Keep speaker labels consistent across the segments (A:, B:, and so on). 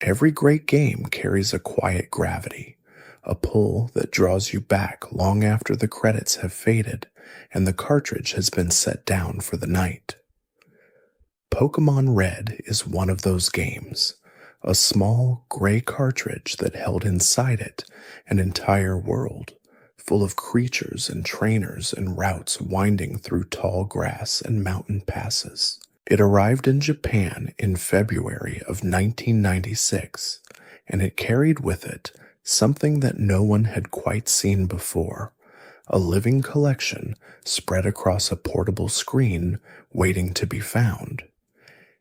A: Every great game carries a quiet gravity, a pull that draws you back long after the credits have faded and the cartridge has been set down for the night. Pokémon Red is one of those games, a small gray cartridge that held inside it an entire world, full of creatures and trainers and routes winding through tall grass and mountain passes. It arrived in Japan in February of 1996, and it carried with it something that no one had quite seen before, a living collection spread across a portable screen waiting to be found.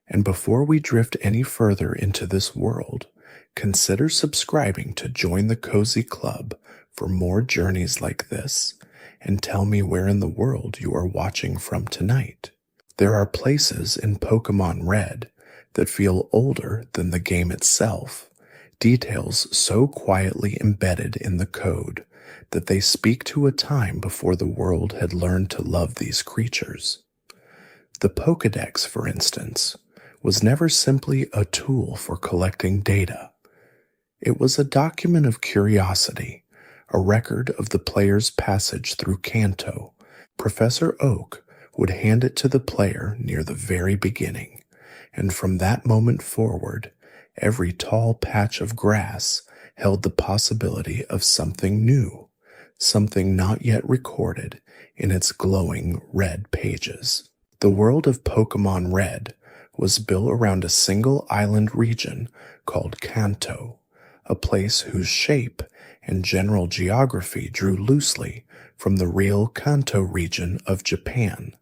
A: And before we drift any further into this world, consider subscribing to join the Cozy Club for more journeys like this, and tell me where in the world you are watching from tonight. There are places in Pokémon Red that feel older than the game itself, details so quietly embedded in the code that they speak to a time before the world had learned to love these creatures. The Pokédex, for instance, was never simply a tool for collecting data. It was a document of curiosity, a record of the player's passage through Kanto. Professor Oak would hand it to the player near the very beginning, and from that moment forward, every tall patch of grass held the possibility of something new, something not yet recorded in its glowing red pages. The world of Pokémon Red was built around a single island region called Kanto, a place whose shape and general geography drew loosely from the real Kanto region of Japan,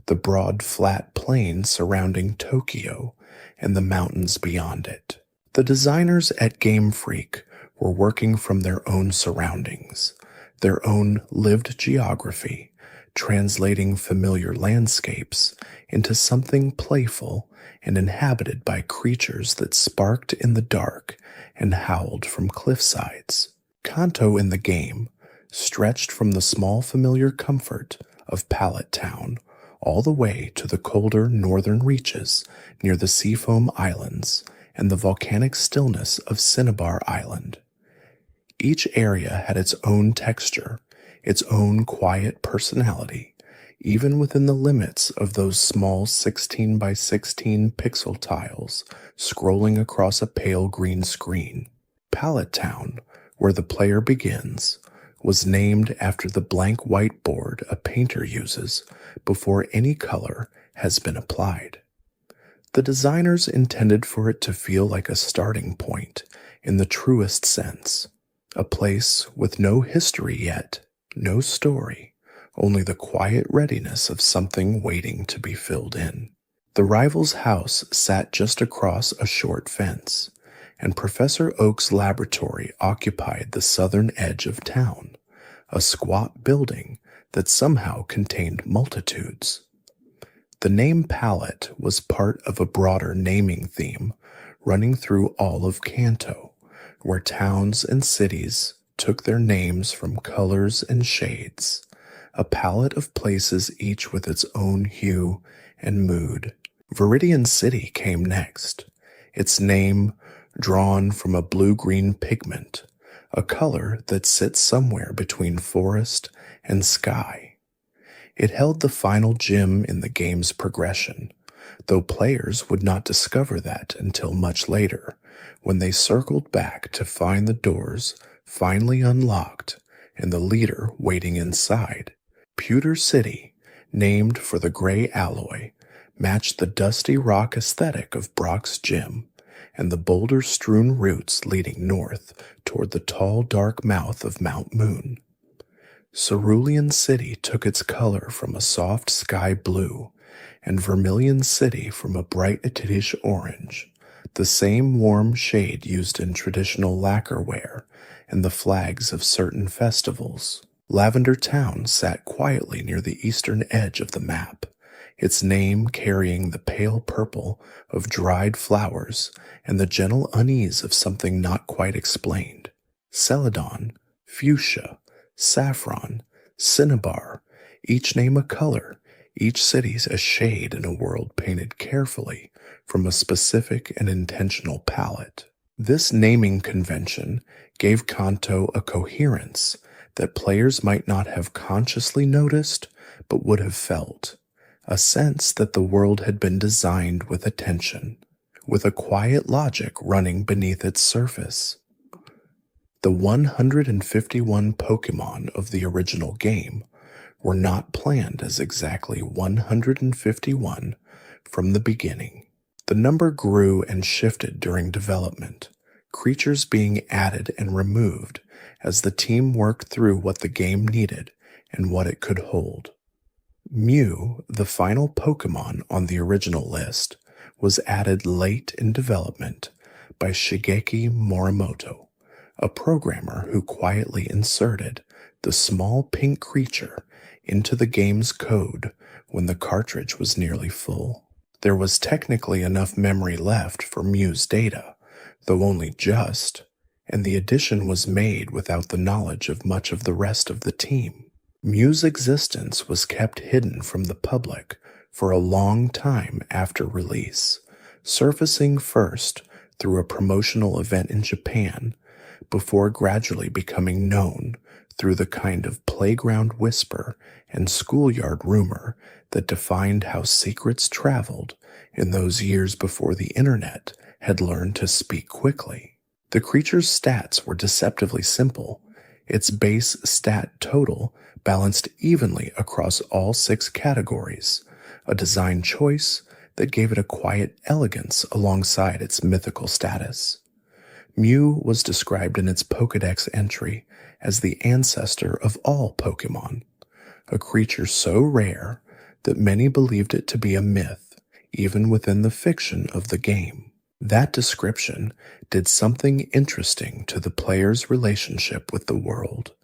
A: the broad flat plain surrounding Tokyo and the mountains beyond it. The designers at Game Freak were working from their own surroundings, their own lived geography, translating familiar landscapes into something playful and inhabited by creatures that sparked in the dark and howled from cliffsides. Kanto in the game stretched from the small familiar comfort of Pallet Town all the way to the colder northern reaches near the Seafoam Islands and the volcanic stillness of Cinnabar Island. Each area had its own texture, its own quiet personality, even within the limits of those small 16 by 16 pixel tiles scrolling across a pale green screen. Pallet Town, where the player begins, was named after the blank whiteboard a painter uses before any color has been applied. The designers intended for it to feel like a starting point in the truest sense, a place with no history yet, no story, only the quiet readiness of something waiting to be filled in. The rival's house sat just across a short fence, and Professor Oak's laboratory occupied the southern edge of town, a squat building that somehow contained multitudes. The name Palette was part of a broader naming theme running through all of Kanto, where towns and cities took their names from colors and shades, a palette of places each with its own hue and mood. Viridian City came next, its name drawn from a blue-green pigment, a color that sits somewhere between forest and sky. It held the final gem in the game's progression, though players would not discover that until much later, when they circled back to find the doors finally unlocked and the leader waiting inside. Pewter City, named for the gray alloy, matched the dusty rock aesthetic of Brock's gym and the boulder-strewn routes leading north toward the tall, dark mouth of Mount Moon. Cerulean City took its color from a soft sky blue, and Vermilion City from a bright Atidish orange, the same warm shade used in traditional lacquerware and the flags of certain festivals. Lavender Town sat quietly near the eastern edge of the map, its name carrying the pale purple of dried flowers and the gentle unease of something not quite explained. Celadon, Fuchsia, Saffron, Cinnabar, each name a color, each city's a shade in a world painted carefully from a specific and intentional palette. This naming convention gave Kanto a coherence that players might not have consciously noticed but would have felt, a sense that the world had been designed with attention, with a quiet logic running beneath its surface. The 151 Pokémon of the original game were not planned as exactly 151 from the beginning. The number grew and shifted during development, creatures being added and removed as the team worked through what the game needed and what it could hold. Mew, the final Pokémon on the original list, was added late in development by Shigeki Morimoto, a programmer who quietly inserted the small pink creature into the game's code when the cartridge was nearly full. There was technically enough memory left for Mew's data, though only just, and the addition was made without the knowledge of much of the rest of the team. Mew's existence was kept hidden from the public for a long time after release, surfacing first through a promotional event in Japan, before gradually becoming known through the kind of playground whisper and schoolyard rumor that defined how secrets traveled in those years before the internet had learned to speak quickly. The creature's stats were deceptively simple. Its base stat total balanced evenly across all 6 categories, a design choice that gave it a quiet elegance alongside its mythical status. Mew was described in its Pokédex entry as the ancestor of all Pokémon, a creature so rare that many believed it to be a myth, even within the fiction of the game. That description did something interesting to the player's relationship with the world,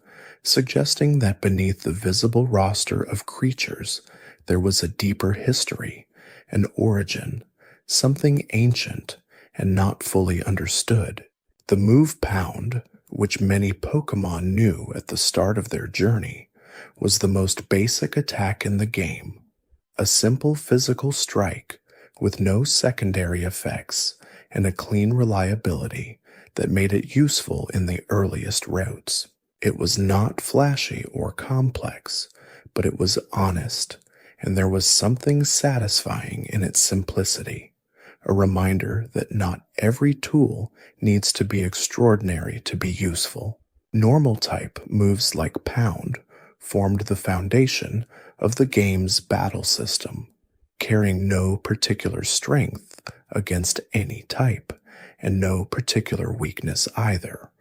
A: suggesting that beneath the visible roster of creatures there was a deeper history, an origin, something ancient and not fully understood. The move pound, which many Pokémon knew at the start of their journey, was the most basic attack in the game, a simple physical strike with no secondary effects and a clean reliability that made it useful in the earliest routes. It was not flashy or complex, but it was honest, and there was something satisfying in its simplicity, a reminder that not every tool needs to be extraordinary to be useful. Normal type moves like pound formed the foundation of the game's battle system, carrying no particular strength against any type, and no particular weakness either,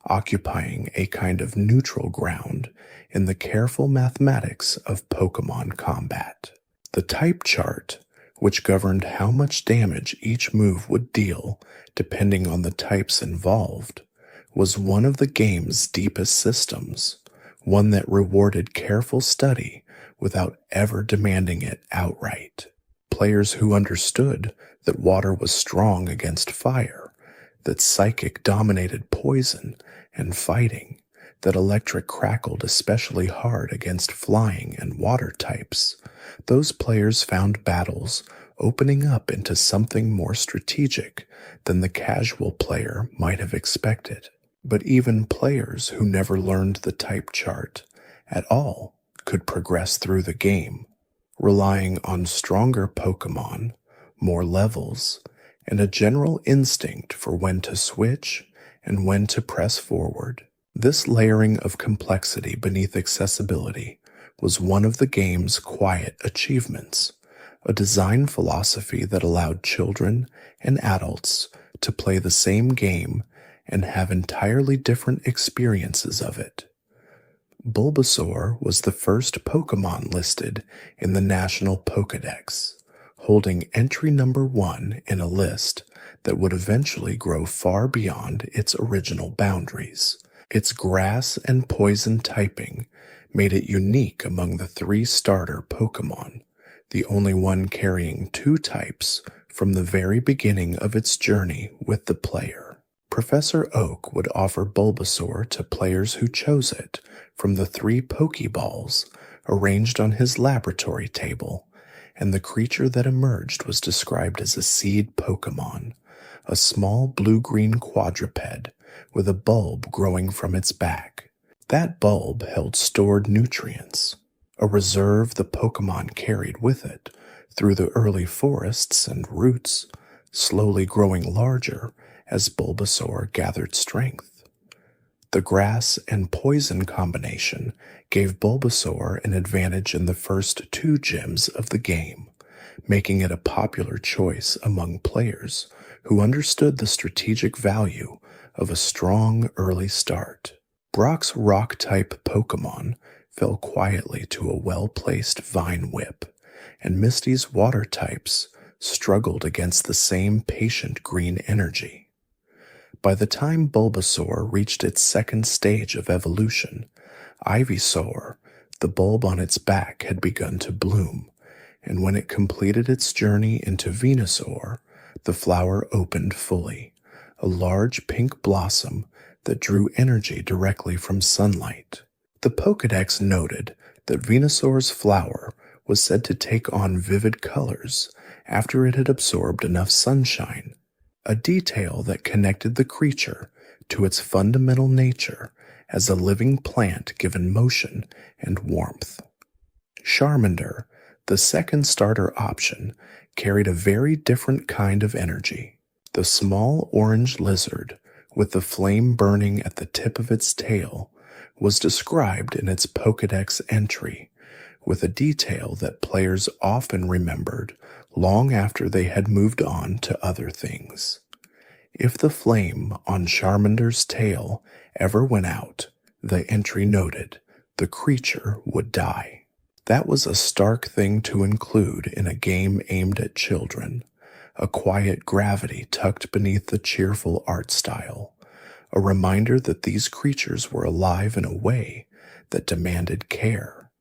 A: occupying a kind of neutral ground in the careful mathematics of Pokémon combat. The type chart, which governed how much damage each move would deal depending on the types involved, was one of the game's deepest systems, one that rewarded careful study without ever demanding it outright. Players who understood that water was strong against fire, that psychic dominated poison and fighting, that electric crackled especially hard against flying and water types, those players found battles opening up into something more strategic than the casual player might have expected. But even players who never learned the type chart at all could progress through the game, relying on stronger Pokémon, more levels, and a general instinct for when to switch and when to press forward. This layering of complexity beneath accessibility was one of the game's quiet achievements, a design philosophy that allowed children and adults to play the same game and have entirely different experiences of it. Bulbasaur was the first Pokémon listed in the National Pokédex, holding entry number 1 in a list that would eventually grow far beyond its original boundaries. Its grass and poison typing made it unique among the 3 starter Pokémon, the only one carrying 2 types from the very beginning of its journey with the player. Professor Oak would offer Bulbasaur to players who chose it from the 3 Pokeballs arranged on his laboratory table, and the creature that emerged was described as a seed Pokémon, a small blue-green quadruped with a bulb growing from its back. That bulb held stored nutrients, a reserve the Pokémon carried with it through the early forests and roots, slowly growing larger as Bulbasaur gathered strength. The grass and poison combination gave Bulbasaur an advantage in the first 2 gyms of the game, making it a popular choice among players who understood the strategic value of a strong early start. Brock's rock-type Pokémon fell quietly to a well-placed Vine Whip, and Misty's water types struggled against the same patient green energy. By the time Bulbasaur reached its second stage of evolution, Ivysaur, the bulb on its back, had begun to bloom, and when it completed its journey into Venusaur, the flower opened fully, a large pink blossom that drew energy directly from sunlight. The Pokédex noted that Venusaur's flower was said to take on vivid colors after it had absorbed enough sunshine, a detail that connected the creature to its fundamental nature as a living plant given motion and warmth. Charmander, the second starter option, carried a very different kind of energy. The small orange lizard, with the flame burning at the tip of its tail, was described in its Pokédex entry, with a detail that players often remembered long after they had moved on to other things. If the flame on Charmander's tail ever went out, the entry noted, the creature would die. That was a stark thing to include in a game aimed at children, a quiet gravity tucked beneath the cheerful art style, a reminder that these creatures were alive in a way that demanded care.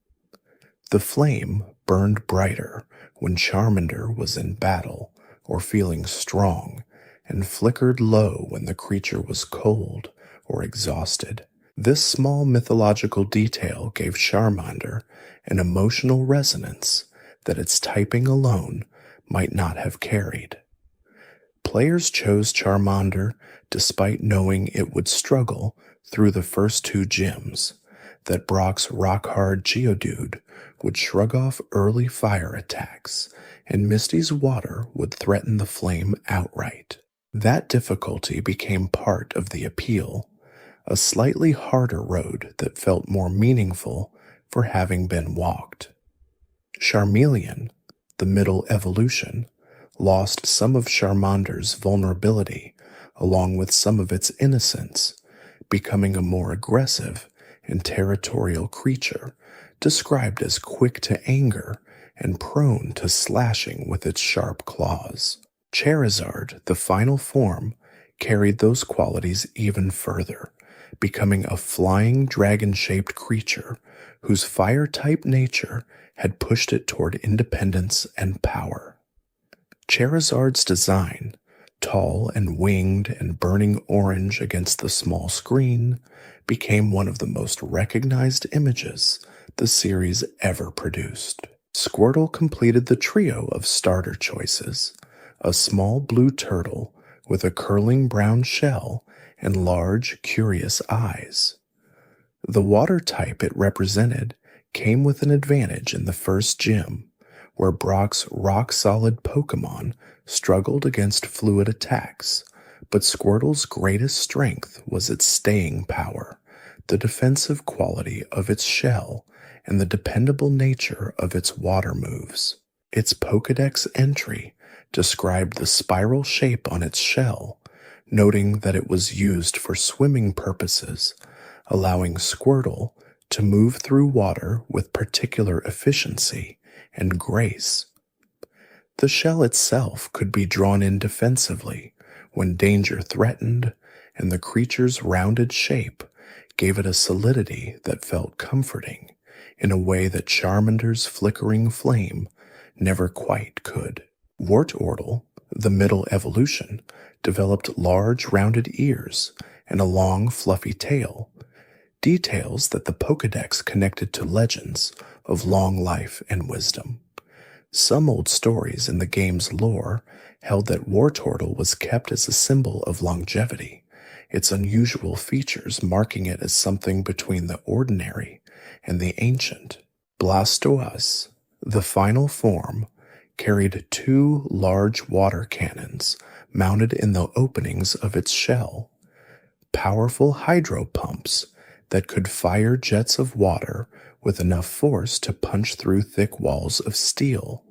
A: The flame burned brighter when Charmander was in battle or feeling strong, and flickered low when the creature was cold or exhausted. This small mythological detail gave Charmander an emotional resonance that its typing alone might not have carried. Players chose Charmander despite knowing it would struggle through the first 2 gyms, that Brock's rock-hard Geodude would shrug off early fire attacks, and Misty's water would threaten the flame outright. That difficulty became part of the appeal, a slightly harder road that felt more meaningful for having been walked. Charmeleon, the middle evolution, lost some of Charmander's vulnerability along with some of its innocence, becoming a more aggressive and territorial creature, described as quick to anger and prone to slashing with its sharp claws. Charizard, the final form, carried those qualities even further, becoming a flying dragon-shaped creature whose fire-type nature had pushed it toward independence and power. Charizard's design, tall and winged and burning orange against the small screen, became one of the most recognized images the series ever produced. Squirtle completed the trio of starter choices, a small blue turtle with a curling brown shell and large, curious eyes. The water type it represented came with an advantage in the first gym, where Brock's rock-solid Pokémon struggled against fluid attacks, but Squirtle's greatest strength was its staying power, the defensive quality of its shell, and the dependable nature of its water moves. Its Pokédex entry described the spiral shape on its shell, noting that it was used for swimming purposes, allowing Squirtle to move through water with particular efficiency and grace. The shell itself could be drawn in defensively when danger threatened, and the creature's rounded shape gave it a solidity that felt comforting in a way that Charmander's flickering flame never quite could. Wartortle, the middle evolution, developed large rounded ears and a long fluffy tail, details that the Pokédex connected to legends of long life and wisdom. Some old stories in the game's lore held that Wartortle was kept as a symbol of longevity, its unusual features marking it as something between the ordinary and the ancient. Blastoise, the final form, carried two large water cannons mounted in the openings of its shell, powerful hydro pumps that could fire jets of water with enough force to punch through thick walls of steel,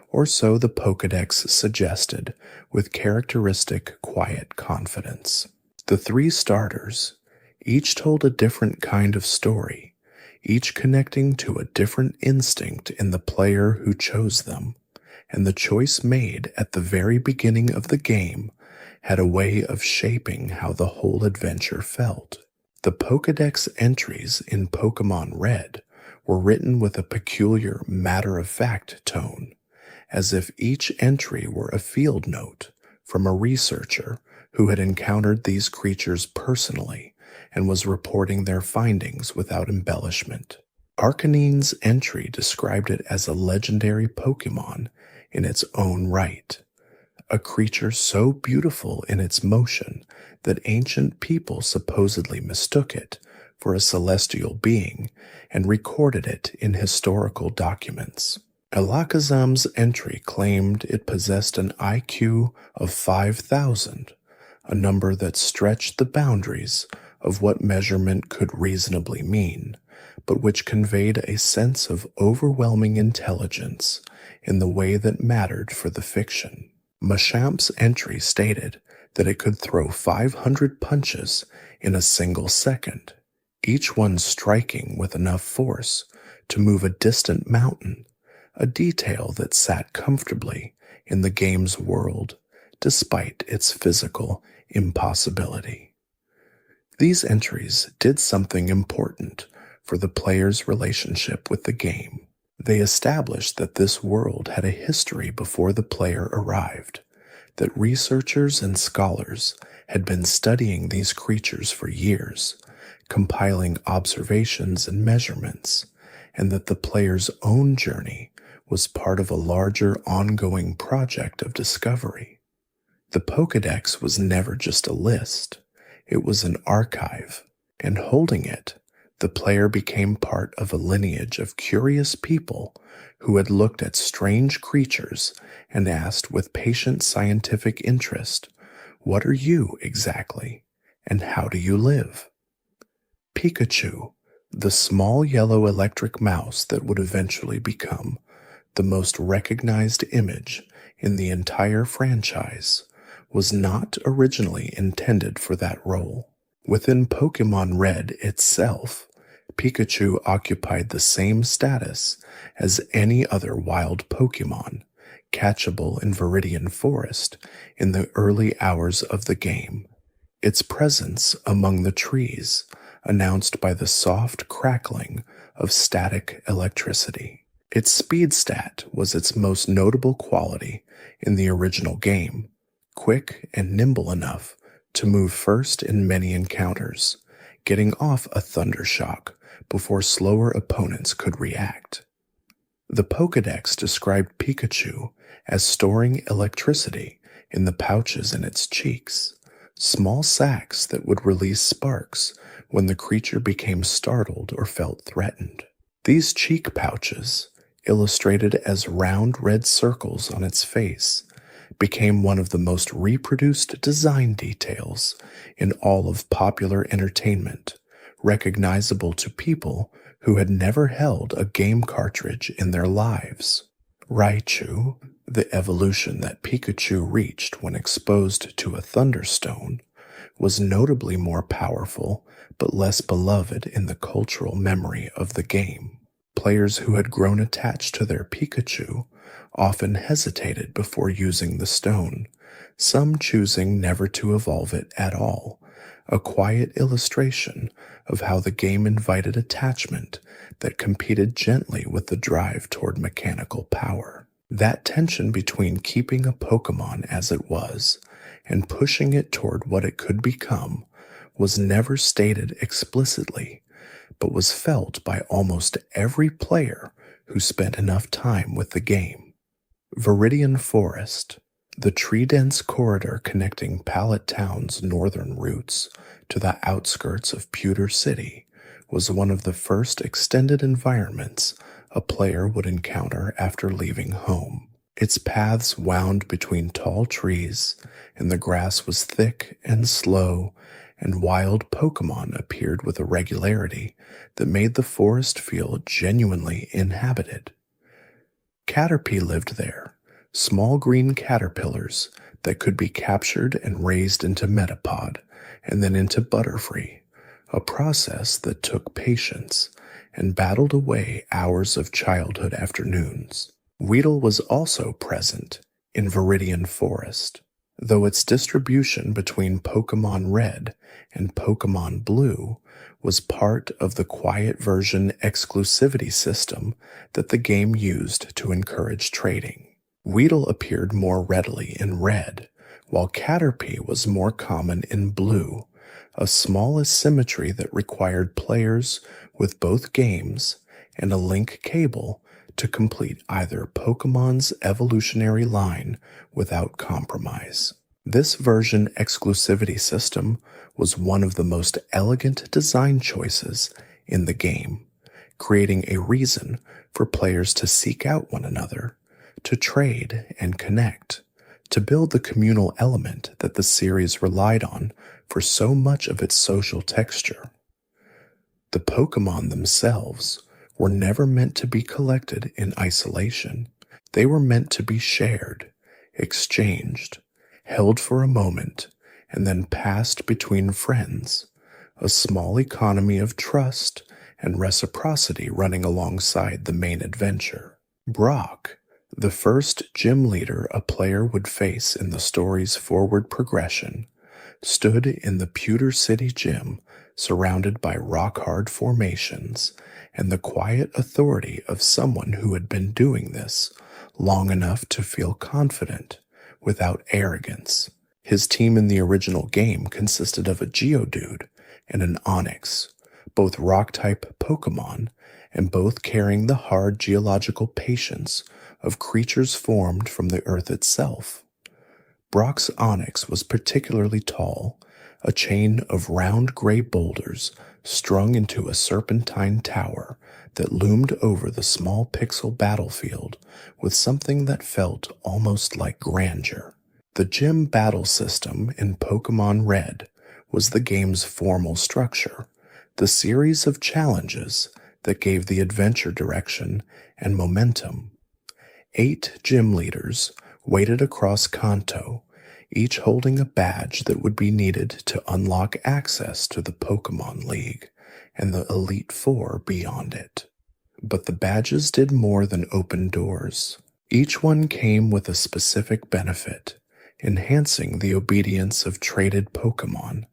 A: or so the Pokédex suggested with characteristic quiet confidence. The three starters each told a different kind of story, each connecting to a different instinct in the player who chose them, and the choice made at the very beginning of the game had a way of shaping how the whole adventure felt. The Pokédex entries in Pokémon Red were written with a peculiar matter-of-fact tone, as if each entry were a field note from a researcher who had encountered these creatures personally and was reporting their findings without embellishment. Arcanine's entry described it as a legendary Pokémon in its own right, a creature so beautiful in its motion that ancient people supposedly mistook it for a celestial being and recorded it in historical documents. Alakazam's entry claimed it possessed an IQ of 5,000, a number that stretched the boundaries of what measurement could reasonably mean, but which conveyed a sense of overwhelming intelligence in the way that mattered for the fiction. Machamp's entry stated that it could throw 500 punches in a single second, each one striking with enough force to move a distant mountain, a detail that sat comfortably in the game's world despite its physical impossibility. These entries did something important for the player's relationship with the game. They established that this world had a history before the player arrived, that researchers and scholars had been studying these creatures for years, compiling observations and measurements, and that the player's own journey was part of a larger ongoing project of discovery. The Pokédex was never just a list, it was an archive, and holding it, the player became part of a lineage of curious people who had looked at strange creatures and asked with patient scientific interest, "What are you exactly, and how do you live?" Pikachu, the small yellow electric mouse that would eventually become the most recognized image in the entire franchise, was not originally intended for that role. Within Pokémon Red itself, Pikachu occupied the same status as any other wild Pokémon, catchable in Viridian Forest in the early hours of the game. Its presence among the trees announced by the soft crackling of static electricity. Its speed stat was its most notable quality in the original game, quick and nimble enough to move first in many encounters, getting off a thunder shock before slower opponents could react. The Pokédex described Pikachu as storing electricity in the pouches in its cheeks, small sacs that would release sparks when the creature became startled or felt threatened. These cheek pouches, illustrated as round red circles on its face, became one of the most reproduced design details in all of popular entertainment, recognizable to people who had never held a game cartridge in their lives. Raichu, the evolution that Pikachu reached when exposed to a Thunderstone, was notably more powerful but less beloved in the cultural memory of the game. Players who had grown attached to their Pikachu often hesitated before using the stone, some choosing never to evolve it at all, a quiet illustration of how the game invited attachment that competed gently with the drive toward mechanical power. That tension between keeping a Pokémon as it was and pushing it toward what it could become was never stated explicitly, but was felt by almost every player who spent enough time with the game. Viridian Forest, The tree-dense corridor connecting Pallet Town's northern routes to the outskirts of Pewter City was one of the first extended environments a player would encounter after leaving home. Its paths wound between tall trees, and the grass was thick and slow, and wild Pokémon appeared with a regularity that made the forest feel genuinely inhabited. Caterpie lived there, small green caterpillars that could be captured and raised into Metapod and then into Butterfree, a process that took patience and battled away hours of childhood afternoons. Weedle was also present in Viridian Forest, though its distribution between Pokémon Red and Pokémon Blue was part of the quiet version exclusivity system that the game used to encourage trading. Weedle appeared more readily in Red, while Caterpie was more common in Blue, a small asymmetry that required players with both games and a link cable to complete either Pokémon's evolutionary line without compromise. This version exclusivity system was one of the most elegant design choices in the game, creating a reason for players to seek out one another, to trade and connect, to build the communal element that the series relied on for so much of its social texture. The Pokémon themselves were never meant to be collected in isolation. They were meant to be shared, exchanged, held for a moment, and then passed between friends, a small economy of trust and reciprocity running alongside the main adventure. Brock, the first gym leader a player would face in the story's forward progression, stood in the Pewter City gym surrounded by rock-hard formations and the quiet authority of someone who had been doing this long enough to feel confident without arrogance. His team in the original game consisted of a Geodude and an Onix, both rock-type Pokémon and both carrying the hard geological patience of creatures formed from the earth itself. Brock's Onix was particularly tall, a chain of round gray boulders strung into a serpentine tower that loomed over the small pixel battlefield with something that felt almost like grandeur. The gym battle system in Pokémon Red was the game's formal structure, the series of challenges that gave the adventure direction and momentum. 8 gym leaders waited across Kanto, each holding a badge that would be needed to unlock access to the Pokémon League and the Elite Four beyond it. But the badges did more than open doors. Each one came with a specific benefit, enhancing the obedience of traded Pokémon,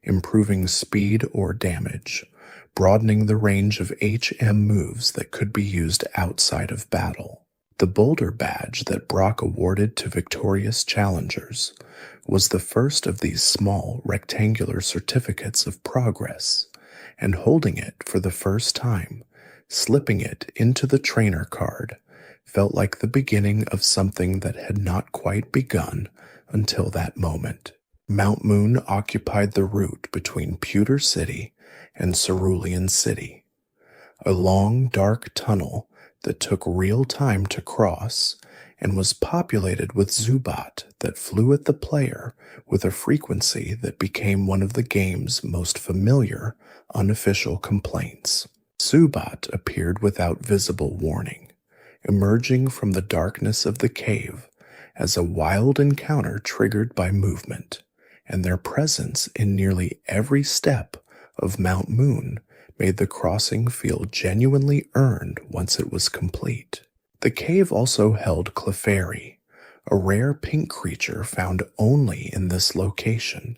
A: improving speed or damage, broadening the range of HM moves that could be used outside of battle. The Boulder Badge that Brock awarded to victorious challengers was the first of these small rectangular certificates of progress, and holding it for the first time, slipping it into the trainer card, felt like the beginning of something that had not quite begun until that moment. Mount Moon occupied the route between Pewter City and Cerulean City, a long, dark tunnel that took real time to cross and was populated with Zubat that flew at the player with a frequency that became one of the game's most familiar unofficial complaints. Zubat appeared without visible warning, emerging from the darkness of the cave as a wild encounter triggered by movement, and their presence in nearly every step of Mount Moon made the crossing feel genuinely earned once it was complete. The cave also held Clefairy, a rare pink creature found only in this location,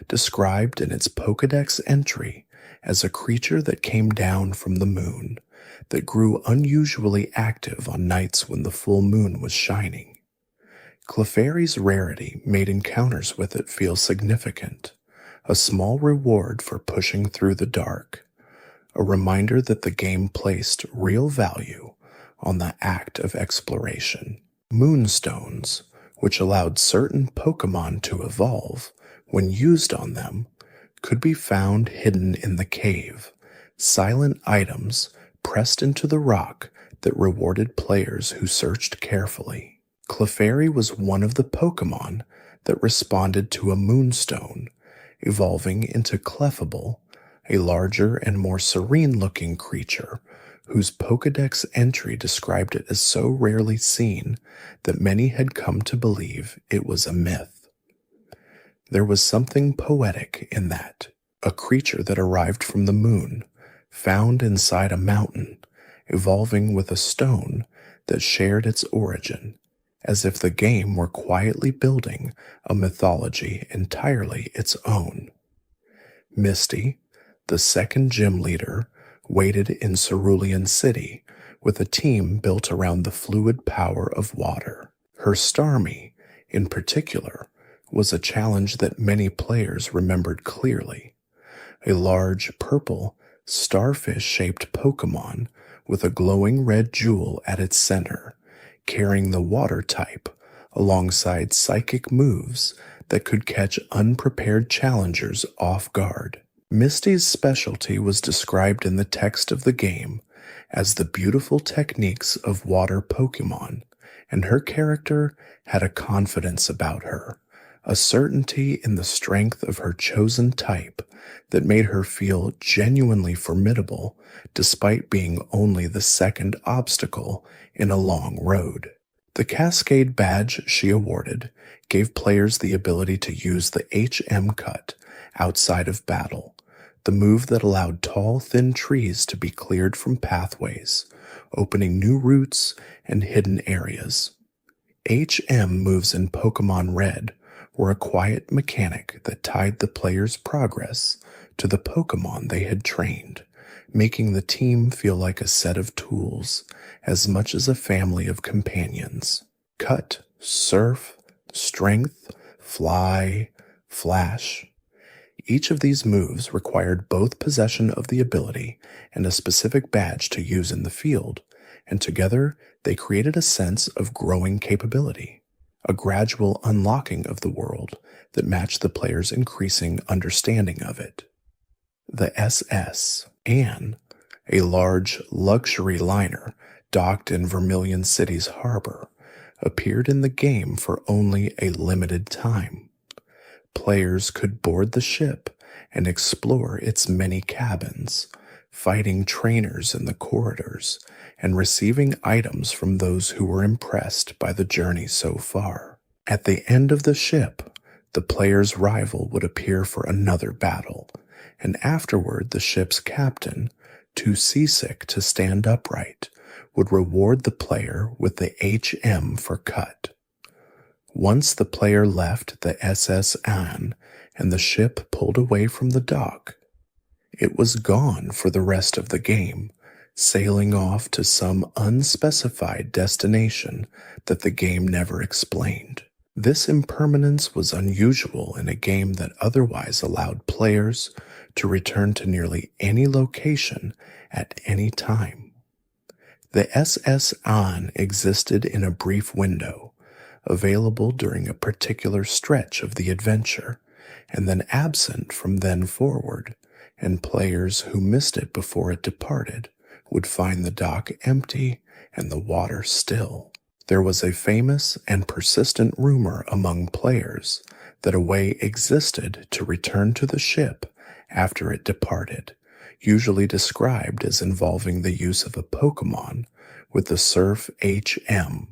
A: described in its Pokédex entry as a creature that came down from the moon, that grew unusually active on nights when the full moon was shining. Clefairy's rarity made encounters with it feel significant, a small reward for pushing through the dark, a reminder that the game placed real value on the act of exploration. Moonstones which allowed certain Pokémon to evolve when used on them, could be found hidden in the cave, silent items pressed into the rock that rewarded players who searched carefully. Clefairy was one of the Pokémon that responded to a moonstone, evolving into Clefable, a larger and more serene-looking creature whose Pokédex entry described it as so rarely seen that many had come to believe it was a myth. There was something poetic in that, a creature that arrived from the moon, found inside a mountain, evolving with a stone that shared its origin, as if the game were quietly building a mythology entirely its own. Misty, the second gym leader, waited in Cerulean City with a team built around the fluid power of water. Her Starmie, in particular, was a challenge that many players remembered clearly. A large purple, starfish-shaped Pokémon with a glowing red jewel at its center, carrying the water type alongside psychic moves that could catch unprepared challengers off guard. Misty's specialty was described in the text of the game as the beautiful techniques of water Pokémon, and her character had a confidence about her, a certainty in the strength of her chosen type that made her feel genuinely formidable despite being only the second obstacle in a long road. The Cascade badge she awarded gave players the ability to use the HM cut outside of battle, the move that allowed tall, thin trees to be cleared from pathways, opening new routes and hidden areas. HM moves in Pokémon Red were a quiet mechanic that tied the player's progress to the Pokémon they had trained, making the team feel like a set of tools as much as a family of companions. Cut, Surf, Strength, Fly, Flash. Each of these moves required both possession of the ability and a specific badge to use in the field, and together they created a sense of growing capability, a gradual unlocking of the world that matched the player's increasing understanding of it. The SS, Anne, a large luxury liner docked in Vermilion City's harbor, appeared in the game for only a limited time. Players could board the ship and explore its many cabins, fighting trainers in the corridors and receiving items from those who were impressed by the journey so far. At the end of the ship, the player's rival would appear for another battle, and afterward the ship's captain, too seasick to stand upright, would reward the player with the HM for cut. Once the player left the SS Anne and the ship pulled away from the dock, it was gone for the rest of the game, sailing off to some unspecified destination that the game never explained. This impermanence was unusual in a game that otherwise allowed players to return to nearly any location at any time. The SS Anne existed in a brief window, available during a particular stretch of the adventure, and then absent from then forward, and players who missed it before it departed would find the dock empty and the water still. There was a famous and persistent rumor among players that a way existed to return to the ship after it departed, usually described as involving the use of a Pokémon with the Surf HM,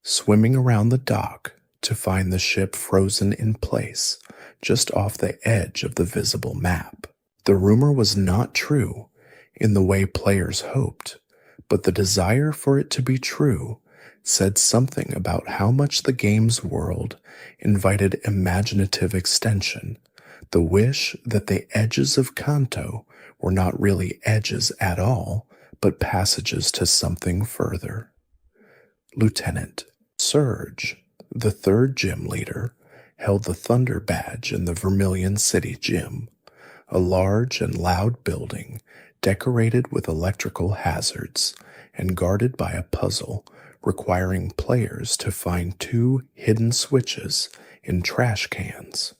A: swimming around the dock to find the ship frozen in place just off the edge of the visible map. The rumor was not true in the way players hoped, but the desire for it to be true said something about how much the game's world invited imaginative extension, the wish that the edges of Kanto were not really edges at all, but passages to something further. Lieutenant Surge, the third gym leader, held the Thunder Badge in the Vermilion City Gym, a large and loud building decorated with electrical hazards and guarded by a puzzle requiring players to find 2 hidden switches in trash cans.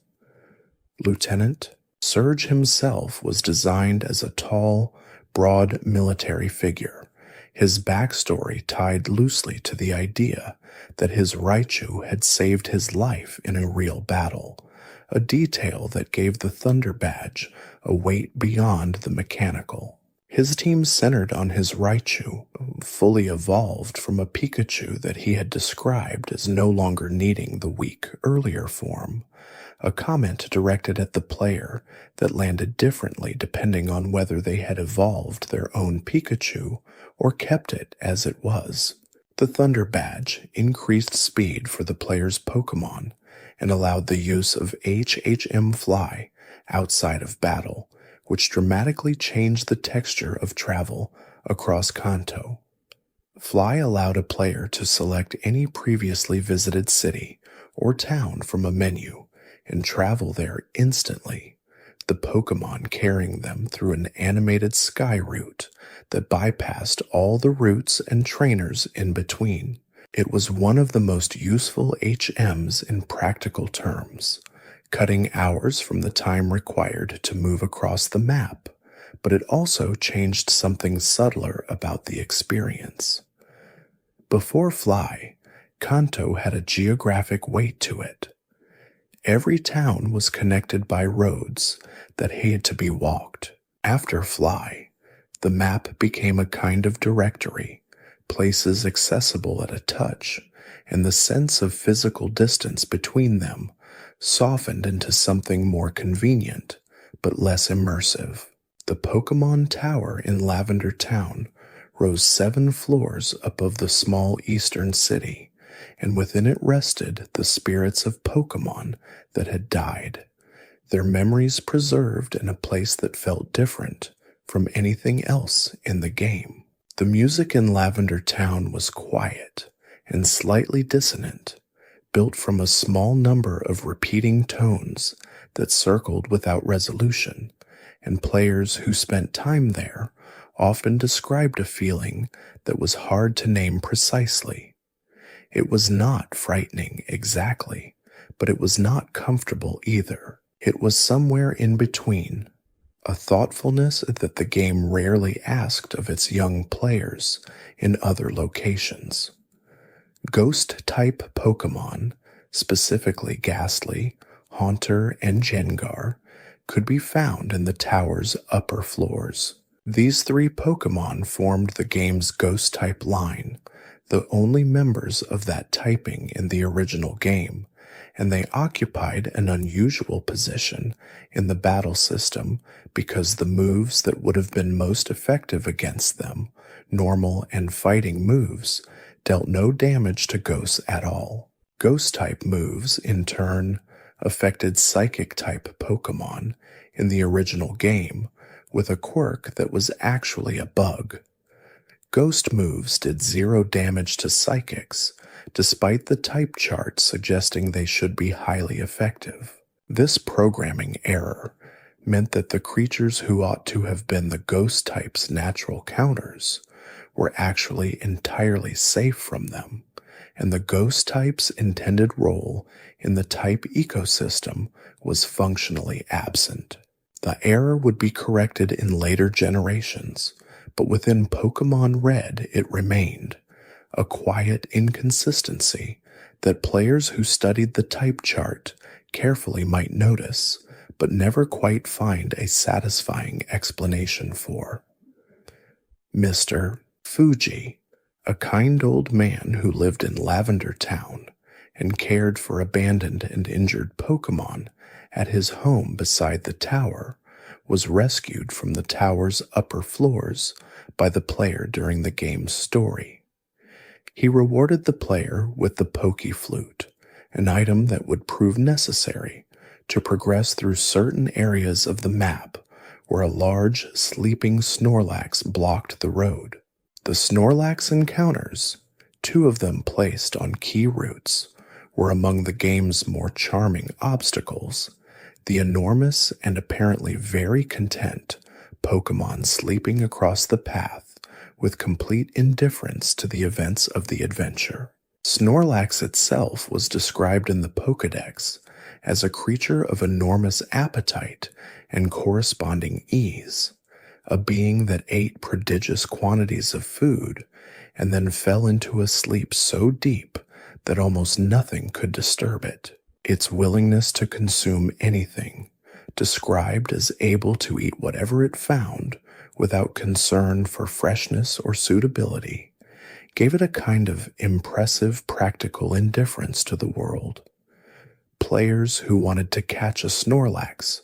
A: Lieutenant Surge himself was designed as a tall, broad military figure, his backstory tied loosely to the idea that his Raichu had saved his life in a real battle, a detail that gave the Thunder Badge a weight beyond the mechanical. His team centered on his Raichu, fully evolved from a Pikachu that he had described as no longer needing the weak earlier form, a comment directed at the player that landed differently depending on whether they had evolved their own Pikachu or kept it as it was. The Thunder Badge increased speed for the player's Pokémon and allowed the use of HHM Fly outside of battle, which dramatically changed the texture of travel across Kanto. Fly allowed a player to select any previously visited city or town from a menu and travel there instantly, the Pokémon carrying them through an animated sky route that bypassed all the routes and trainers in between. It was one of the most useful HMs in practical terms, cutting hours from the time required to move across the map, but it also changed something subtler about the experience. Before Fly, Kanto had a geographic weight to it. Every town was connected by roads that had to be walked. After Fly, the map became a kind of directory, places accessible at a touch, and the sense of physical distance between them softened into something more convenient, but less immersive. The Pokémon Tower in Lavender Town rose 7 floors above the small eastern city, and within it rested the spirits of Pokémon that had died, their memories preserved in a place that felt different from anything else in the game. The music in Lavender Town was quiet and slightly dissonant, built from a small number of repeating tones that circled without resolution, and players who spent time there often described a feeling that was hard to name precisely. It was not frightening exactly, but it was not comfortable either. It was somewhere in between, a thoughtfulness that the game rarely asked of its young players in other locations. Ghost-type Pokémon, specifically Ghastly, Haunter, and Gengar, could be found in the tower's upper floors. These 3 Pokémon formed the game's Ghost-type line, the only members of that typing in the original game, and they occupied an unusual position in the battle system because the moves that would have been most effective against them, normal and fighting moves, dealt no damage to ghosts at all. Ghost-type moves, in turn, affected Psychic-type Pokémon in the original game with a quirk that was actually a bug. Ghost moves did 0 damage to Psychics, despite the type chart suggesting they should be highly effective. This programming error meant that the creatures who ought to have been the Ghost type's natural counters were actually entirely safe from them, and the Ghost type's intended role in the type ecosystem was functionally absent. The error would be corrected in later generations, but within Pokémon Red it remained, a quiet inconsistency that players who studied the type chart carefully might notice, but never quite find a satisfying explanation for. Mr. Fuji, a kind old man who lived in Lavender Town and cared for abandoned and injured Pokémon at his home beside the tower, was rescued from the tower's upper floors by the player during the game's story. He rewarded the player with the Poké Flute, an item that would prove necessary to progress through certain areas of the map where a large, sleeping Snorlax blocked the road. The Snorlax encounters, 2 of them placed on key routes, were among the game's more charming obstacles. The enormous and apparently very content Pokémon sleeping across the path with complete indifference to the events of the adventure. Snorlax itself was described in the Pokédex as a creature of enormous appetite and corresponding ease, a being that ate prodigious quantities of food and then fell into a sleep so deep that almost nothing could disturb it. Its willingness to consume anything, described as able to eat whatever it found without concern for freshness or suitability, gave it a kind of impressive practical indifference to the world. Players who wanted to catch a Snorlax,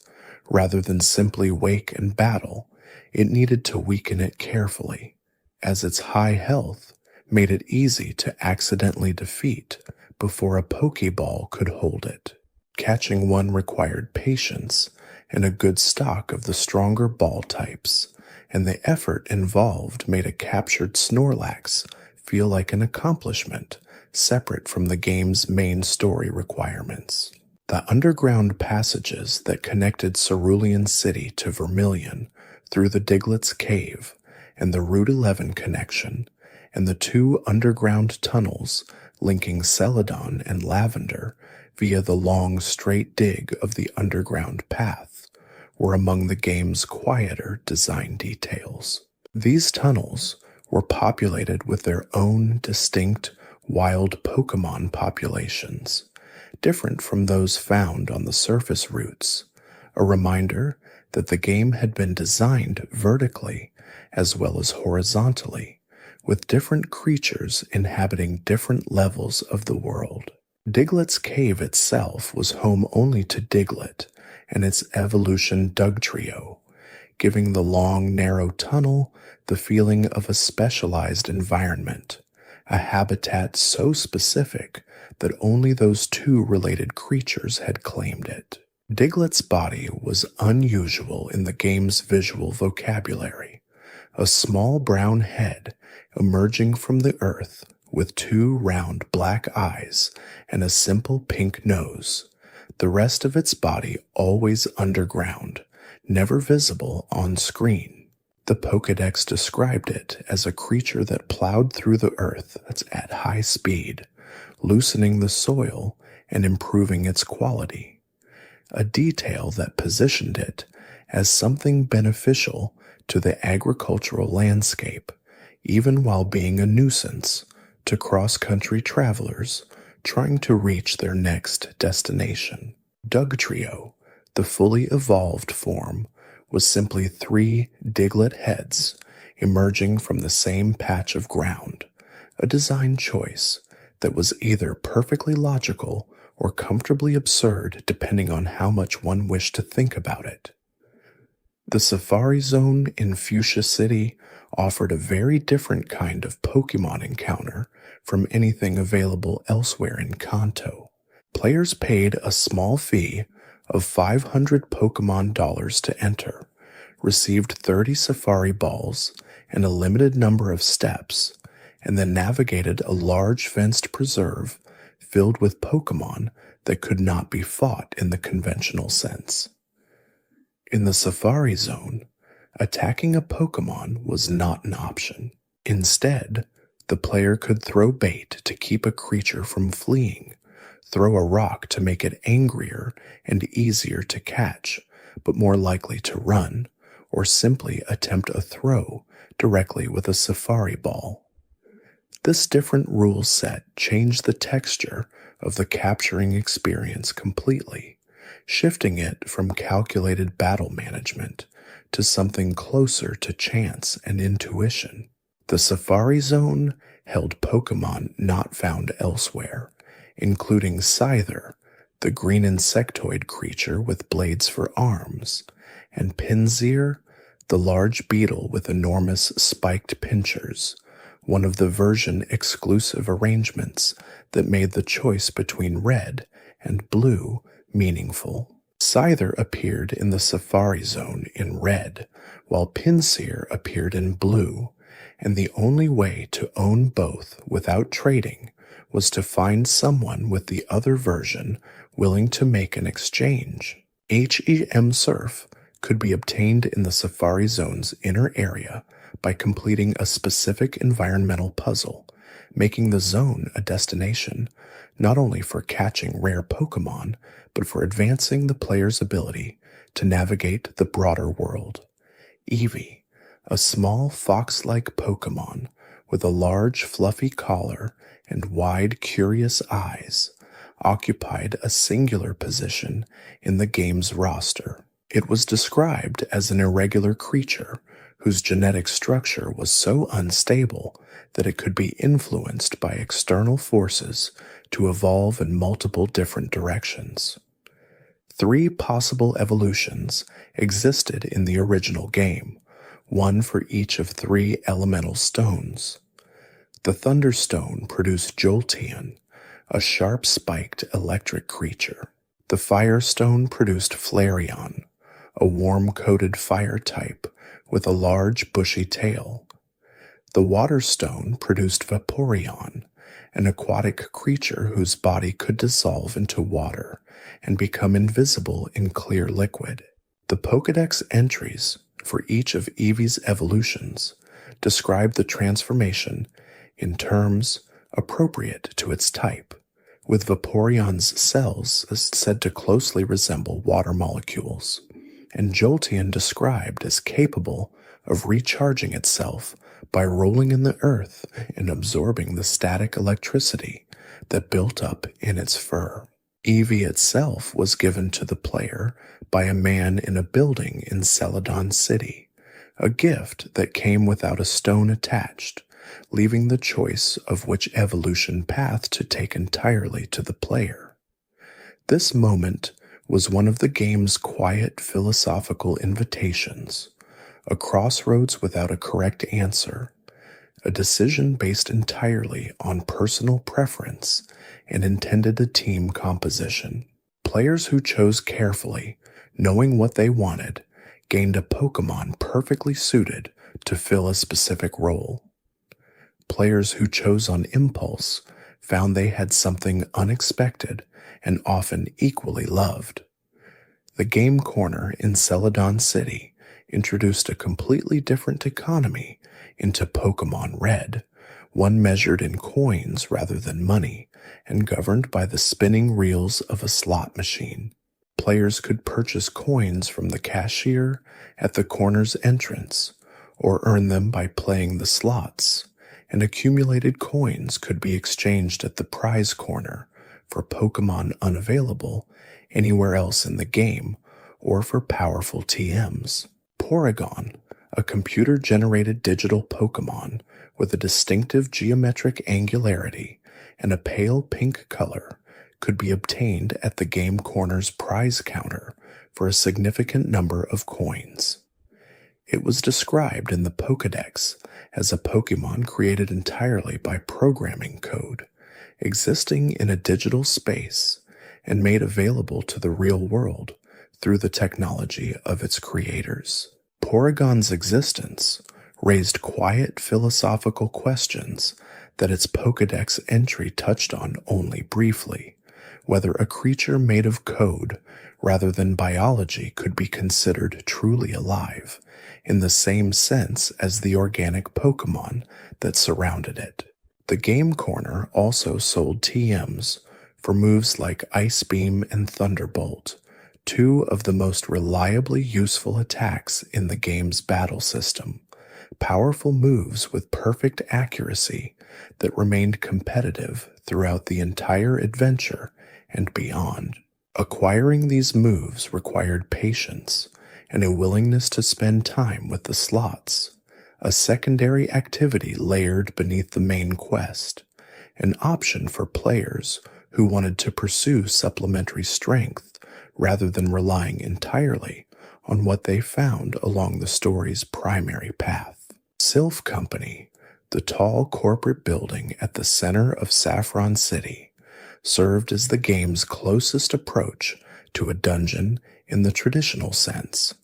A: rather than simply wake and battle, it needed to weaken it carefully, as its high health made it easy to accidentally defeat before a Pokeball could hold it. Catching one required patience and a good stock of the stronger ball types, and the effort involved made a captured Snorlax feel like an accomplishment separate from the game's main story requirements. The underground passages that connected Cerulean City to Vermilion through the Diglett's Cave and the Route 11 connection, and the 2 underground tunnels linking Celadon and Lavender via the long straight dig of the underground path, were among the game's quieter design details. These tunnels were populated with their own distinct wild Pokémon populations, different from those found on the surface routes, a reminder that the game had been designed vertically as well as horizontally, with different creatures inhabiting different levels of the world. Diglett's Cave itself was home only to Diglett and its evolution Dugtrio, giving the long, narrow tunnel the feeling of a specialized environment, a habitat so specific that only those 2 related creatures had claimed it. Diglett's body was unusual in the game's visual vocabulary, a small brown head emerging from the earth with 2 round black eyes and a simple pink nose, the rest of its body always underground, never visible on screen. The Pokédex described it as a creature that plowed through the earth at high speed, loosening the soil and improving its quality, a detail that positioned it as something beneficial to the agricultural landscape, even while being a nuisance to cross-country travelers trying to reach their next destination. Dugtrio, the fully evolved form, was simply 3 Diglett heads emerging from the same patch of ground, a design choice that was either perfectly logical or comfortably absurd depending on how much one wished to think about it. The Safari Zone in Fuchsia City offered a very different kind of Pokémon encounter from anything available elsewhere in Kanto. Players paid a small fee of 500 Pokémon dollars to enter, received 30 Safari Balls and a limited number of steps, and then navigated a large fenced preserve filled with Pokémon that could not be fought in the conventional sense. In the Safari Zone, attacking a Pokémon was not an option. Instead, the player could throw bait to keep a creature from fleeing, throw a rock to make it angrier and easier to catch, but more likely to run, or simply attempt a throw directly with a Safari Ball. This different rule set changed the texture of the capturing experience completely, shifting it from calculated battle management to something closer to chance and intuition. The Safari Zone held Pokémon not found elsewhere, including Scyther, the green insectoid creature with blades for arms, and Pinsir, the large beetle with enormous spiked pincers, one of the version-exclusive arrangements that made the choice between red and blue meaningful. Scyther appeared in the Safari Zone in red, while Pinsir appeared in blue, and the only way to own both without trading was to find someone with the other version willing to make an exchange. HEM Surf could be obtained in the Safari Zone's inner area by completing a specific environmental puzzle, making the zone a destination not only for catching rare Pokémon, but for advancing the player's ability to navigate the broader world. Eevee, a small fox-like Pokémon with a large fluffy collar and wide curious eyes, occupied a singular position in the game's roster. It was described as an irregular creature whose genetic structure was so unstable that it could be influenced by external forces to evolve in multiple different directions. 3 possible evolutions existed in the original game, one for each of 3 elemental stones. The Thunderstone produced Jolteon, a sharp-spiked electric creature. The Firestone produced Flareon, a warm-coated fire type with a large bushy tail. The Waterstone produced Vaporeon, an aquatic creature whose body could dissolve into water and become invisible in clear liquid. The Pokédex entries for each of Eevee's evolutions describe the transformation in terms appropriate to its type, with Vaporeon's cells said to closely resemble water molecules, and Jolteon described as capable of recharging itself by rolling in the earth and absorbing the static electricity that built up in its fur. Eevee itself was given to the player by a man in a building in Celadon City, a gift that came without a stone attached, leaving the choice of which evolution path to take entirely to the player. This moment was one of the game's quiet philosophical invitations, a crossroads without a correct answer, a decision based entirely on personal preference and intended a team composition. Players who chose carefully, knowing what they wanted, gained a Pokémon perfectly suited to fill a specific role. Players who chose on impulse found they had something unexpected and often equally loved. The Game Corner in Celadon City introduced a completely different economy into Pokémon Red, one measured in coins rather than money and governed by the spinning reels of a slot machine. Players could purchase coins from the cashier at the corner's entrance or earn them by playing the slots, and accumulated coins could be exchanged at the prize corner for Pokémon unavailable anywhere else in the game or for powerful TMs. Porygon, a computer-generated digital Pokémon with a distinctive geometric angularity and a pale pink color, could be obtained at the Game Corner's prize counter for a significant number of coins. It was described in the Pokédex as a Pokémon created entirely by programming code, existing in a digital space and made available to the real world through the technology of its creators. Porygon's existence raised quiet philosophical questions that its Pokédex entry touched on only briefly, whether a creature made of code rather than biology could be considered truly alive, in the same sense as the organic Pokémon that surrounded it. The Game Corner also sold TMs for moves like Ice Beam and Thunderbolt, 2 of the most reliably useful attacks in the game's battle system, powerful moves with perfect accuracy that remained competitive throughout the entire adventure and beyond. Acquiring these moves required patience and a willingness to spend time with the slots, a secondary activity layered beneath the main quest, an option for players who wanted to pursue supplementary strength rather than relying entirely on what they found along the story's primary path. Sylph Company, the tall corporate building at the center of Saffron City, served as the game's closest approach to a dungeon in the traditional sense,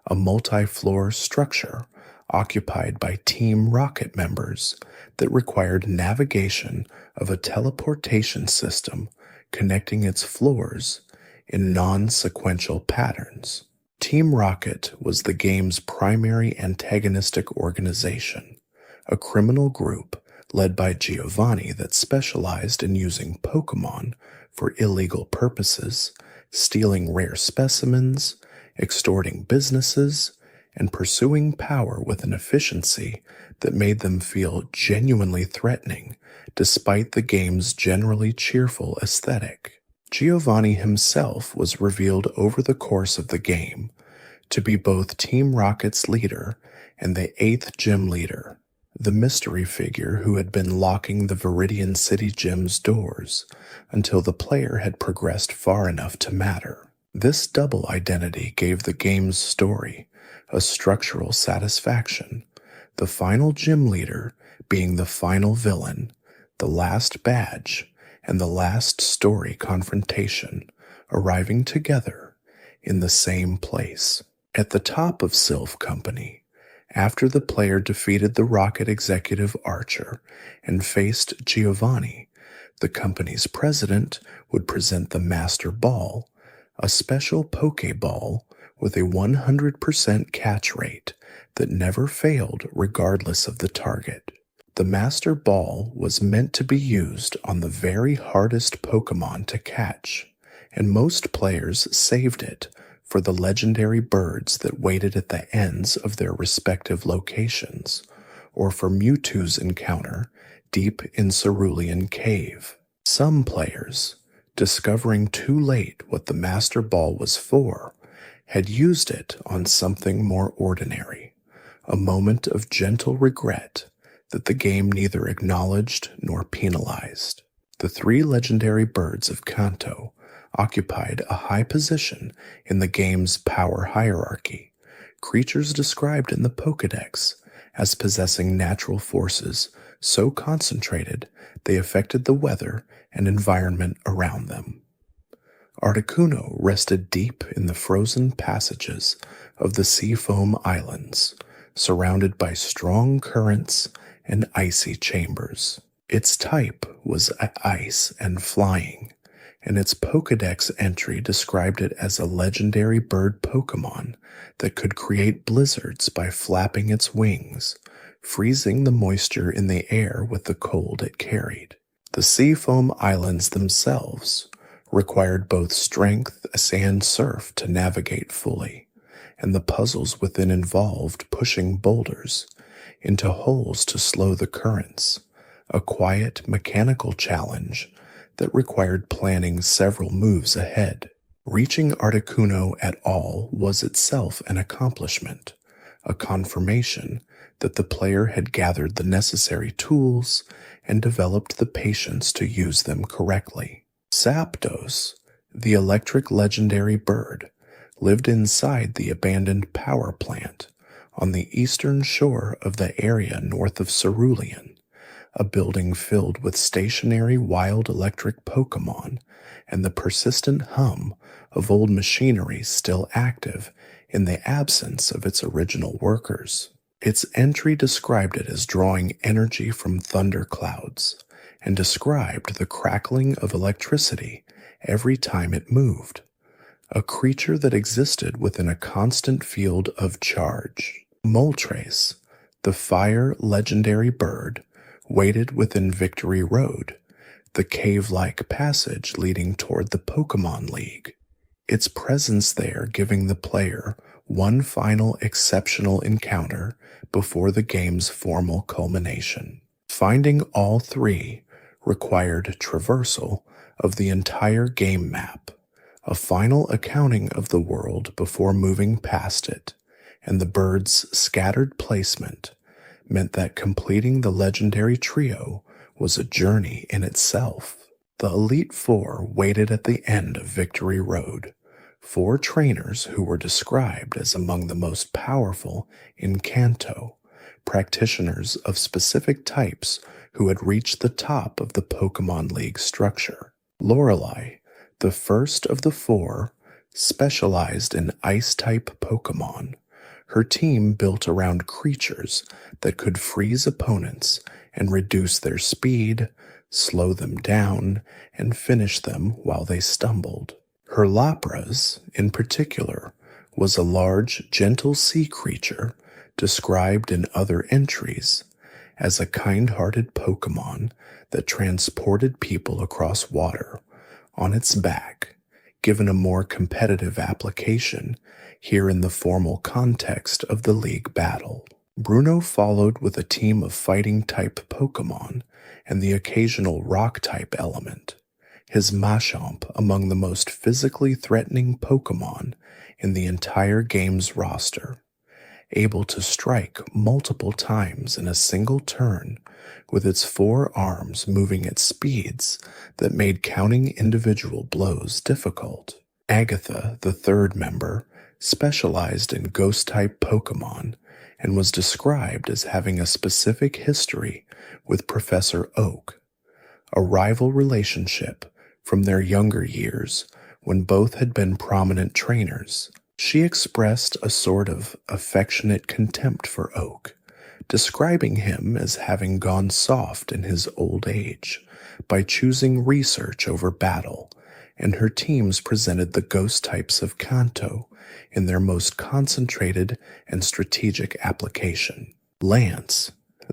A: a multi-floor structure occupied by Team Rocket members that required navigation of a teleportation system connecting its floors in non-sequential patterns. Team Rocket was the game's primary antagonistic organization, a criminal group led by Giovanni that specialized in using Pokémon for illegal purposes, stealing rare specimens, extorting businesses, and pursuing power with an efficiency that made them feel genuinely threatening despite the game's generally cheerful aesthetic. Giovanni himself was revealed over the course of the game to be both Team Rocket's leader and the 8th gym leader, the mystery figure who had been locking the Viridian City Gym's doors until the player had progressed far enough to matter. This double identity gave the game's story a structural satisfaction, the final gym leader being the final villain, the last badge, and the last story confrontation arriving together in the same place. At the top of Sylph Company, after the player defeated the Rocket executive Archer and faced Giovanni, the company's president would present the Master Ball, a special Pokeball with a 100% catch rate that never failed regardless of the target. The Master Ball was meant to be used on the very hardest Pokemon to catch, and most players saved it for the legendary birds that waited at the ends of their respective locations, or for Mewtwo's encounter deep in Cerulean Cave. Some players, discovering too late what the Master Ball was for, had used it on something more ordinary, a moment of gentle regret that the game neither acknowledged nor penalized. The 3 legendary birds of Kanto occupied a high position in the game's power hierarchy, creatures described in the Pokédex as possessing natural forces so concentrated they affected the weather and environment around them. Articuno rested deep in the frozen passages of the Seafoam Islands, surrounded by strong currents and icy chambers. Its type was ice and flying, and its Pokédex entry described it as a legendary bird Pokémon that could create blizzards by flapping its wings, freezing the moisture in the air with the cold it carried. The Seafoam Islands themselves required both strength and surf to navigate fully, and the puzzles within involved pushing boulders into holes to slow the currents, a quiet mechanical challenge that required planning several moves ahead. Reaching Articuno at all was itself an accomplishment, a confirmation that the player had gathered the necessary tools and developed the patience to use them correctly. Zapdos, the electric legendary bird, lived inside the abandoned power plant on the eastern shore of the area north of Cerulean, a building filled with stationary wild electric Pokémon and the persistent hum of old machinery still active in the absence of its original workers. Its entry described it as drawing energy from thunderclouds and described the crackling of electricity every time it moved, a creature that existed within a constant field of charge. Moltres, the fire legendary bird, waited within Victory Road, the cave-like passage leading toward the Pokémon League, its presence there giving the player one final exceptional encounter before the game's formal culmination. Finding all 3 required traversal of the entire game map, a final accounting of the world before moving past it, and the bird's scattered placement meant that completing the legendary trio was a journey in itself. The Elite Four waited at the end of Victory Road, 4 trainers who were described as among the most powerful in Kanto, practitioners of specific types who had reached the top of the Pokémon League structure. Lorelei, the first of the 4, specialized in Ice-type Pokémon. Her team built around creatures that could freeze opponents and reduce their speed, slow them down, and finish them while they stumbled. Her Lapras, in particular, was a large, gentle sea creature described in other entries as a kind-hearted Pokémon that transported people across water on its back, given a more competitive application here in the formal context of the league battle. Bruno followed with a team of fighting-type Pokémon and the occasional rock-type element, his Machamp among the most physically threatening Pokémon in the entire game's roster, able to strike multiple times in a single turn with its 4 arms moving at speeds that made counting individual blows difficult. Agatha, the third member, specialized in ghost-type Pokémon and was described as having a specific history with Professor Oak, a rival relationship from their younger years when both had been prominent trainers. She expressed a sort of affectionate contempt for Oak, describing him as having gone soft in his old age by choosing research over battle, and her teams presented the ghost types of Kanto in their most concentrated and strategic application. Lance,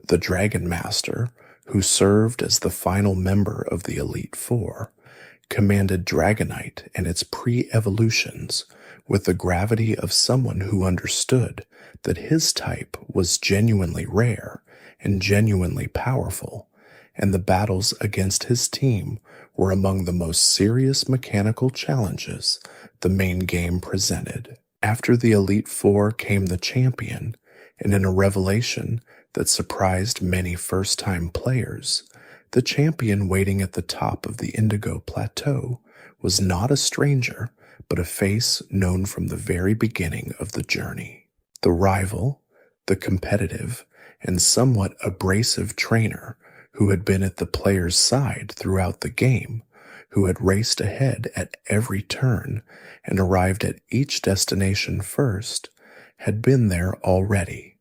A: the Dragon Master, who served as the final member of the Elite Four, commanded Dragonite and its pre-evolutions with the gravity of someone who understood that his type was genuinely rare and genuinely powerful, and the battles against his team were among the most serious mechanical challenges the main game presented. After the Elite Four came the Champion, and in a revelation that surprised many first-time players, the Champion waiting at the top of the Indigo Plateau was not a stranger, but a face known from the very beginning of the journey. The rival, the competitive, and somewhat abrasive trainer who had been at the player's side throughout the game, who had raced ahead at every turn and arrived at each destination first, had been there already.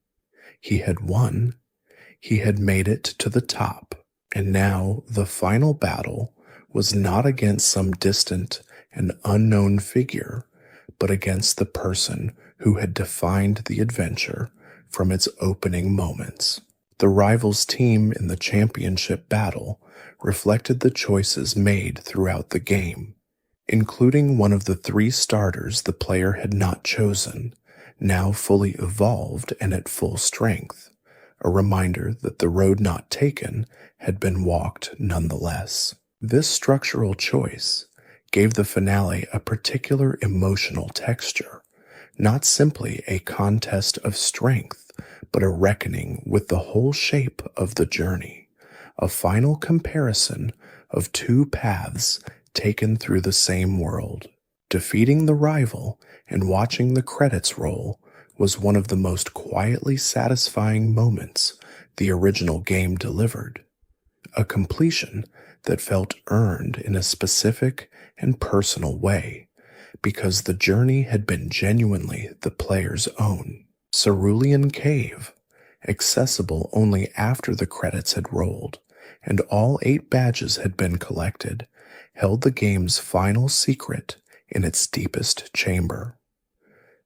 A: He had won. He had made it to the top. And now the final battle was not against some distant and unknown figure, but against the person who had defined the adventure from its opening moments. The rivals' team in the championship battle reflected the choices made throughout the game, including one of the 3 starters the player had not chosen, now fully evolved and at full strength, a reminder that the road not taken had been walked nonetheless. This structural choice gave the finale a particular emotional texture, not simply a contest of strength, but a reckoning with the whole shape of the journey, a final comparison of 2 paths taken through the same world. Defeating the rival and watching the credits roll was one of the most quietly satisfying moments the original game delivered, a completion that felt earned in a specific and personal way, because the journey had been genuinely the player's own. Cerulean Cave, accessible only after the credits had rolled and all 8 badges had been collected, held the game's final secret in its deepest chamber.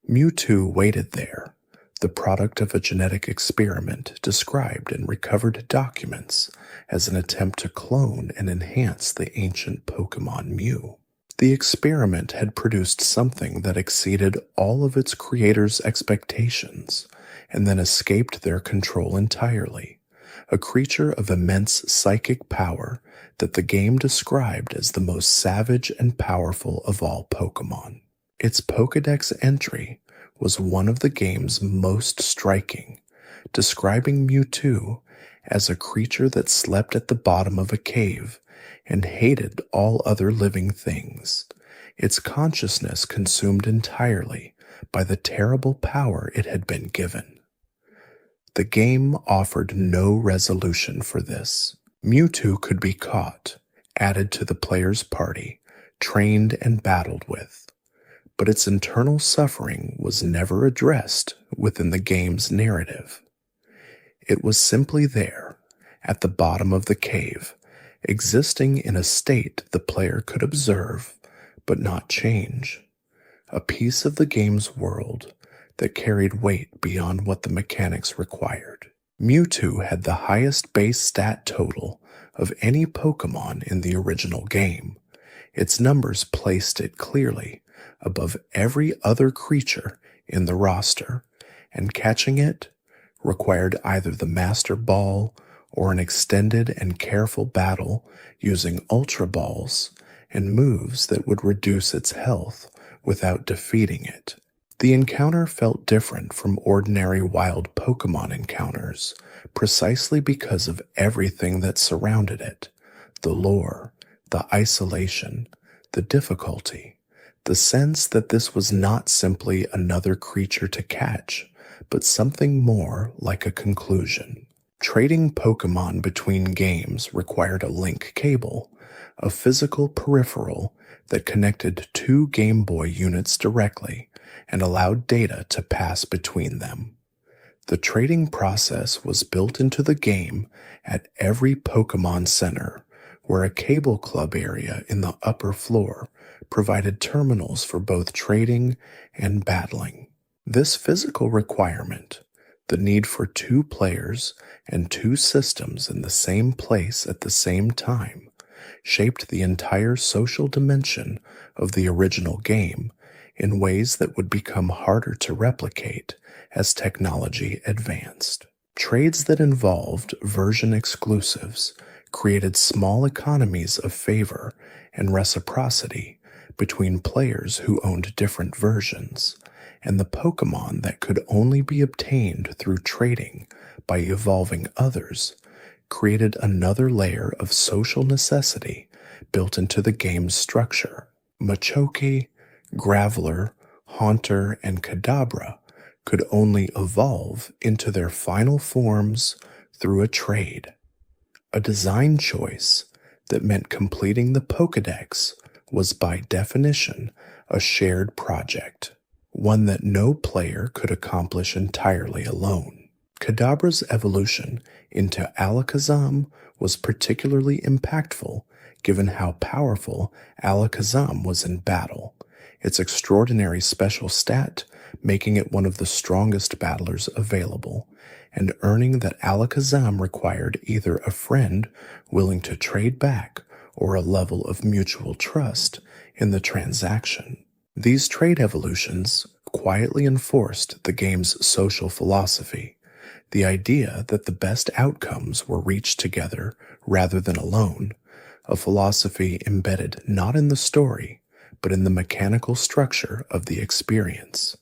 A: Mewtwo waited there, the product of a genetic experiment described in recovered documents as an attempt to clone and enhance the ancient Pokémon Mew. The experiment had produced something that exceeded all of its creators' expectations and then escaped their control entirely, a creature of immense psychic power that the game described as the most savage and powerful of all Pokémon. Its Pokédex entry was one of the game's most striking, describing Mewtwo as a creature that slept at the bottom of a cave and hated all other living things, its consciousness consumed entirely by the terrible power it had been given. The game offered no resolution for this. Mewtwo could be caught, added to the player's party, trained and battled with, but its internal suffering was never addressed within the game's narrative. It was simply there, at the bottom of the cave, existing in a state the player could observe but not change, a piece of the game's world that carried weight beyond what the mechanics required. Mewtwo had the highest base stat total of any Pokémon in the original game. Its numbers placed it clearly above every other creature in the roster, and catching it required either the Master Ball or an extended and careful battle using Ultra Balls and moves that would reduce its health without defeating it. The encounter felt different from ordinary wild Pokémon encounters precisely because of everything that surrounded it: the lore, the isolation, the difficulty, the sense that this was not simply another creature to catch, but something more like a conclusion. Trading Pokémon between games required a link cable, a physical peripheral that connected two Game Boy units directly and allowed data to pass between them. The trading process was built into the game at every Pokémon Center, where a cable club area in the upper floor provided terminals for both trading and battling. This physical requirement, the need for two players and two systems in the same place at the same time, shaped the entire social dimension of the original game in ways that would become harder to replicate as technology advanced. Trades that involved version exclusives created small economies of favor and reciprocity between players who owned different versions, and the Pokémon that could only be obtained through trading by evolving others created another layer of social necessity built into the game's structure. Machoke, Graveler, Haunter, and Kadabra could only evolve into their final forms through a trade, a design choice that meant completing the Pokédex was by definition a shared project, one that no player could accomplish entirely alone. Kadabra's evolution into Alakazam was particularly impactful given how powerful Alakazam was in battle, its extraordinary special stat making it one of the strongest battlers available, and earning that Alakazam required either a friend willing to trade back or a level of mutual trust in the transaction. These trade evolutions quietly enforced the game's social philosophy, the idea that the best outcomes were reached together rather than alone, a philosophy embedded not in the story, but in the mechanical structure of the experience.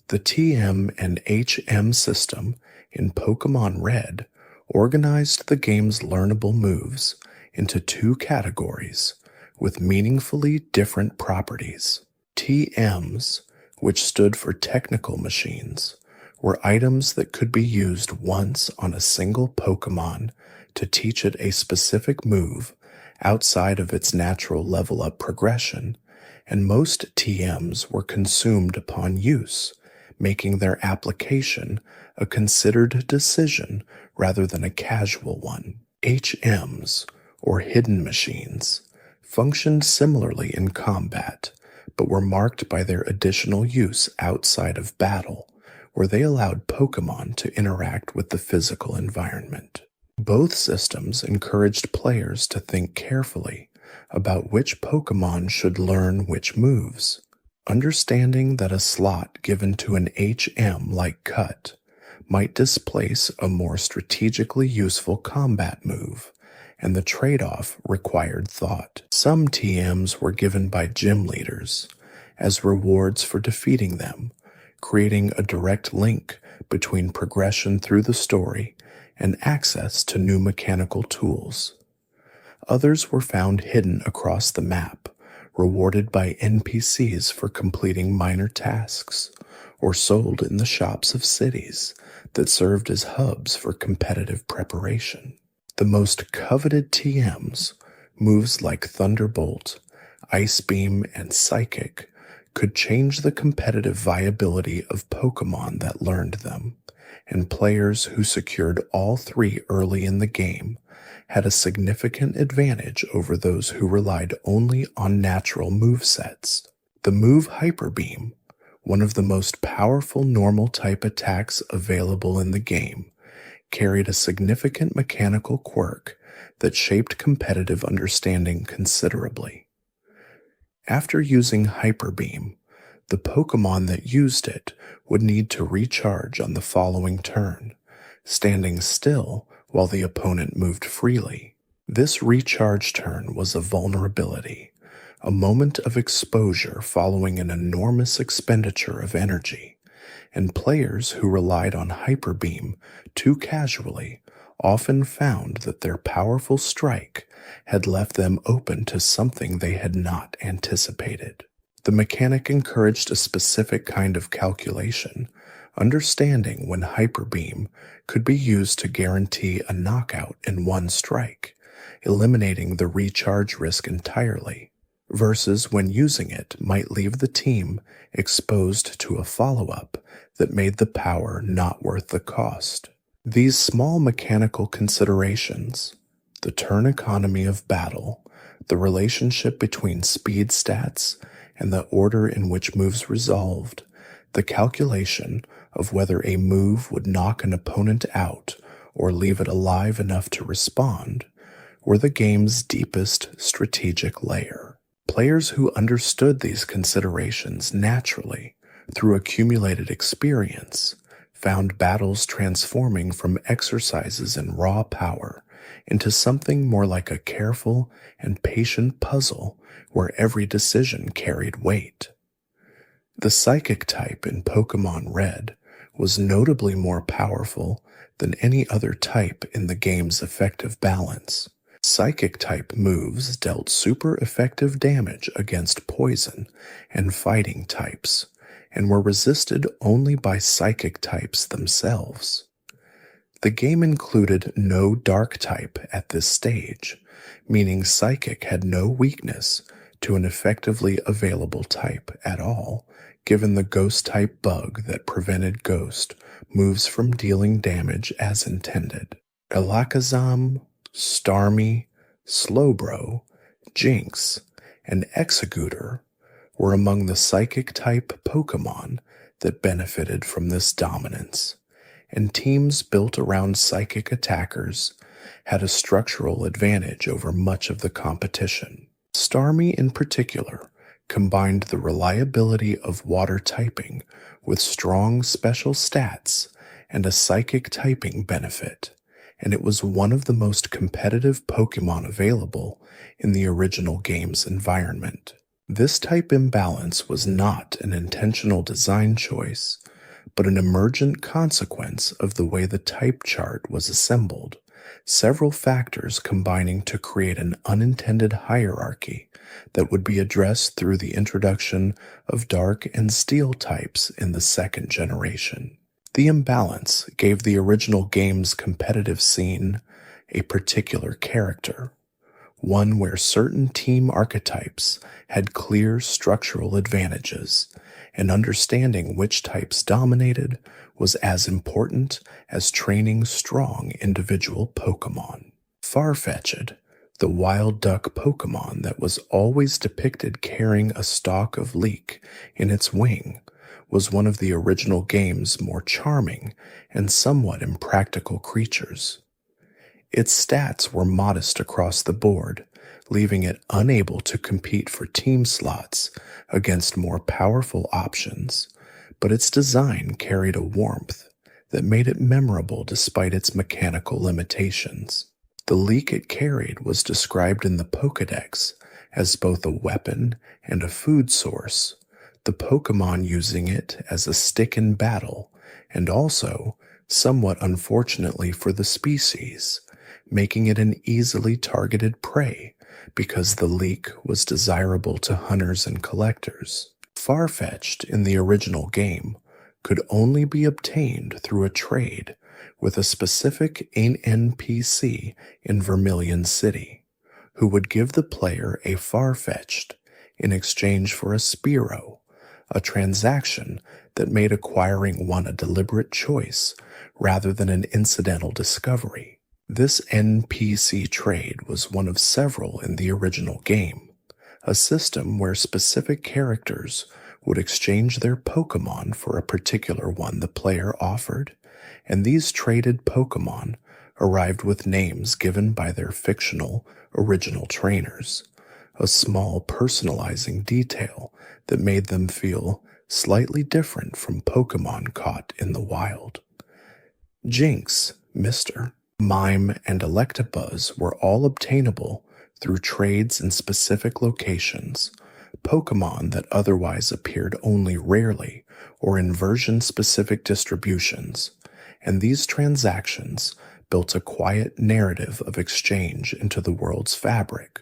A: The TM and HM system in Pokémon Red organized the game's learnable moves into two categories with meaningfully different properties. TMs, which stood for technical machines, were items that could be used once on a single Pokémon to teach it a specific move outside of its natural level-up progression, and most TMs were consumed upon use, making their application a considered decision rather than a casual one. HMs, or hidden machines, functioned similarly in combat, but were marked by their additional use outside of battle, where they allowed Pokémon to interact with the physical environment. Both systems encouraged players to think carefully about which Pokémon should learn which moves, understanding that a slot given to an HM like Cut might displace a more strategically useful combat move, and the trade-off required thought. Some TMs were given by gym leaders as rewards for defeating them, creating a direct link between progression through the story and access to new mechanical tools. Others were found hidden across the map, rewarded by NPCs for completing minor tasks, or sold in the shops of cities that served as hubs for competitive preparation. The most coveted TMs, moves like Thunderbolt, Ice Beam, and Psychic, could change the competitive viability of Pokémon that learned them, and players who secured all three early in the game had a significant advantage over those who relied only on natural movesets. The move Hyper Beam, one of the most powerful normal type attacks available in the game, carried a significant mechanical quirk that shaped competitive understanding considerably. After using Hyper Beam, the Pokémon that used it would need to recharge on the following turn, standing still while the opponent moved freely. This recharge turn was a vulnerability, a moment of exposure following an enormous expenditure of energy, and players who relied on Hyper Beam too casually often found that their powerful strike had left them open to something they had not anticipated. The mechanic encouraged a specific kind of calculation, understanding when Hyper Beam could be used to guarantee a knockout in one strike, eliminating the recharge risk entirely, versus when using it might leave the team exposed to a follow-up that made the power not worth the cost. These small mechanical considerations, the turn economy of battle, the relationship between speed stats, and the order in which moves resolved, the calculation of whether a move would knock an opponent out or leave it alive enough to respond, were the game's deepest strategic layer. Players who understood these considerations naturally, through accumulated experience, found battles transforming from exercises in raw power into something more like a careful and patient puzzle where every decision carried weight. The Psychic type in Pokémon Red was notably more powerful than any other type in the game's effective balance. Psychic type moves dealt super effective damage against poison and fighting types, and were resisted only by Psychic types themselves. The game included no Dark type at this stage, meaning Psychic had no weakness to an effectively available type at all, given the Ghost type bug that prevented Ghost moves from dealing damage as intended. Alakazam, Starmie, Slowbro, Jinx, and Exeggutor were among the Psychic type Pokémon that benefited from this dominance, and teams built around Psychic attackers had a structural advantage over much of the competition. Starmie in particular combined the reliability of water typing with strong special stats and a Psychic typing benefit, and it was one of the most competitive Pokémon available in the original game's environment. This type imbalance was not an intentional design choice, but an emergent consequence of the way the type chart was assembled, several factors combining to create an unintended hierarchy that would be addressed through the introduction of Dark and Steel types in the second generation. The imbalance gave the original game's competitive scene a particular character, one where certain team archetypes had clear structural advantages, and understanding which types dominated was as important as training strong individual Pokémon. Farfetch'd, the wild duck Pokémon that was always depicted carrying a stalk of leek in its wing, was one of the original game's more charming and somewhat impractical creatures. Its stats were modest across the board, leaving it unable to compete for team slots against more powerful options, but its design carried a warmth that made it memorable despite its mechanical limitations. The leek it carried was described in the Pokédex as both a weapon and a food source, the Pokémon using it as a stick in battle, and also, somewhat unfortunately for the species, making it an easily targeted prey because the leek was desirable to hunters and collectors. Farfetch'd in the original game could only be obtained through a trade with a specific NPC in Vermilion City, who would give the player a Farfetch'd in exchange for a Spearow, a transaction that made acquiring one a deliberate choice rather than an incidental discovery. This NPC trade was one of several in the original game, a system where specific characters would exchange their Pokémon for a particular one the player offered, and these traded Pokémon arrived with names given by their fictional original trainers, a small personalizing detail that made them feel slightly different from Pokémon caught in the wild. Jinx, Mr., Mime, and Electabuzz were all obtainable through trades in specific locations, Pokémon that otherwise appeared only rarely or in version-specific distributions, and these transactions built a quiet narrative of exchange into the world's fabric.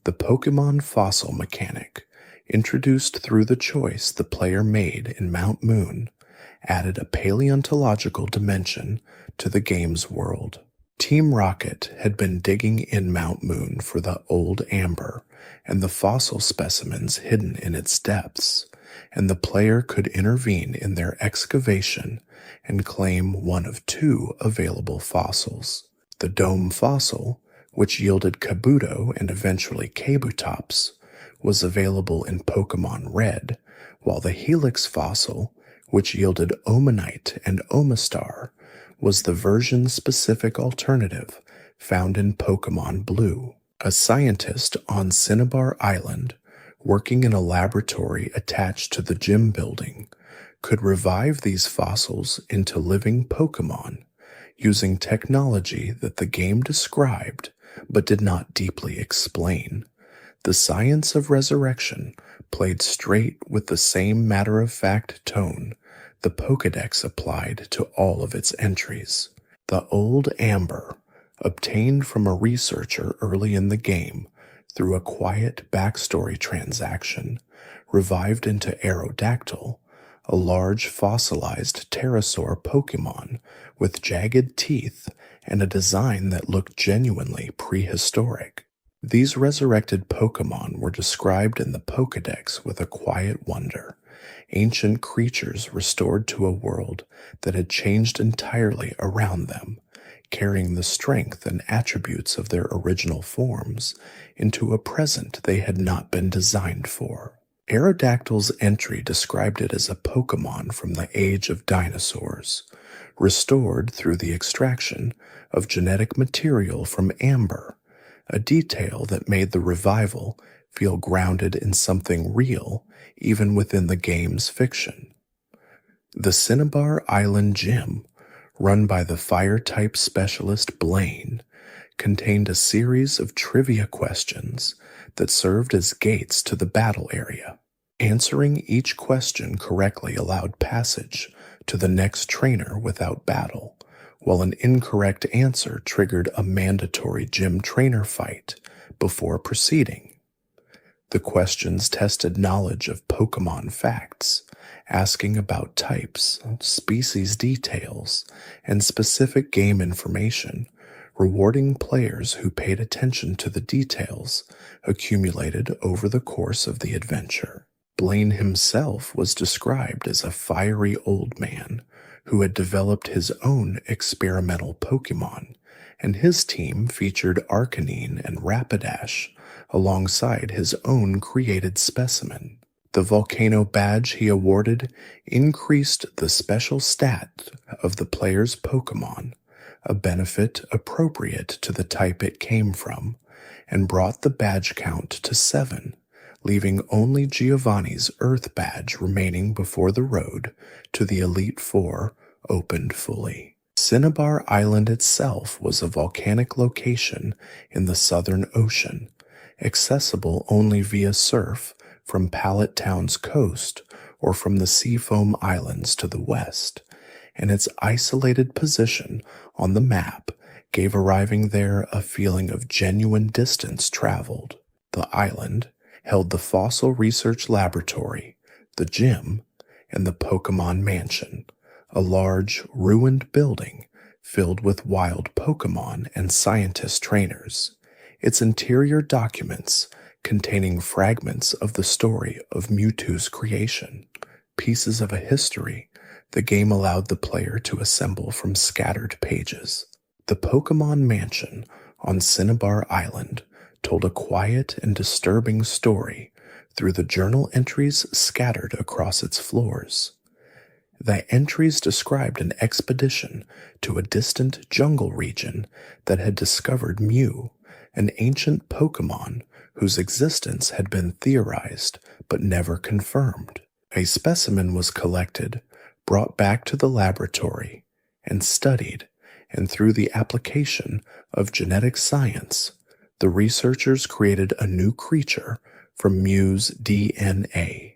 A: The Pokémon fossil mechanic, introduced through the choice the player made in Mount Moon, added a paleontological dimension to the game's world. Team Rocket had been digging in Mount Moon for the old amber and the fossil specimens hidden in its depths, and the player could intervene in their excavation and claim one of two available fossils. The Dome fossil, which yielded Kabuto and eventually Kabutops, was available in Pokémon Red, while the Helix fossil, which yielded Omanite and Omastar, was the version-specific alternative found in Pokémon Blue. A scientist on Cinnabar Island, working in a laboratory attached to the gym building, could revive these fossils into living Pokémon using technology that the game described but did not deeply explain. The science of resurrection played straight with the same matter-of-fact tone the Pokédex applied to all of its entries. The old amber, obtained from a researcher early in the game through a quiet backstory transaction, revived into Aerodactyl, a large fossilized pterosaur Pokémon with jagged teeth and a design that looked genuinely prehistoric. These resurrected Pokémon were described in the Pokédex with a quiet wonder, ancient creatures restored to a world that had changed entirely around them, carrying the strength and attributes of their original forms into a present they had not been designed for. Aerodactyl's entry described it as a Pokémon from the age of dinosaurs, restored through the extraction of genetic material from amber, a detail that made the revival feel grounded in something real even within the game's fiction. The Cinnabar Island Gym, run by the fire-type specialist Blaine, contained a series of trivia questions that served as gates to the battle area. Answering each question correctly allowed passage to the next trainer without battle, while an incorrect answer triggered a mandatory gym trainer fight before proceeding. The questions tested knowledge of Pokémon facts, asking about types, species details, and specific game information, rewarding players who paid attention to the details accumulated over the course of the adventure. Blaine himself was described as a fiery old man who had developed his own experimental Pokémon, and his team featured Arcanine and Rapidash alongside his own created specimen. The volcano badge he awarded increased the special stat of the player's Pokémon, a benefit appropriate to the type it came from, and brought the badge count to 7, leaving only Giovanni's Earth badge remaining before the road to the Elite Four opened fully. Cinnabar Island itself was a volcanic location in the Southern Ocean, accessible only via surf from Pallet Town's coast or from the Seafoam Islands to the west, and its isolated position on the map gave arriving there a feeling of genuine distance traveled. The island held the Fossil Research Laboratory, the gym, and the Pokémon Mansion, a large, ruined building filled with wild Pokémon and scientist trainers. Its interior documents containing fragments of the story of Mewtwo's creation, pieces of a history the game allowed the player to assemble from scattered pages. The Pokémon Mansion on Cinnabar Island told a quiet and disturbing story through the journal entries scattered across its floors. The entries described an expedition to a distant jungle region that had discovered Mew, an ancient Pokémon whose existence had been theorized but never confirmed. A specimen was collected, brought back to the laboratory, and studied, and through the application of genetic science, the researchers created a new creature from Mew's DNA.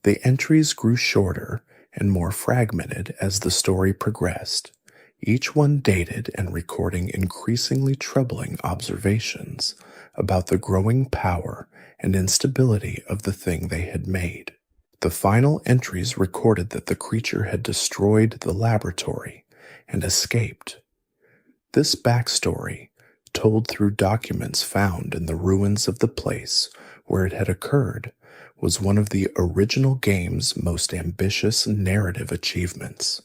A: The entries grew shorter and more fragmented as the story progressed, each one dated and recording increasingly troubling observations about the growing power and instability of the thing they had made. The final entries recorded that the creature had destroyed the laboratory and escaped. This backstory, told through documents found in the ruins of the place where it had occurred, was one of the original game's most ambitious narrative achievements,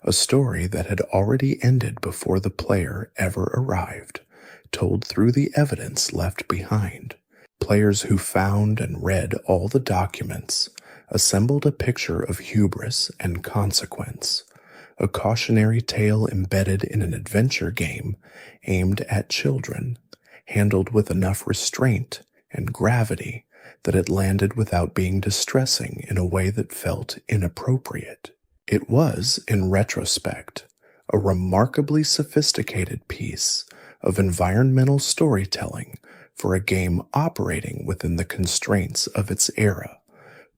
A: a story that had already ended before the player ever arrived, told through the evidence left behind. Players who found and read all the documents assembled a picture of hubris and consequence, a cautionary tale embedded in an adventure game aimed at children, handled with enough restraint and gravity that it landed without being distressing in a way that felt inappropriate. It was, in retrospect, a remarkably sophisticated piece of environmental storytelling for a game operating within the constraints of its era,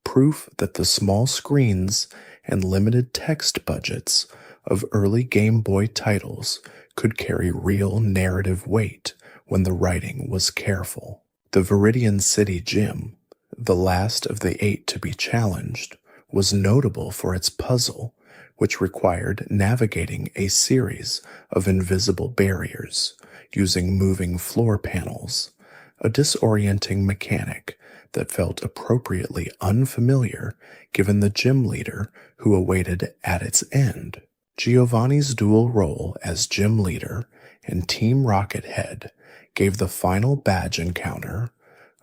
A: proof that the small screens and limited text budgets of early Game Boy titles could carry real narrative weight when the writing was careful. The Viridian City Gym, the last of the 8 to be challenged, was notable for its puzzle, which required navigating a series of invisible barriers using moving floor panels, a disorienting mechanic that felt appropriately unfamiliar given the gym leader who awaited at its end. Giovanni's dual role as gym leader and Team Rocket head gave the final badge encounter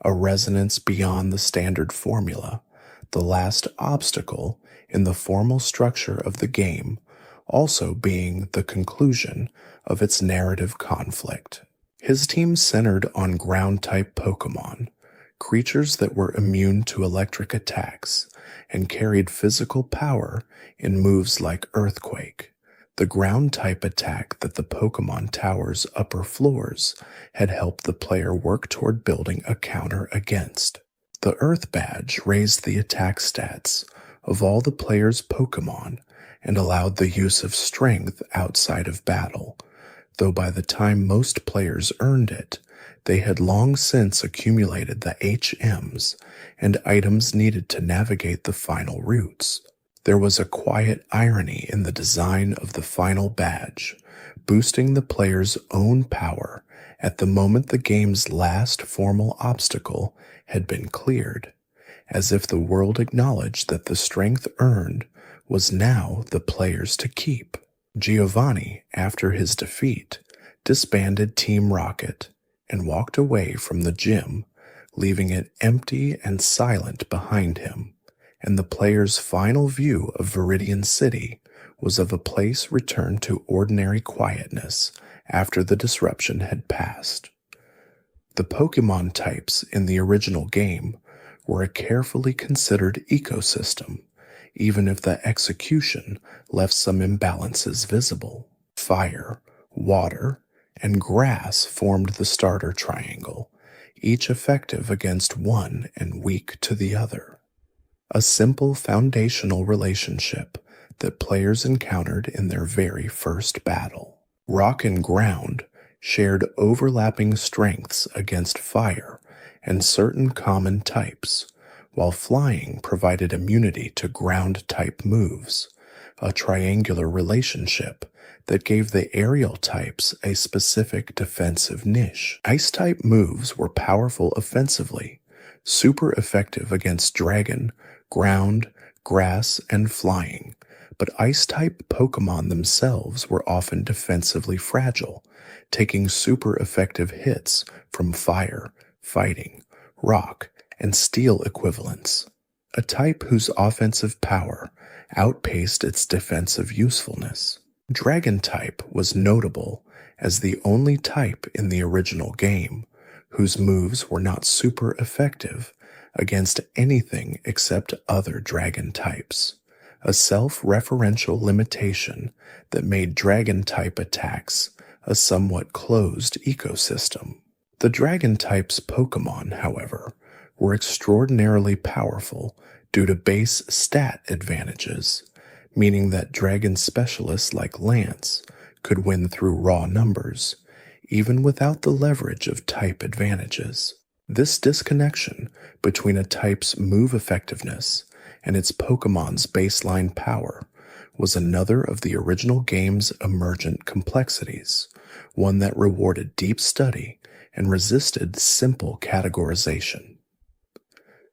A: a resonance beyond the standard formula, the last obstacle in the formal structure of the game also being the conclusion of its narrative conflict. His team centered on ground-type Pokémon, creatures that were immune to electric attacks and carried physical power in moves like Earthquake, the ground-type attack that the Pokémon Tower's upper floors had helped the player work toward building a counter against. The Earth Badge raised the attack stats of all the player's Pokémon and allowed the use of strength outside of battle, though by the time most players earned it, they had long since accumulated the HMs and items needed to navigate the final routes. There was a quiet irony in the design of the final badge, boosting the player's own power at the moment the game's last formal obstacle had been cleared, as if the world acknowledged that the strength earned was now the player's to keep. Giovanni, after his defeat, disbanded Team Rocket and walked away from the gym, leaving it empty and silent behind him, and the player's final view of Viridian City was of a place returned to ordinary quietness after the disruption had passed. The Pokémon types in the original game were a carefully considered ecosystem, even if the execution left some imbalances visible. Fire, water, and grass formed the starter triangle, each effective against one and weak to the other. A simple foundational relationship that players encountered in their very first battle. Rock and ground shared overlapping strengths against fire and certain common types, while flying provided immunity to ground-type moves, a triangular relationship that gave the aerial types a specific defensive niche. Ice-type moves were powerful offensively, super effective against dragon, ground, grass, and flying, but Ice-type Pokémon themselves were often defensively fragile, taking super effective hits from fire, fighting, rock, and steel equivalents. A type whose offensive power outpaced its defensive usefulness. Dragon-type was notable as the only type in the original game whose moves were not super effective against anything except other dragon types, a self-referential limitation that made dragon-type attacks a somewhat closed ecosystem. The dragon-type's Pokémon, however, were extraordinarily powerful due to base stat advantages, meaning that dragon specialists like Lance could win through raw numbers, even without the leverage of type advantages. This disconnection between a type's move effectiveness and its Pokémon's baseline power was another of the original game's emergent complexities, one that rewarded deep study and resisted simple categorization.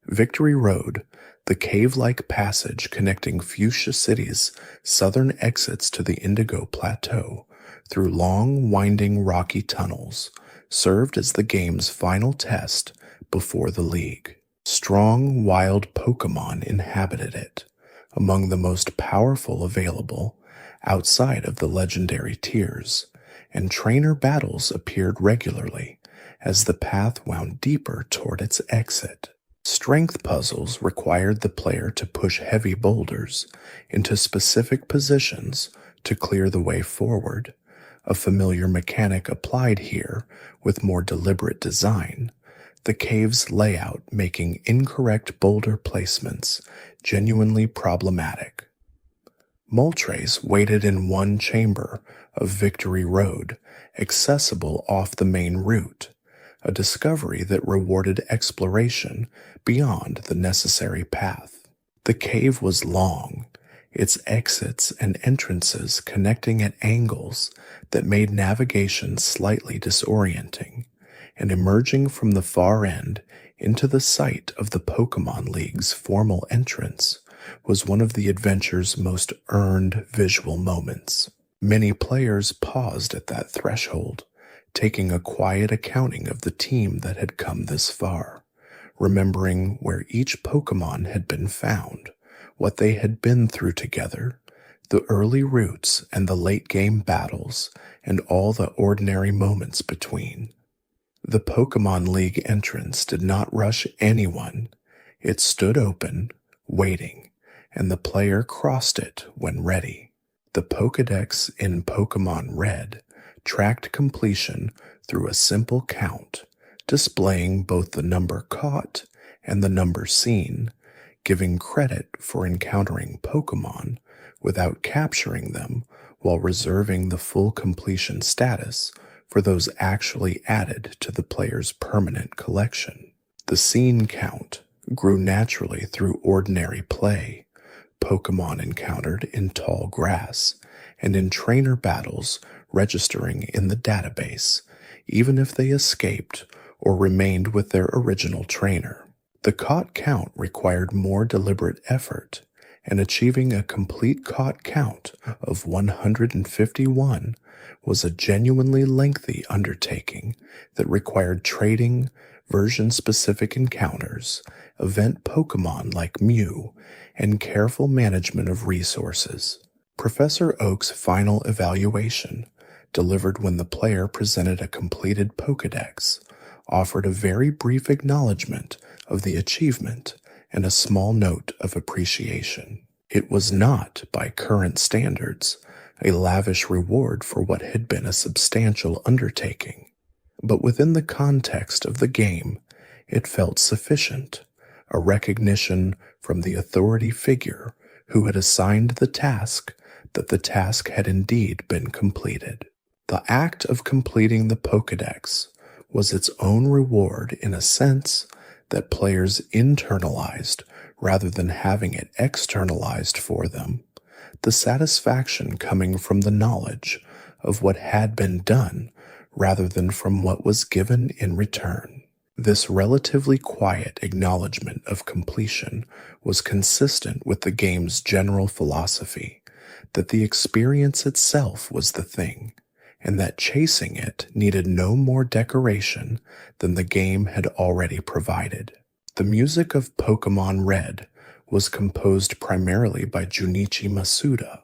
A: Victory Road, the cave-like passage connecting Fuchsia City's southern exits to the Indigo Plateau through long, winding rocky tunnels, served as the game's final test before the League. Strong, wild Pokémon inhabited it, among the most powerful available outside of the legendary tiers, and trainer battles appeared regularly as the path wound deeper toward its exit. Strength puzzles required the player to push heavy boulders into specific positions to clear the way forward, a familiar mechanic applied here with more deliberate design, the cave's layout making incorrect boulder placements genuinely problematic. Moltres waited in one chamber of Victory Road, accessible off the main route, a discovery that rewarded exploration beyond the necessary path. The cave was long, its exits and entrances connecting at angles that made navigation slightly disorienting, and emerging from the far end into the site of the Pokémon League's formal entrance was one of the adventure's most earned visual moments. Many players paused at that threshold, taking a quiet accounting of the team that had come this far, remembering where each Pokémon had been found, what they had been through together, the early routes and the late-game battles, and all the ordinary moments between. The Pokémon League entrance did not rush anyone. It stood open, waiting, and the player crossed it when ready. The Pokédex in Pokémon Red tracked completion through a simple count, displaying both the number caught and the number seen, giving credit for encountering Pokémon without capturing them while reserving the full completion status for those actually added to the player's permanent collection. The scene count grew naturally through ordinary play, Pokémon encountered in tall grass, and in trainer battles registering in the database, even if they escaped or remained with their original trainer. The caught count required more deliberate effort, and achieving a complete caught count of 151 was a genuinely lengthy undertaking that required trading, version-specific encounters, event Pokémon like Mew, and careful management of resources. Professor Oak's final evaluation, delivered when the player presented a completed Pokédex, offered a very brief acknowledgement of the achievement and a small note of appreciation. It was not, by current standards, a lavish reward for what had been a substantial undertaking, but within the context of the game, it felt sufficient, a recognition from the authority figure who had assigned the task that the task had indeed been completed. The act of completing the Pokédex was its own reward in a sense that players internalized rather than having it externalized for them, the satisfaction coming from the knowledge of what had been done rather than from what was given in return. This relatively quiet acknowledgement of completion was consistent with the game's general philosophy, that the experience itself was the thing, and that chasing it needed no more decoration than the game had already provided. The music of Pokémon Red was composed primarily by Junichi Masuda,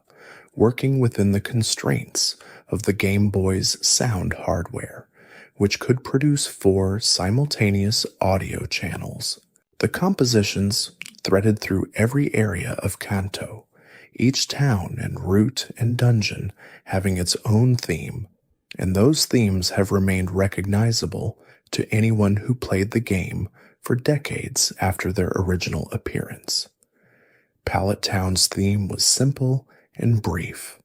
A: working within the constraints of the Game Boy's sound hardware, which could produce 4 simultaneous audio channels. The compositions threaded through every area of Kanto, each town and route and dungeon having its own theme, and those themes have remained recognizable to anyone who played the game for decades after their original appearance. Pallet Town's theme was simple and brief,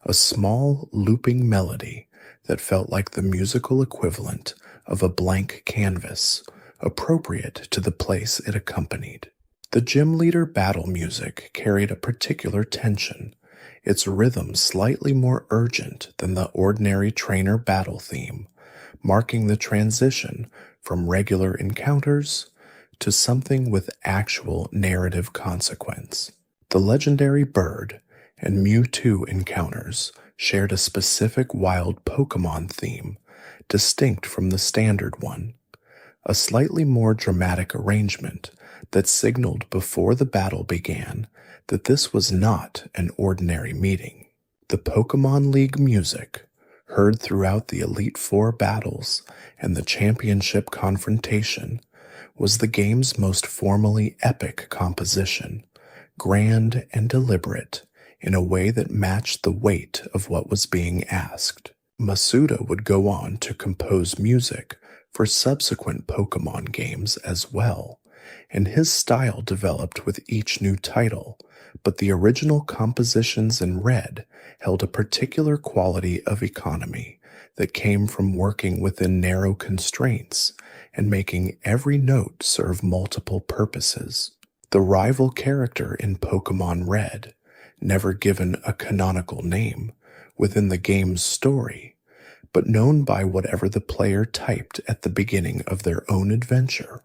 A: a small looping melody that felt like the musical equivalent of a blank canvas, appropriate to the place it accompanied. The gym leader battle music carried a particular tension, its rhythm slightly more urgent than the ordinary trainer battle theme, marking the transition from regular encounters to something with actual narrative consequence. The legendary bird and Mewtwo encounters shared a specific wild Pokémon theme, distinct from the standard one, a slightly more dramatic arrangement that signaled before the battle began that this was not an ordinary meeting. The Pokémon League music, heard throughout the Elite Four battles and the championship confrontation, was the game's most formally epic composition, grand and deliberate in a way that matched the weight of what was being asked. Masuda would go on to compose music for subsequent Pokémon games as well, and his style developed with each new title, but the original compositions in Red held a particular quality of economy that came from working within narrow constraints and making every note serve multiple purposes. The rival character in Pokémon Red, never given a canonical name within the game's story, but known by whatever the player typed at the beginning of their own adventure,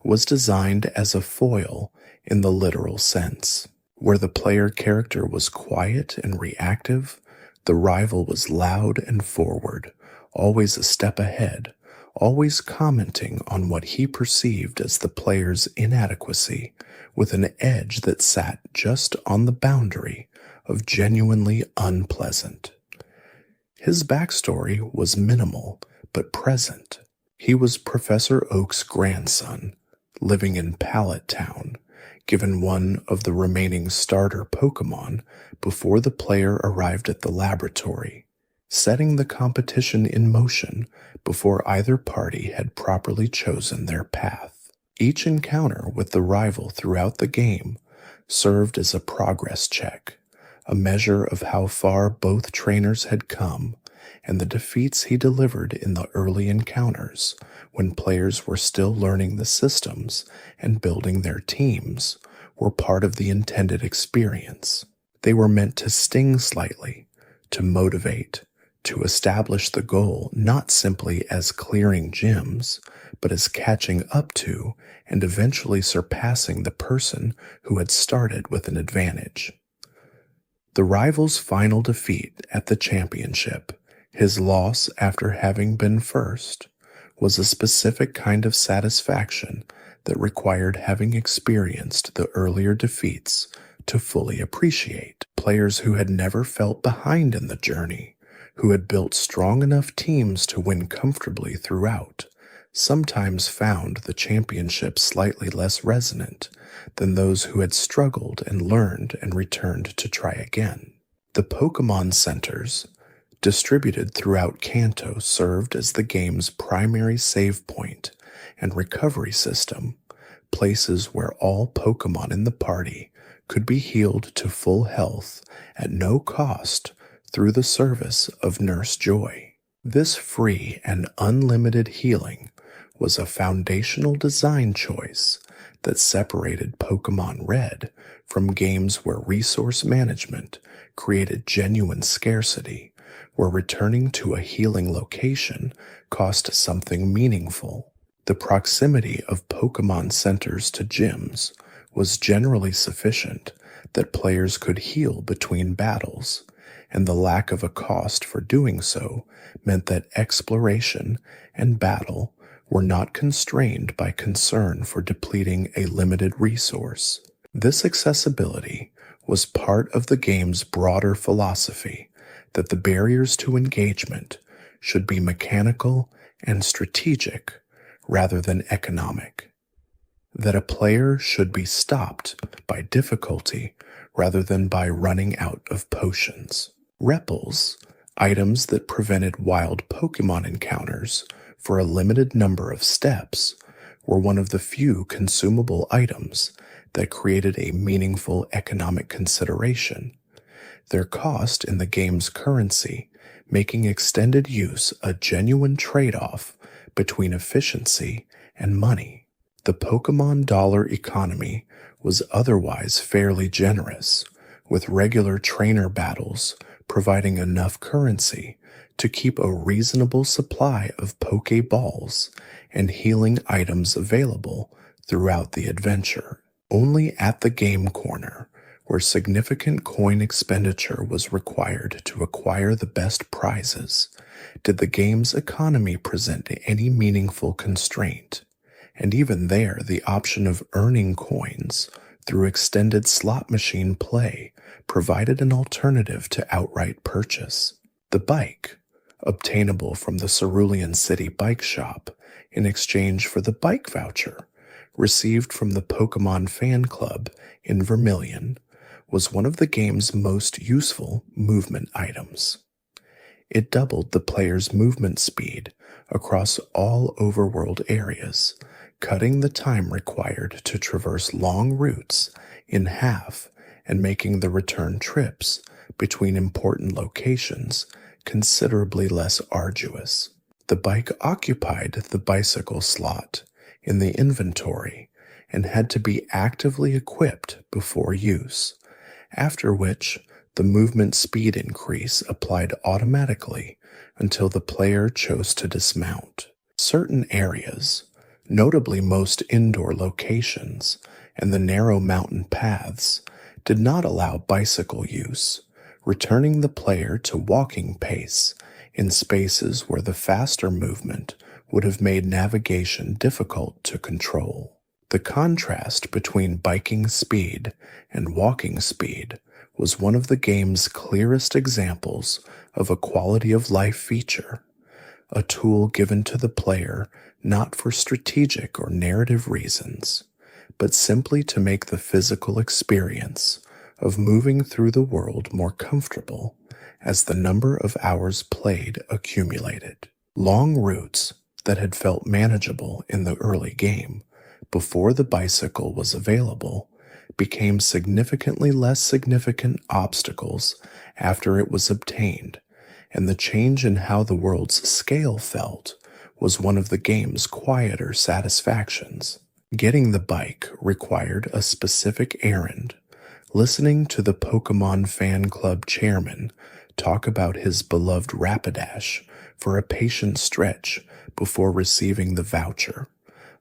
A: was designed as a foil in the literal sense. Where the player character was quiet and reactive, the rival was loud and forward, always a step ahead, always commenting on what he perceived as the player's inadequacy, with an edge that sat just on the boundary of genuinely unpleasant. His backstory was minimal but present. He was Professor Oak's grandson, living in Pallet Town, given one of the remaining starter Pokémon before the player arrived at the laboratory, setting the competition in motion before either party had properly chosen their path. Each encounter with the rival throughout the game served as a progress check, a measure of how far both trainers had come, and the defeats he delivered in the early encounters, when players were still learning the systems and building their teams, were part of the intended experience. They were meant to sting slightly, to motivate, to establish the goal not simply as clearing gyms, but as catching up to and eventually surpassing the person who had started with an advantage. The rival's final defeat at the championship, his loss after having been first, was a specific kind of satisfaction that required having experienced the earlier defeats to fully appreciate. Players who had never felt behind in the journey, who had built strong enough teams to win comfortably throughout, sometimes found the championship slightly less resonant than those who had struggled and learned and returned to try again. The Pokémon Centers, distributed throughout Kanto, served as the game's primary save point and recovery system, places where all Pokémon in the party could be healed to full health at no cost through the service of Nurse Joy. This free and unlimited healing was a foundational design choice that separated Pokémon Red from games where resource management created genuine scarcity, where returning to a healing location cost something meaningful. The proximity of Pokémon centers to gyms was generally sufficient that players could heal between battles, and the lack of a cost for doing so meant that exploration and battle were not constrained by concern for depleting a limited resource. This accessibility was part of the game's broader philosophy that the barriers to engagement should be mechanical and strategic rather than economic, that a player should be stopped by difficulty rather than by running out of potions. Repels, items that prevented wild Pokémon encounters for a limited number of steps, were one of the few consumable items that created a meaningful economic consideration, their cost in the game's currency making extended use a genuine trade-off between efficiency and money. The Pokémon dollar economy was otherwise fairly generous, with regular trainer battles providing enough currency to keep a reasonable supply of Pokéballs and healing items available throughout the adventure. Only at the game corner, where significant coin expenditure was required to acquire the best prizes, did the game's economy present any meaningful constraint, and even there the option of earning coins through extended slot machine play provided an alternative to outright purchase. The bike, obtainable from the Cerulean City bike shop in exchange for the bike voucher received from the Pokémon fan club in Vermilion, was one of the game's most useful movement items. It doubled the player's movement speed across all overworld areas, cutting the time required to traverse long routes in half and making the return trips between important locations considerably less arduous. The bike occupied the bicycle slot in the inventory and had to be actively equipped before use, after which the movement speed increase applied automatically until the player chose to dismount. Certain areas, notably most indoor locations and the narrow mountain paths, did not allow bicycle use, returning the player to walking pace in spaces where the faster movement would have made navigation difficult to control. The contrast between biking speed and walking speed was one of the game's clearest examples of a quality-of-life feature, a tool given to the player not for strategic or narrative reasons, but simply to make the physical experience of moving through the world more comfortable as the number of hours played accumulated. Long routes that had felt manageable in the early game before the bicycle was available became significantly less significant obstacles after it was obtained, and the change in how the world's scale felt was one of the game's quieter satisfactions. Getting the bike required a specific errand. Listening to the Pokémon fan club chairman talk about his beloved Rapidash for a patient stretch before receiving the voucher,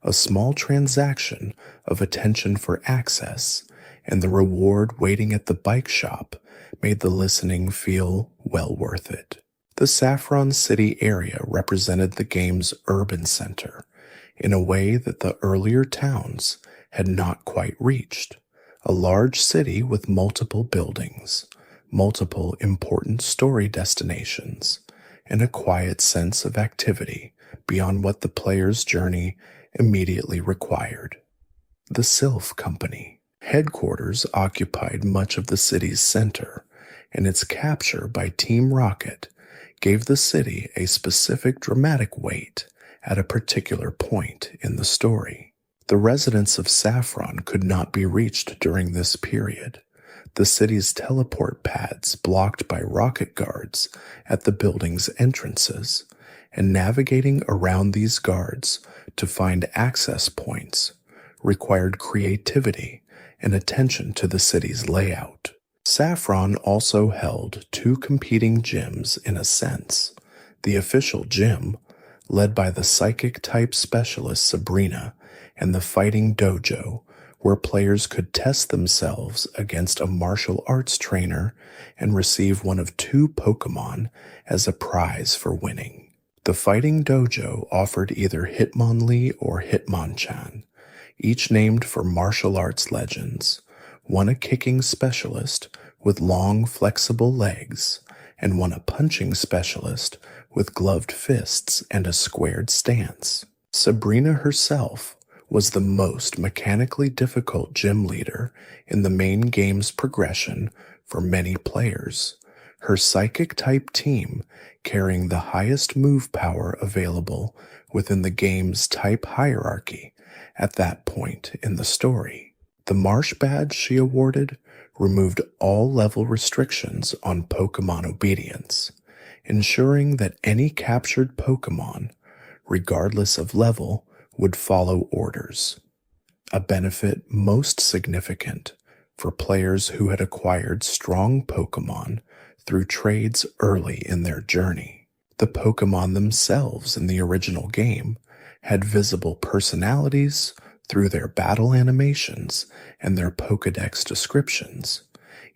A: a small transaction of attention for access, and the reward waiting at the bike shop made the listening feel well worth it. The Saffron City area represented the game's urban center in a way that the earlier towns had not quite reached. A large city with multiple buildings, multiple important story destinations, and a quiet sense of activity beyond what the player's journey immediately required. The Sylph Company headquarters occupied much of the city's center, and its capture by Team Rocket gave the city a specific dramatic weight at a particular point in the story. The residents of Saffron could not be reached during this period, the city's teleport pads blocked by rocket guards at the building's entrances, and navigating around these guards to find access points required creativity and attention to the city's layout. Saffron also held two competing gyms in a sense. The official gym, led by the psychic-type specialist Sabrina, and the fighting dojo, where players could test themselves against a martial arts trainer and receive one of 2 Pokémon as a prize for winning. The Fighting Dojo offered either Hitmonlee or Hitmonchan, each named for martial arts legends, one a kicking specialist with long, flexible legs, and one a punching specialist with gloved fists and a squared stance. Sabrina herself was the most mechanically difficult gym leader in the main game's progression for many players, her psychic-type team carrying the highest move power available within the game's type hierarchy at that point in the story. The Marsh badge she awarded removed all level restrictions on Pokémon obedience, ensuring that any captured Pokémon, regardless of level, would follow orders, a benefit most significant for players who had acquired strong Pokémon through trades early in their journey. The Pokémon themselves in the original game had visible personalities through their battle animations and their Pokédex descriptions,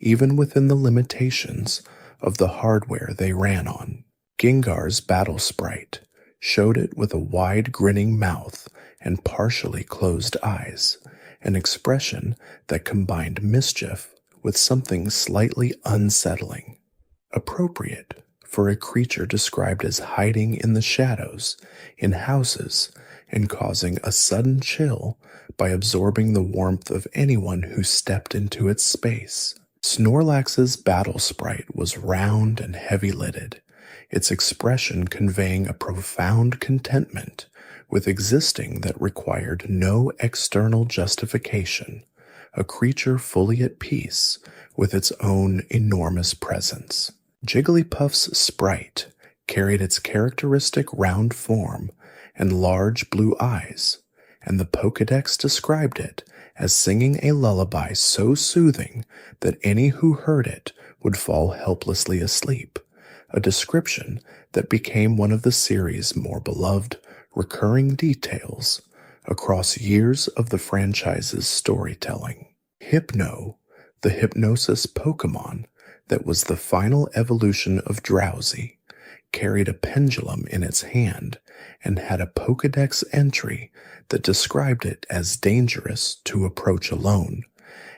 A: even within the limitations of the hardware they ran on. Gengar's battle sprite showed it with a wide grinning mouth and partially closed eyes, an expression that combined mischief with something slightly unsettling, appropriate for a creature described as hiding in the shadows in houses and causing a sudden chill by absorbing the warmth of anyone who stepped into its space. Snorlax's battle sprite was round and heavy-lidded, its expression conveying a profound contentment with existing that required no external justification, a creature fully at peace with its own enormous presence. Jigglypuff's sprite carried its characteristic round form and large blue eyes, and the Pokédex described it as singing a lullaby so soothing that any who heard it would fall helplessly asleep, a description that became one of the series' more beloved recurring details across years of the franchise's storytelling. Hypno, the hypnosis Pokémon that was the final evolution of Drowsy, carried a pendulum in its hand and had a Pokédex entry that described it as dangerous to approach alone,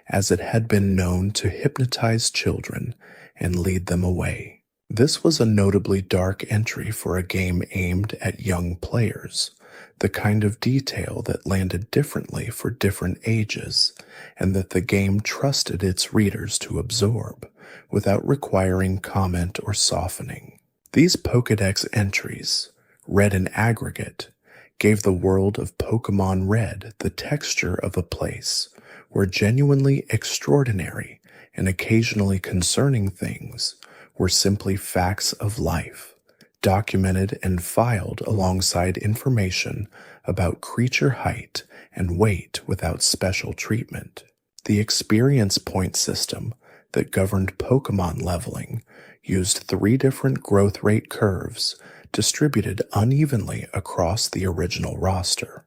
A: as it had been known to hypnotize children and lead them away. This was a notably dark entry for a game aimed at young players, the kind of detail that landed differently for different ages, and that the game trusted its readers to absorb, without requiring comment or softening. These Pokédex entries, read in aggregate, gave the world of Pokémon Red the texture of a place where genuinely extraordinary and occasionally concerning things were simply facts of life, documented and filed alongside information about creature height and weight without special treatment. The experience point system that governed Pokémon leveling used 3 different growth rate curves distributed unevenly across the original roster.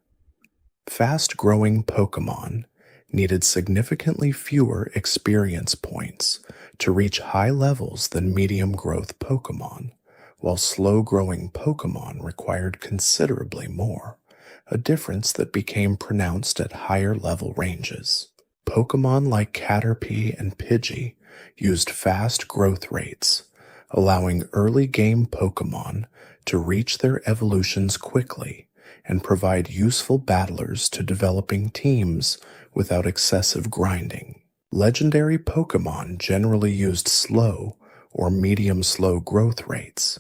A: Fast-growing Pokémon needed significantly fewer experience points to reach high levels than medium-growth Pokémon, while slow-growing Pokémon required considerably more, a difference that became pronounced at higher level ranges. Pokémon like Caterpie and Pidgey used fast growth rates, allowing early-game Pokémon to reach their evolutions quickly and provide useful battlers to developing teams without excessive grinding. Legendary Pokémon generally used slow or medium-slow growth rates,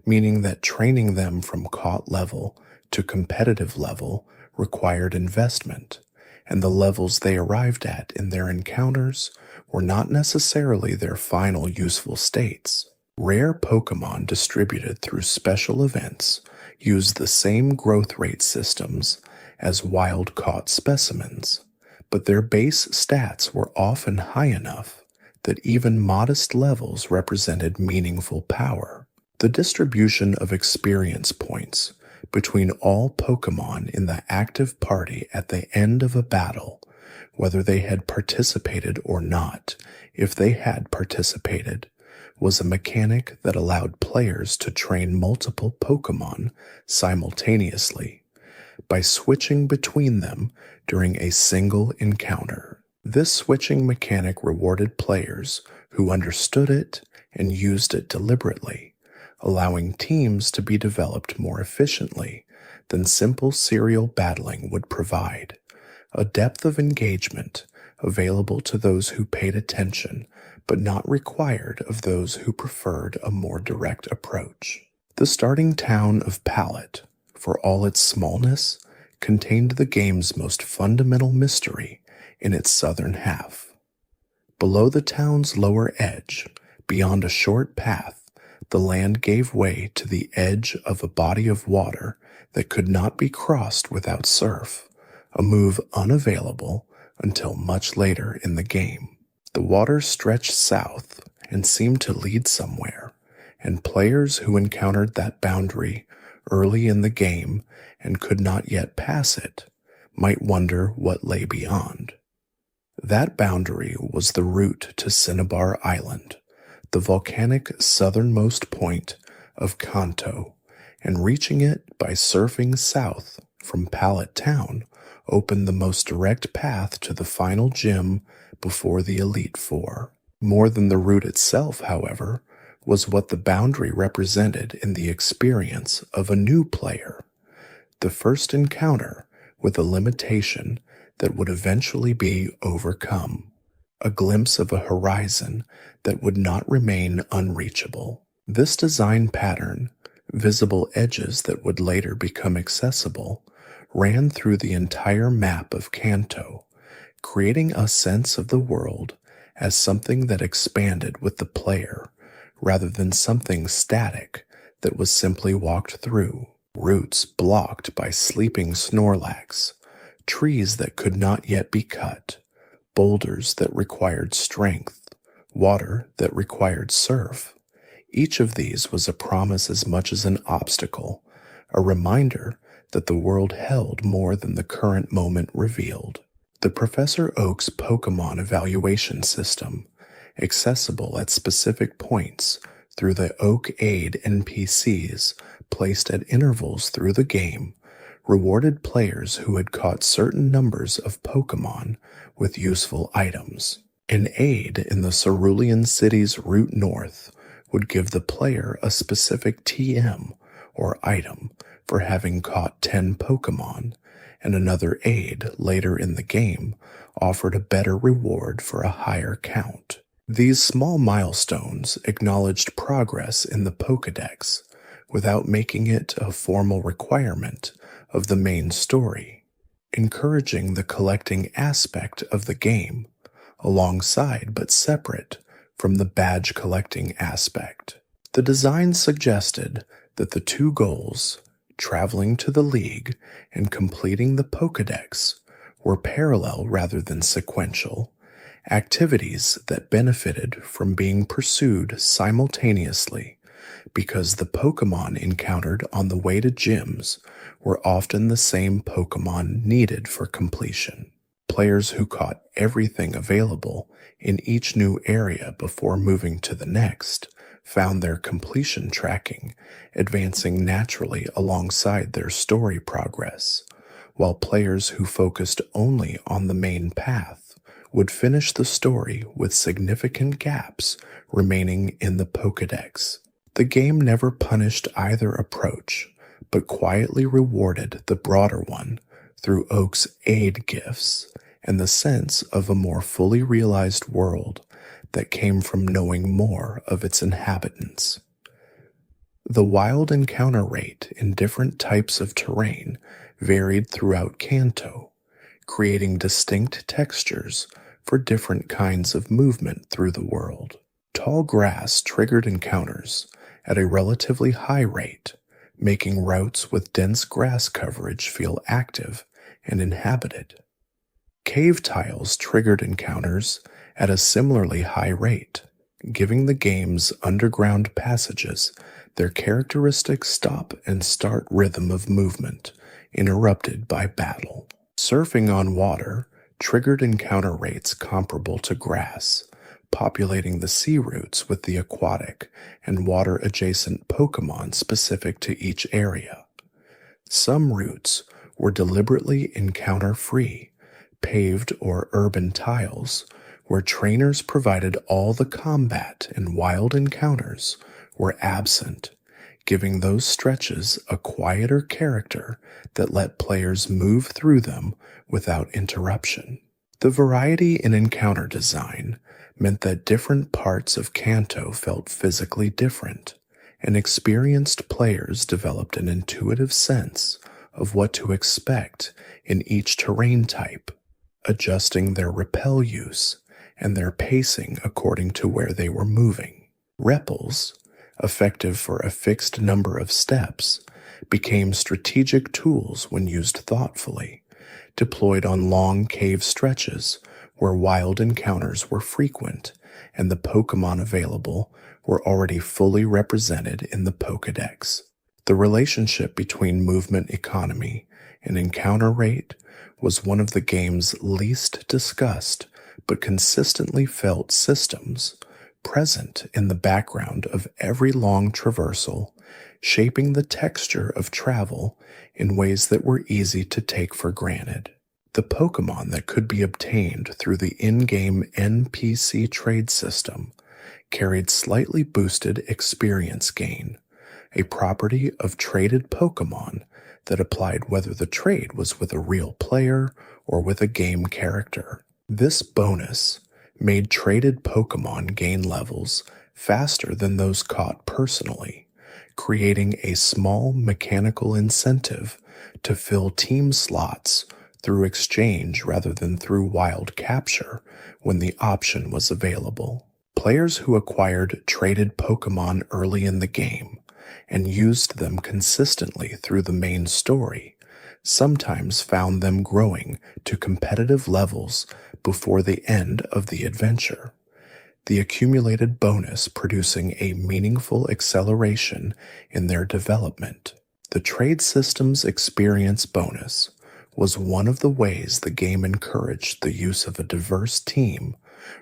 A: meaning that training them from caught level to competitive level required investment, and the levels they arrived at in their encounters were not necessarily their final useful states. Rare Pokémon distributed through special events used the same growth rate systems as wild-caught specimens, but their base stats were often high enough that even modest levels represented meaningful power. The distribution of experience points between all Pokémon in the active party at the end of a battle whether they had participated or not. If they had participated, was a mechanic that allowed players to train multiple Pokémon simultaneously by switching between them during a single encounter. This switching mechanic rewarded players who understood it and used it deliberately, allowing teams to be developed more efficiently than simple serial battling would provide. A depth of engagement available to those who paid attention, but not required of those who preferred a more direct approach. The starting town of Pallet, for all its smallness, contained the game's most fundamental mystery in its southern half. Below the town's lower edge, beyond a short path, the land gave way to the edge of a body of water that could not be crossed without surf, a move unavailable until much later in the game. The water stretched south and seemed to lead somewhere, and players who encountered that boundary early in the game and could not yet pass it might wonder what lay beyond. That boundary was the route to Cinnabar Island, the volcanic southernmost point of Kanto, and reaching it by surfing south from Pallet Town opened the most direct path to the final gym before the Elite Four. More than the route itself, however, was what the boundary represented in the experience of a new player, the first encounter with a limitation that would eventually be overcome, a glimpse of a horizon that would not remain unreachable. This design pattern, visible edges that would later become accessible, ran through the entire map of Kanto, creating a sense of the world as something that expanded with the player, rather than something static that was simply walked through. Routes blocked by sleeping Snorlax, trees that could not yet be cut, boulders that required strength, water that required surf. Each of these was a promise as much as an obstacle, a reminder that the world held more than the current moment revealed. The Professor Oak's Pokémon evaluation system, accessible at specific points through the Oak Aid NPCs placed at intervals through the game, rewarded players who had caught certain numbers of Pokémon with useful items. An aid in the Cerulean City's route north would give the player a specific TM or item for having caught 10 Pokémon, and another aid later in the game offered a better reward for a higher count. These small milestones acknowledged progress in the Pokédex without making it a formal requirement of the main story, encouraging the collecting aspect of the game alongside but separate from the badge collecting aspect. The design suggested that the two goals, traveling to the League and completing the Pokédex, were parallel rather than sequential, activities that benefited from being pursued simultaneously because the Pokémon encountered on the way to gyms were often the same Pokémon needed for completion. Players who caught everything available in each new area before moving to the next found their completion tracking advancing naturally alongside their story progress, while players who focused only on the main path would finish the story with significant gaps remaining in the Pokédex. The game never punished either approach, but quietly rewarded the broader one through Oak's aid gifts and the sense of a more fully realized world that came from knowing more of its inhabitants. The wild encounter rate in different types of terrain varied throughout Kanto, creating distinct textures for different kinds of movement through the world. Tall grass triggered encounters at a relatively high rate, making routes with dense grass coverage feel active and inhabited. Cave tiles triggered encounters at a similarly high rate, giving the game's underground passages their characteristic stop and start rhythm of movement, interrupted by battle. Surfing on water triggered encounter rates comparable to grass, populating the sea routes with the aquatic and water-adjacent Pokémon specific to each area. Some routes were deliberately encounter-free, paved or urban tiles, where trainers provided all the combat and wild encounters were absent, giving those stretches a quieter character that let players move through them without interruption. The variety in encounter design meant that different parts of Kanto felt physically different, and experienced players developed an intuitive sense of what to expect in each terrain type, adjusting their repel use and their pacing according to where they were moving. Repels, effective for a fixed number of steps, became strategic tools when used thoughtfully, deployed on long cave stretches where wild encounters were frequent and the Pokémon available were already fully represented in the Pokédex. The relationship between movement economy and encounter rate was one of the game's least discussed but consistently felt systems, present in the background of every long traversal, shaping the texture of travel in ways that were easy to take for granted. The Pokémon that could be obtained through the in-game NPC trade system carried slightly boosted experience gain, a property of traded Pokémon that applied whether the trade was with a real player or with a game character. This bonus made traded Pokémon gain levels faster than those caught personally, creating a small mechanical incentive to fill team slots through exchange rather than through wild capture when the option was available. Players who acquired traded Pokémon early in the game and used them consistently through the main story sometimes found them growing to competitive levels before the end of the adventure, the accumulated bonus producing a meaningful acceleration in their development. The trade system's experience bonus was one of the ways the game encouraged the use of a diverse team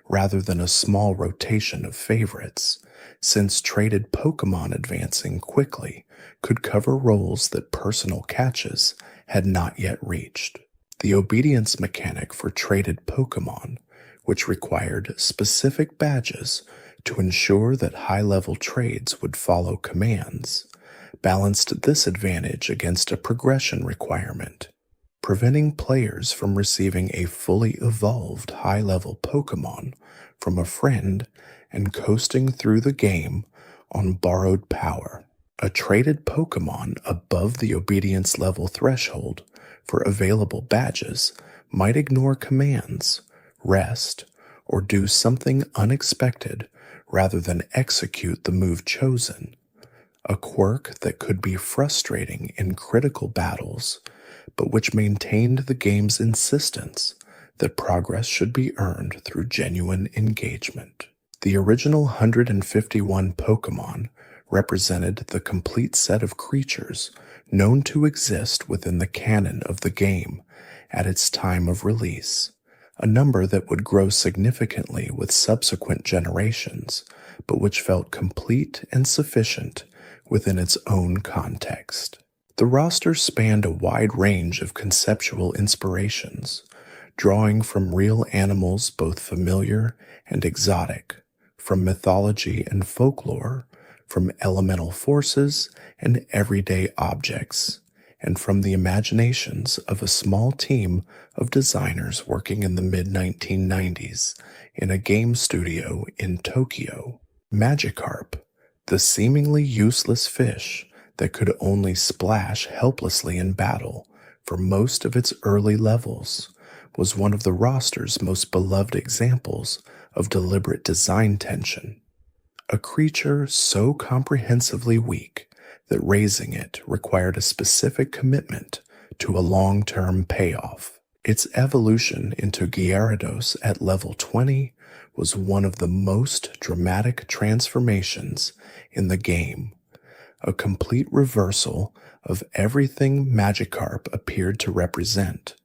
A: rather than a small rotation of favorites, since traded Pokémon advancing quickly could cover roles that personal catches had not yet reached. The obedience mechanic for traded Pokémon, which required specific badges to ensure that high-level trades would follow commands, balanced this advantage against a progression requirement, preventing players from receiving a fully evolved high-level Pokémon from a friend and coasting through the game on borrowed power. A traded Pokémon above the obedience level threshold for available badges might ignore commands, rest, or do something unexpected rather than execute the move chosen, a quirk that could be frustrating in critical battles, but which maintained the game's insistence that progress should be earned through genuine engagement. The original 151 Pokémon represented the complete set of creatures known to exist within the canon of the game at its time of release, a number that would grow significantly with subsequent generations, but which felt complete and sufficient within its own context. The roster spanned a wide range of conceptual inspirations, drawing from real animals both familiar and exotic, from mythology and folklore, from elemental forces and everyday objects, and from the imaginations of a small team of designers working in the mid-1990s in a game studio in Tokyo. Magikarp, the seemingly useless fish that could only splash helplessly in battle for most of its early levels, was one of the roster's most beloved examples of deliberate design tension. A creature so comprehensively weak that raising it required a specific commitment to a long-term payoff. Its evolution into Gyarados at level 20 was one of the most dramatic transformations in the game, a complete reversal of everything Magikarp appeared to represent,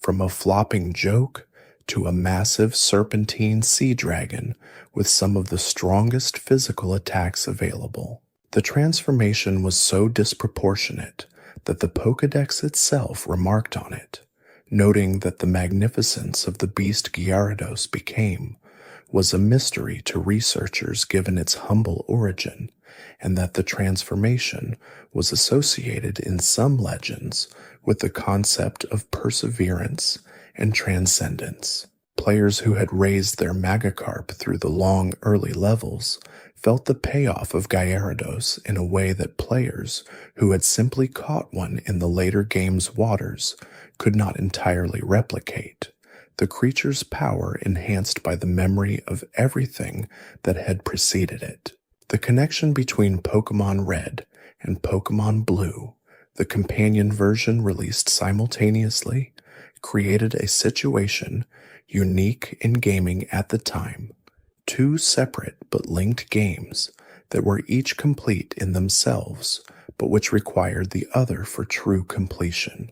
A: from a flopping joke to a massive serpentine sea dragon with some of the strongest physical attacks available. The transformation was so disproportionate that the Pokédex itself remarked on it, noting that the magnificence of the beast Gyarados became was a mystery to researchers given its humble origin, and that the transformation was associated in some legends with the concept of perseverance and transcendence. Players who had raised their Magikarp through the long early levels felt the payoff of Gyarados in a way that players who had simply caught one in the later game's waters could not entirely replicate, the creature's power enhanced by the memory of everything that had preceded it. The connection between Pokémon Red and Pokémon Blue, the companion version released simultaneously, created a situation unique in gaming at the time. Two separate but linked games that were each complete in themselves, but which required the other for true completion.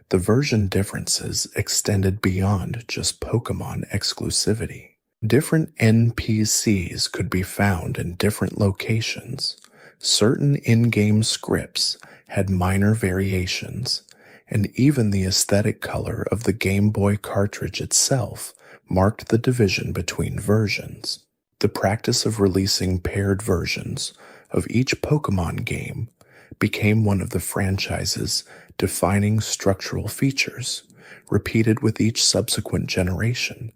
A: The version differences extended beyond just Pokémon exclusivity. Different NPCs could be found in different locations. Certain in-game scripts had minor variations, and even the aesthetic color of the Game Boy cartridge itself marked the division between versions. The practice of releasing paired versions of each Pokémon game became one of the franchise's defining structural features, repeated with each subsequent generation.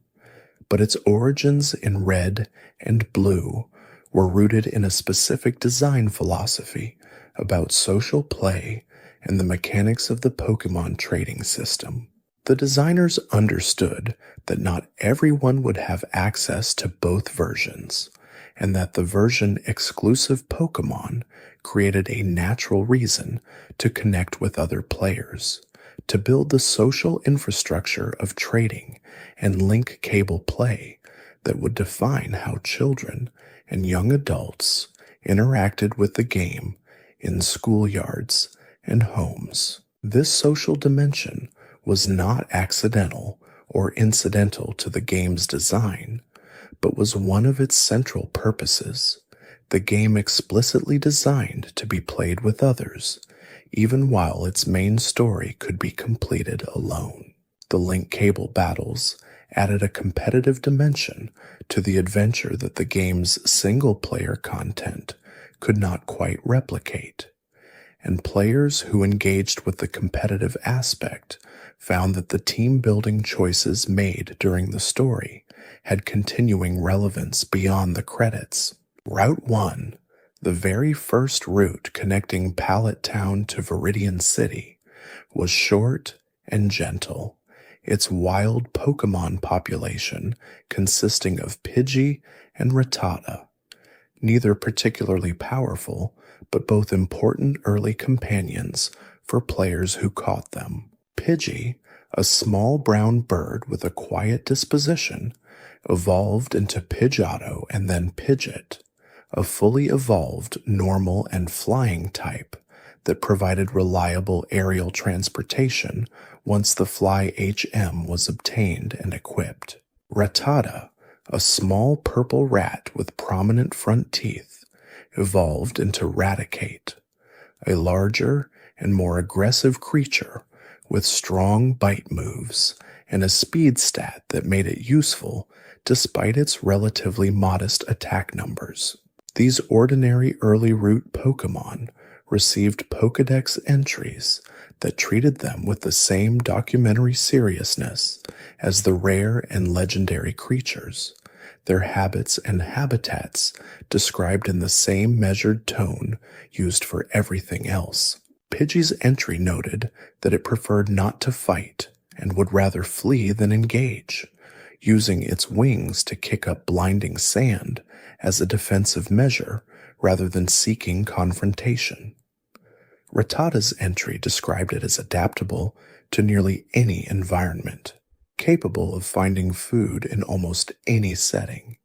A: But its origins in Red and Blue were rooted in a specific design philosophy about social play and the mechanics of the Pokémon trading system. The designers understood that not everyone would have access to both versions, and that the version-exclusive Pokémon created a natural reason to connect with other players, to build the social infrastructure of trading and link cable play that would define how children and young adults interacted with the game in schoolyards and homes. This social dimension was not accidental or incidental to the game's design, but was one of its central purposes. The game explicitly designed to be played with others, even while its main story could be completed alone. The link cable battles added a competitive dimension to the adventure that the game's single-player content could not quite replicate, and players who engaged with the competitive aspect found that the team-building choices made during the story had continuing relevance beyond the credits. Route 1, the very first route connecting Pallet Town to Viridian City, was short and gentle, its wild Pokémon population consisting of Pidgey and Rattata, neither particularly powerful, but both important early companions for players who caught them. Pidgey, a small brown bird with a quiet disposition, evolved into Pidgeotto and then Pidgeot, a fully evolved normal and flying type that provided reliable aerial transportation once the Fly HM was obtained and equipped. Rattata, a small purple rat with prominent front teeth, evolved into Raticate, a larger and more aggressive creature with strong bite moves and a speed stat that made it useful despite its relatively modest attack numbers. These ordinary early route Pokémon received Pokédex entries that treated them with the same documentary seriousness as the rare and legendary creatures, their habits and habitats described in the same measured tone used for everything else. Pidgey's entry noted that it preferred not to fight and would rather flee than engage, using its wings to kick up blinding sand as a defensive measure rather than seeking confrontation. Rattata's entry described it as adaptable to nearly any environment, capable of finding food in almost any setting,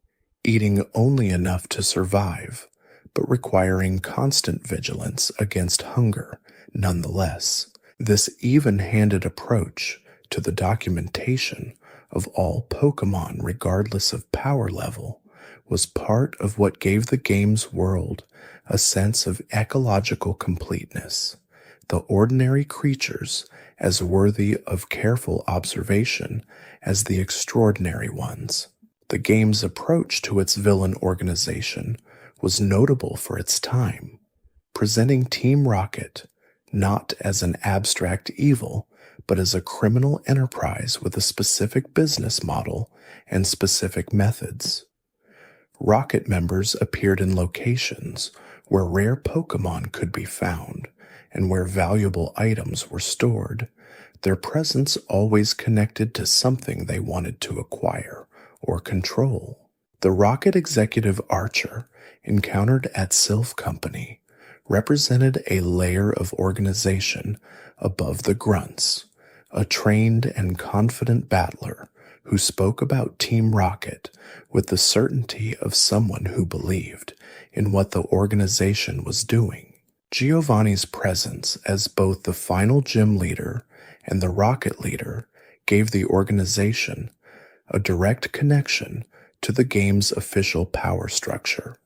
A: eating only enough to survive, but requiring constant vigilance against hunger nonetheless. This even-handed approach to the documentation of all Pokémon regardless of power level was part of what gave the game's world a sense of ecological completeness, the ordinary creatures as worthy of careful observation as the extraordinary ones. The game's approach to its villain organization was notable for its time, presenting Team Rocket not as an abstract evil, but as a criminal enterprise with a specific business model and specific methods. Rocket members appeared in locations where rare Pokémon could be found and where valuable items were stored, their presence always connected to something they wanted to acquire or control. The Rocket executive Archer, encountered at Sylph Company, represented a layer of organization above the grunts, a trained and confident battler who spoke about Team Rocket with the certainty of someone who believed in what the organization was doing. Giovanni's presence as both the final gym leader and the Rocket leader gave the organization a direct connection to the game's official power structure,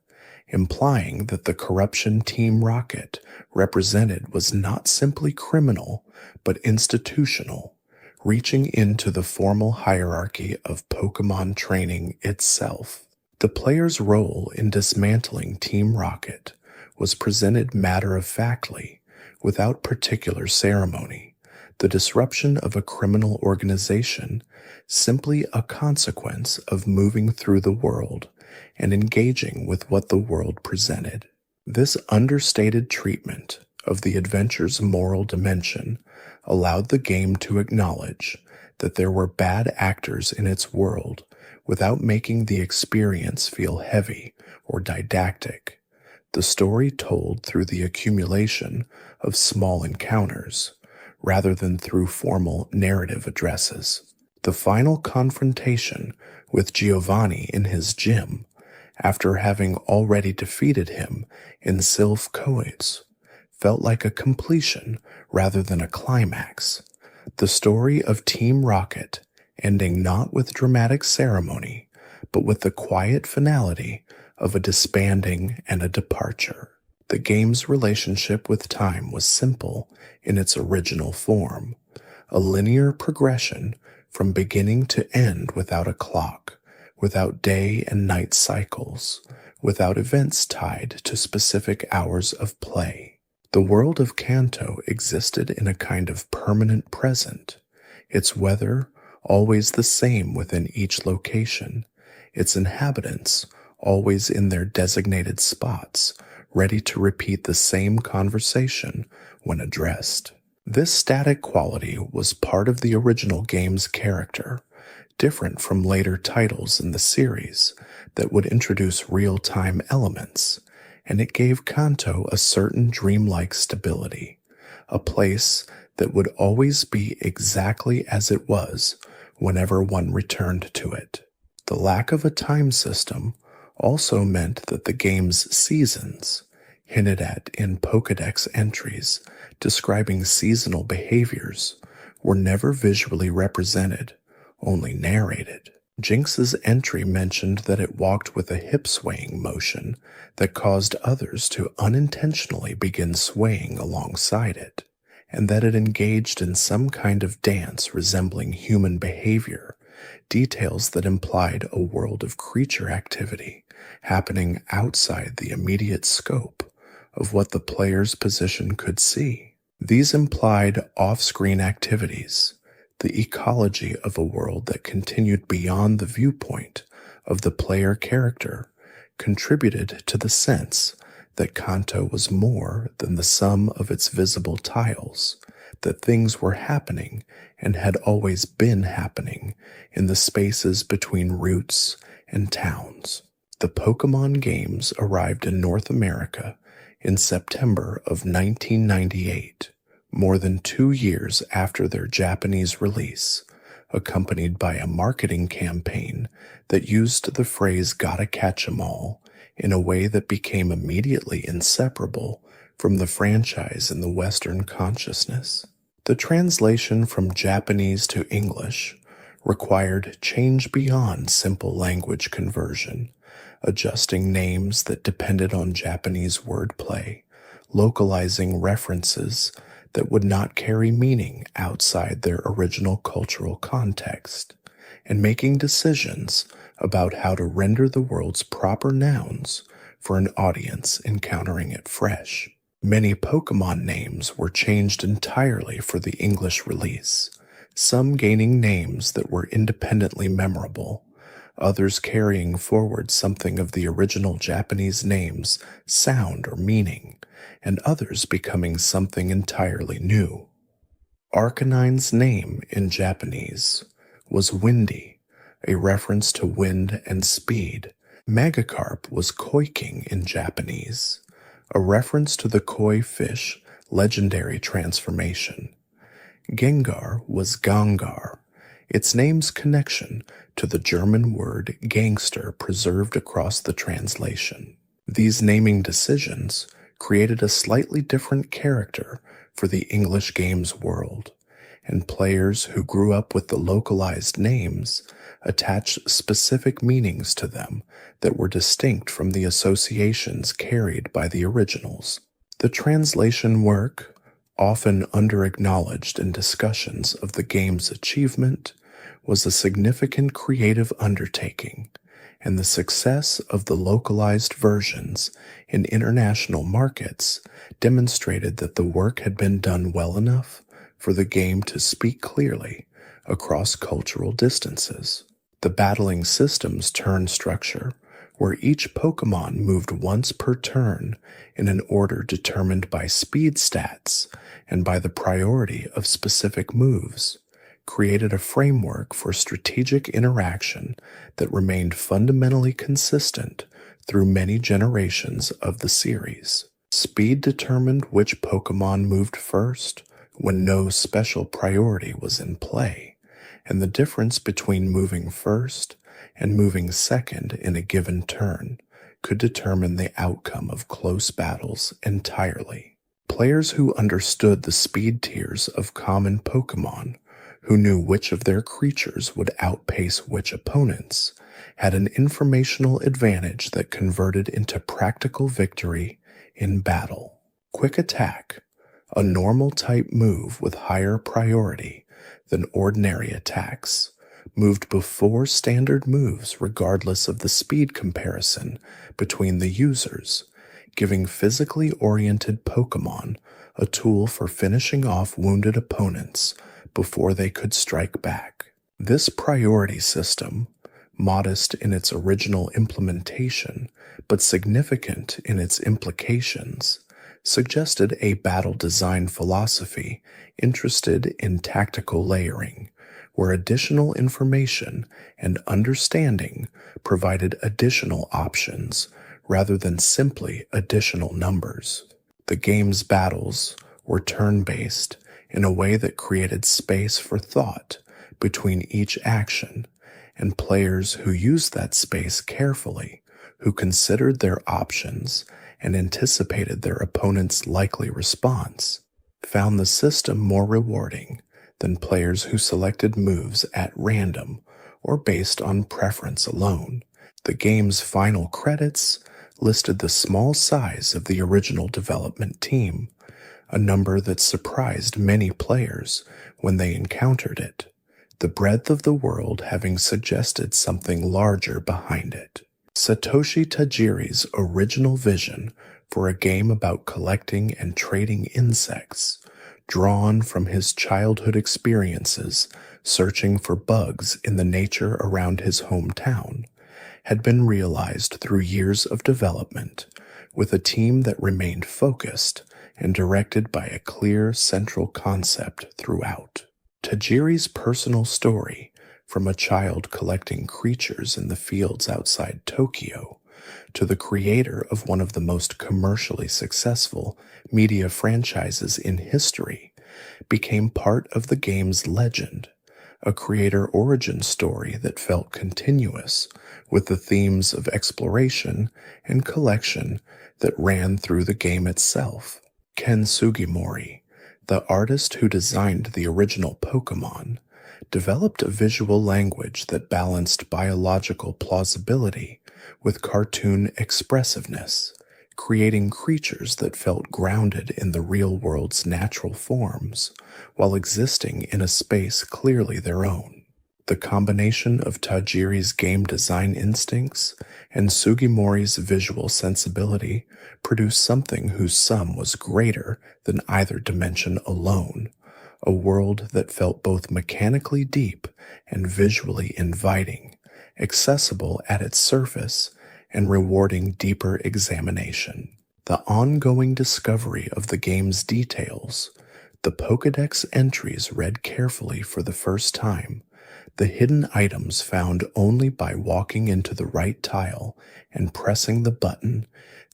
A: implying that the corruption Team Rocket represented was not simply criminal, but institutional, reaching into the formal hierarchy of Pokémon training itself. The player's role in dismantling Team Rocket was presented matter-of-factly, without particular ceremony, the disruption of a criminal organization simply a consequence of moving through the world and engaging with what the world presented. This understated treatment of the adventure's moral dimension allowed the game to acknowledge that there were bad actors in its world without making the experience feel heavy or didactic. The story told through the accumulation of small encounters, rather than through formal narrative addresses. The final confrontation with Giovanni in his gym, after having already defeated him in Sylph Coeds, felt like a completion rather than a climax. The story of Team Rocket ending not with dramatic ceremony, but with the quiet finality of a disbanding and a departure. The game's relationship with time was simple in its original form, a linear progression from beginning to end without a clock, without day and night cycles, without events tied to specific hours of play. The world of Kanto existed in a kind of permanent present, its weather always the same within each location, its inhabitants always in their designated spots, ready to repeat the same conversation when addressed. This static quality was part of the original game's character, different from later titles in the series that would introduce real-time elements, and it gave Kanto a certain dreamlike stability, a place that would always be exactly as it was whenever one returned to it. The lack of a time system also meant that the game's seasons, hinted at in Pokédex entries describing seasonal behaviors, were never visually represented, only narrated. Jinx's entry mentioned that it walked with a hip-swaying motion that caused others to unintentionally begin swaying alongside it, and that it engaged in some kind of dance resembling human behavior, details that implied a world of creature activity happening outside the immediate scope of what the player's position could see. These implied off-screen activities, the ecology of a world that continued beyond the viewpoint of the player character, contributed to the sense that Kanto was more than the sum of its visible tiles, that things were happening and had always been happening in the spaces between routes and towns. The Pokémon games arrived in North America in September of 1998, more than 2 years after their Japanese release, accompanied by a marketing campaign that used the phrase "gotta catch 'em all" in a way that became immediately inseparable from the franchise in the Western consciousness. The translation from Japanese to English required change beyond simple language conversion, adjusting names that depended on Japanese wordplay, localizing references that would not carry meaning outside their original cultural context, and making decisions about how to render the world's proper nouns for an audience encountering it fresh. Many Pokémon names were changed entirely for the English release, some gaining names that were independently memorable, others carrying forward something of the original Japanese name's sound or meaning, and others becoming something entirely new. Arcanine's name in Japanese was Windy, a reference to wind and speed. Magikarp was Koiking in Japanese, a reference to the koi fish legendary transformation. Gengar was Gangar, its name's connection to the German word gangster preserved across the translation. These naming decisions created a slightly different character for the English games world, and players who grew up with the localized names attached specific meanings to them that were distinct from the associations carried by the originals. The translation work, often under-acknowledged in discussions of the game's achievement, was a significant creative undertaking, and the success of the localized versions in international markets demonstrated that the work had been done well enough for the game to speak clearly across cultural distances. The battling system's turn structure, where each Pokémon moved once per turn in an order determined by speed stats and by the priority of specific moves, created a framework for strategic interaction that remained fundamentally consistent through many generations of the series. Speed determined which Pokémon moved first when no special priority was in play, and the difference between moving first and moving second in a given turn could determine the outcome of close battles entirely. Players who understood the speed tiers of common Pokémon, who knew which of their creatures would outpace which opponents, had an informational advantage that converted into practical victory in battle. Quick Attack, a normal type move with higher priority than ordinary attacks, moved before standard moves regardless of the speed comparison between the users, giving physically oriented Pokémon a tool for finishing off wounded opponents before they could strike back. This priority system, modest in its original implementation but significant in its implications, suggested a battle design philosophy interested in tactical layering, where additional information and understanding provided additional options rather than simply additional numbers. The game's battles were turn-based in a way that created space for thought between each action, and players who used that space carefully, who considered their options and anticipated their opponent's likely response, found the system more rewarding than players who selected moves at random or based on preference alone. The game's final credits listed the small size of the original development team, a number that surprised many players when they encountered it, the breadth of the world having suggested something larger behind it. Satoshi Tajiri's original vision for a game about collecting and trading insects, drawn from his childhood experiences searching for bugs in the nature around his hometown, had been realized through years of development, with a team that remained focused and directed by a clear central concept throughout. Tajiri's personal story, from a child collecting creatures in the fields outside Tokyo to the creator of one of the most commercially successful media franchises in history, became part of the game's legend, a creator origin story that felt continuous with the themes of exploration and collection that ran through the game itself. Ken Sugimori, The artist who designed the original Pokémon developed a visual language that balanced biological plausibility with cartoon expressiveness, creating creatures that felt grounded in the real world's natural forms while existing in a space clearly their own. The combination of Tajiri's game design instincts and Sugimori's visual sensibility produced something whose sum was greater than either dimension alone, a world that felt both mechanically deep and visually inviting, accessible at its surface and rewarding deeper examination. The ongoing discovery of the game's details, the Pokédex entries read carefully for the first time, the hidden items found only by walking into the right tile and pressing the button,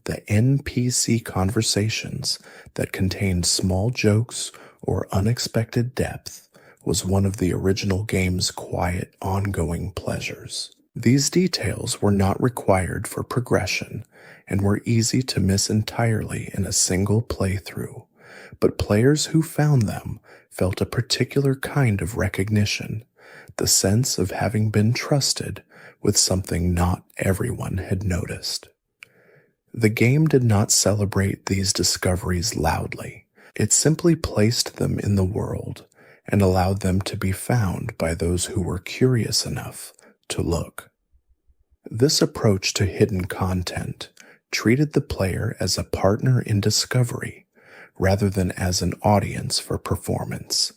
A: the NPC conversations that contained small jokes or unexpected depth, was one of the original game's quiet, ongoing pleasures. These details were not required for progression and were easy to miss entirely in a single playthrough, but players who found them felt a particular kind of recognition, the sense of having been trusted with something not everyone had noticed. The game did not celebrate these discoveries loudly. It simply placed them in the world and allowed them to be found by those who were curious enough to look. This approach to hidden content treated the player as a partner in discovery rather than as an audience for performance,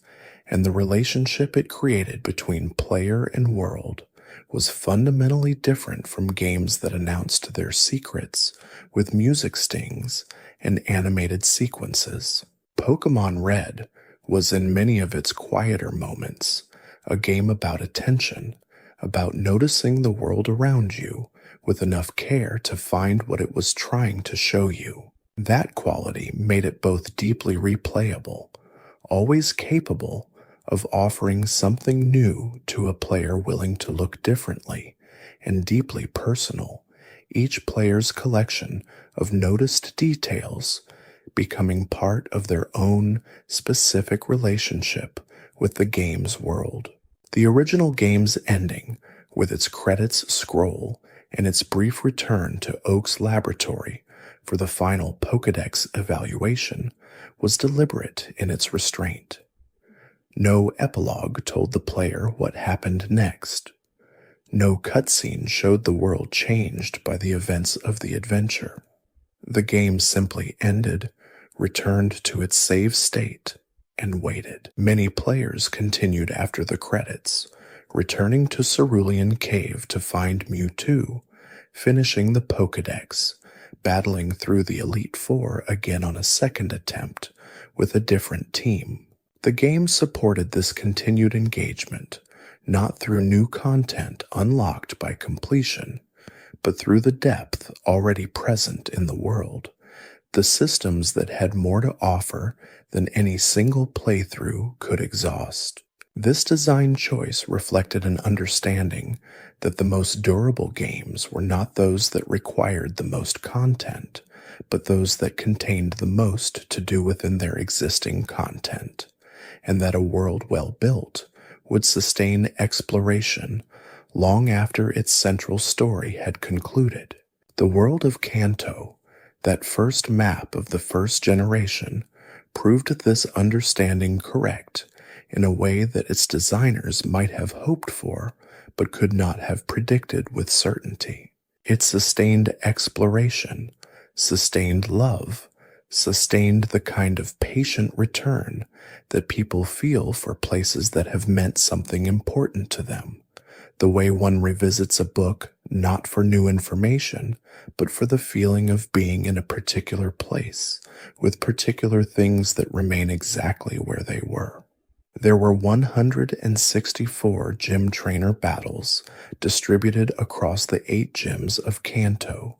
A: and the relationship it created between player and world was fundamentally different from games that announced their secrets with music stings and animated sequences. Pokémon Red was in many of its quieter moments a game about attention, about noticing the world around you with enough care to find what it was trying to show you. That quality made it both deeply replayable, always capable of offering something new to a player willing to look differently, and deeply personal, each player's collection of noticed details becoming part of their own specific relationship with the game's world. The original game's ending, with its credits scroll and its brief return to Oak's laboratory for the final Pokédex evaluation, was deliberate in its restraint. No epilogue told the player what happened next. No cutscene showed the world changed by the events of the adventure. The game simply ended, returned to its save state, and waited. Many players continued after the credits, returning to Cerulean Cave to find Mewtwo, finishing the Pokédex, battling through the Elite Four again on a second attempt with a different team. The game supported this continued engagement, not through new content unlocked by completion, but through the depth already present in the world, the systems that had more to offer than any single playthrough could exhaust. This design choice reflected an understanding that the most durable games were not those that required the most content, but those that contained the most to do within their existing content, and that a world well built would sustain exploration long after its central story had concluded. The world of Kanto, that first map of the first generation, proved this understanding correct in a way that its designers might have hoped for but could not have predicted with certainty. It sustained exploration, sustained love, sustained the kind of patient return that people feel for places that have meant something important to them, the way one revisits a book not for new information, but for the feeling of being in a particular place, with particular things that remain exactly where they were. There were 164 gym trainer battles distributed across the 8 gyms of Kanto,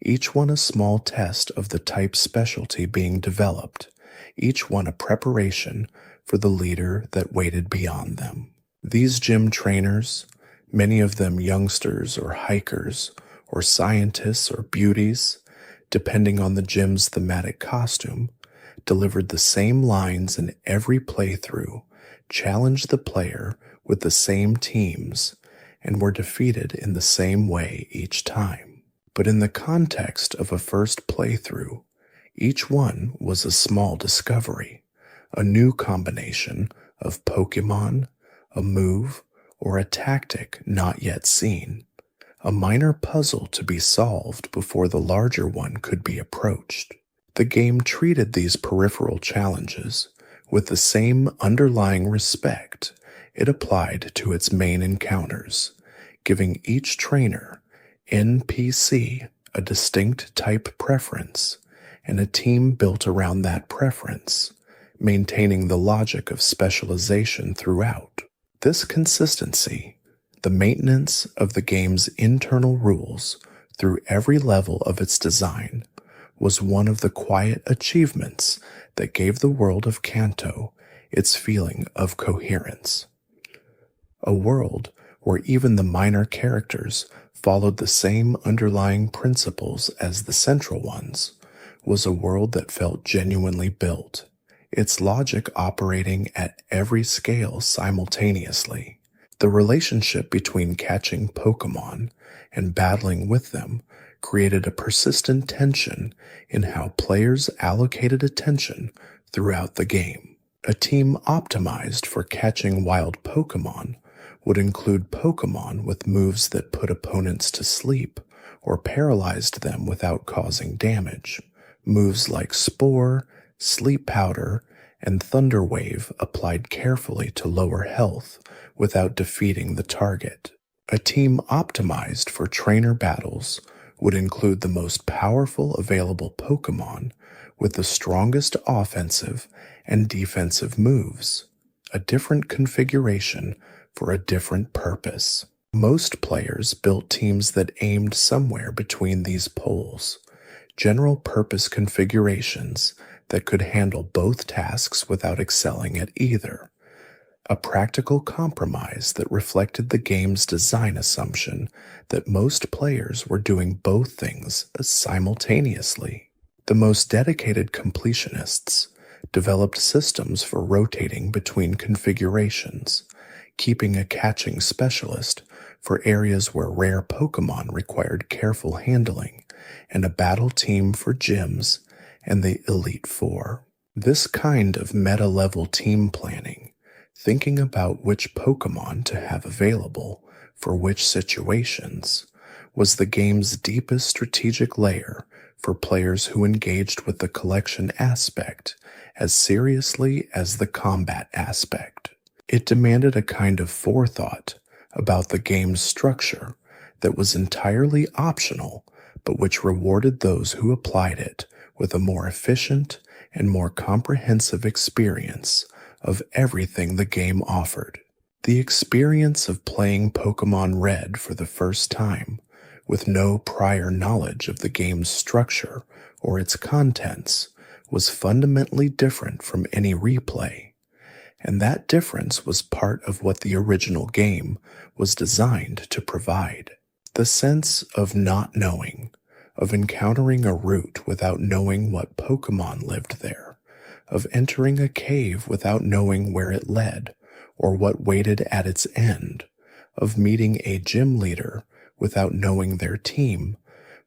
A: each one a small test of the type specialty being developed, each one a preparation for the leader that waited beyond them. These gym trainers, many of them youngsters or hikers or scientists or beauties, depending on the gym's thematic costume, delivered the same lines in every playthrough, challenged the player with the same teams, and were defeated in the same way each time. But in the context of a first playthrough, each one was a small discovery, a new combination of Pokémon, a move, or a tactic not yet seen, a minor puzzle to be solved before the larger one could be approached. The game treated these peripheral challenges with the same underlying respect it applied to its main encounters, giving each trainer, NPC, a distinct type preference and a team built around that preference, maintaining the logic of specialization throughout. This consistency, the maintenance of the game's internal rules through every level of its design, was one of the quiet achievements that gave the world of Kanto its feeling of coherence. A world where even the minor characters followed the same underlying principles as the central ones was a world that felt genuinely built, its logic operating at every scale simultaneously. The relationship between catching Pokémon and battling with them created a persistent tension in how players allocated attention throughout the game. A team optimized for catching wild Pokémon would include Pokémon with moves that put opponents to sleep or paralyzed them without causing damage. Moves like Spore, Sleep Powder, and Thunder Wave applied carefully to lower health without defeating the target. A team optimized for trainer battles would include the most powerful available Pokémon with the strongest offensive and defensive moves, a different configuration for a different purpose. Most players built teams that aimed somewhere between these poles, general-purpose configurations that could handle both tasks without excelling at either, a practical compromise that reflected the game's design assumption that most players were doing both things simultaneously. The most dedicated completionists developed systems for rotating between configurations, keeping a catching specialist for areas where rare Pokémon required careful handling, and a battle team for gyms and the Elite Four. This kind of meta-level team planning, thinking about which Pokémon to have available for which situations, was the game's deepest strategic layer for players who engaged with the collection aspect as seriously as the combat aspect. It demanded a kind of forethought about the game's structure that was entirely optional, but which rewarded those who applied it with a more efficient and more comprehensive experience of everything the game offered. The experience of playing Pokémon Red for the first time, with no prior knowledge of the game's structure or its contents, was fundamentally different from any replay, and that difference was part of what the original game was designed to provide. The sense of not knowing, of encountering a route without knowing what Pokémon lived there, of entering a cave without knowing where it led or what waited at its end, of meeting a gym leader without knowing their team,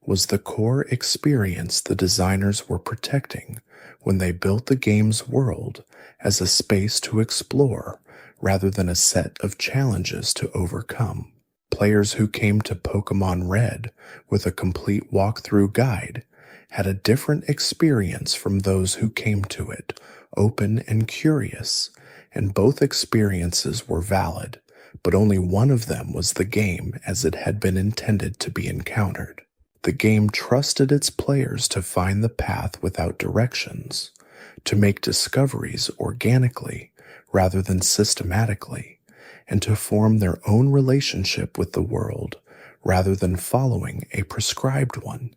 A: was the core experience the designers were protecting when they built the game's world as a space to explore rather than a set of challenges to overcome. Players who came to Pokémon Red with a complete walkthrough guide had a different experience from those who came to it open and curious, and both experiences were valid, but only one of them was the game as it had been intended to be encountered. The game trusted its players to find the path without directions, to make discoveries organically rather than systematically, and to form their own relationship with the world rather than following a prescribed one.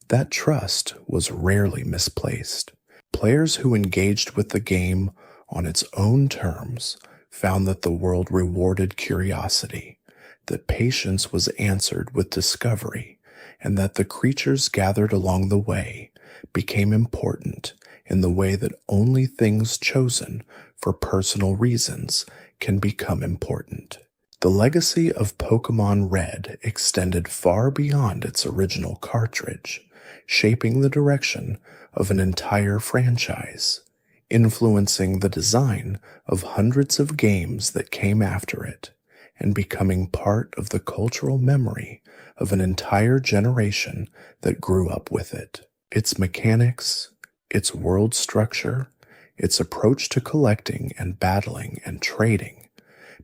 A: That trust was rarely misplaced. Players who engaged with the game on its own terms found that the world rewarded curiosity, that patience was answered with discovery, and that the creatures gathered along the way became important in the way that only things chosen for personal reasons can become important. The legacy of Pokémon Red extended far beyond its original cartridge, shaping the direction of an entire franchise, influencing the design of hundreds of games that came after it, and becoming part of the cultural memory of an entire generation that grew up with it. Its mechanics, its world structure, its approach to collecting and battling and trading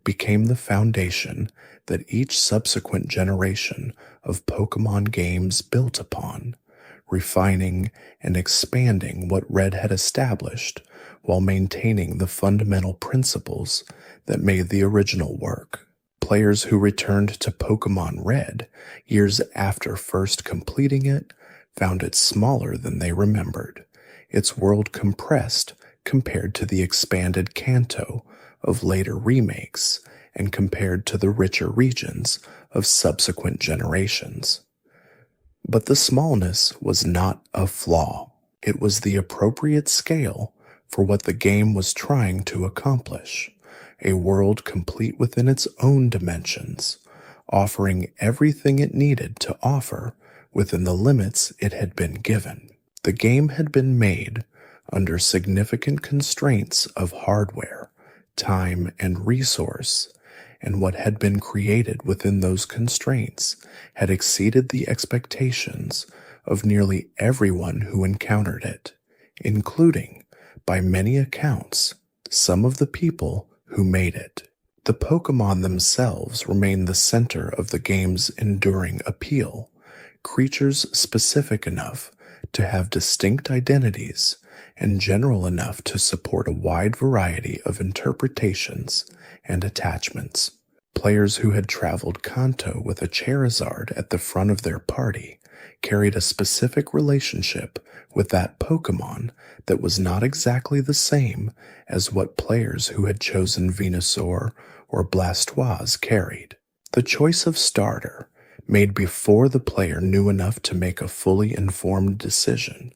A: became the foundation that each subsequent generation of Pokémon games built upon, refining and expanding what Red had established while maintaining the fundamental principles that made the original work. Players who returned to Pokémon Red years after first completing it found it smaller than they remembered, its world compressed compared to the expanded Kanto of later remakes and compared to the richer regions of subsequent generations. But the smallness was not a flaw. It was the appropriate scale for what the game was trying to accomplish, a world complete within its own dimensions, offering everything it needed to offer within the limits it had been given. The game had been made under significant constraints of hardware, time, and resource, and what had been created within those constraints had exceeded the expectations of nearly everyone who encountered it, including, by many accounts, some of the people who made it. The Pokémon themselves remained the center of the game's enduring appeal, creatures specific enough to have distinct identities and general enough to support a wide variety of interpretations and attachments. Players who had traveled Kanto with a Charizard at the front of their party carried a specific relationship with that Pokémon that was not exactly the same as what players who had chosen Venusaur or Blastoise carried. The choice of starter, made before the player knew enough to make a fully informed decision,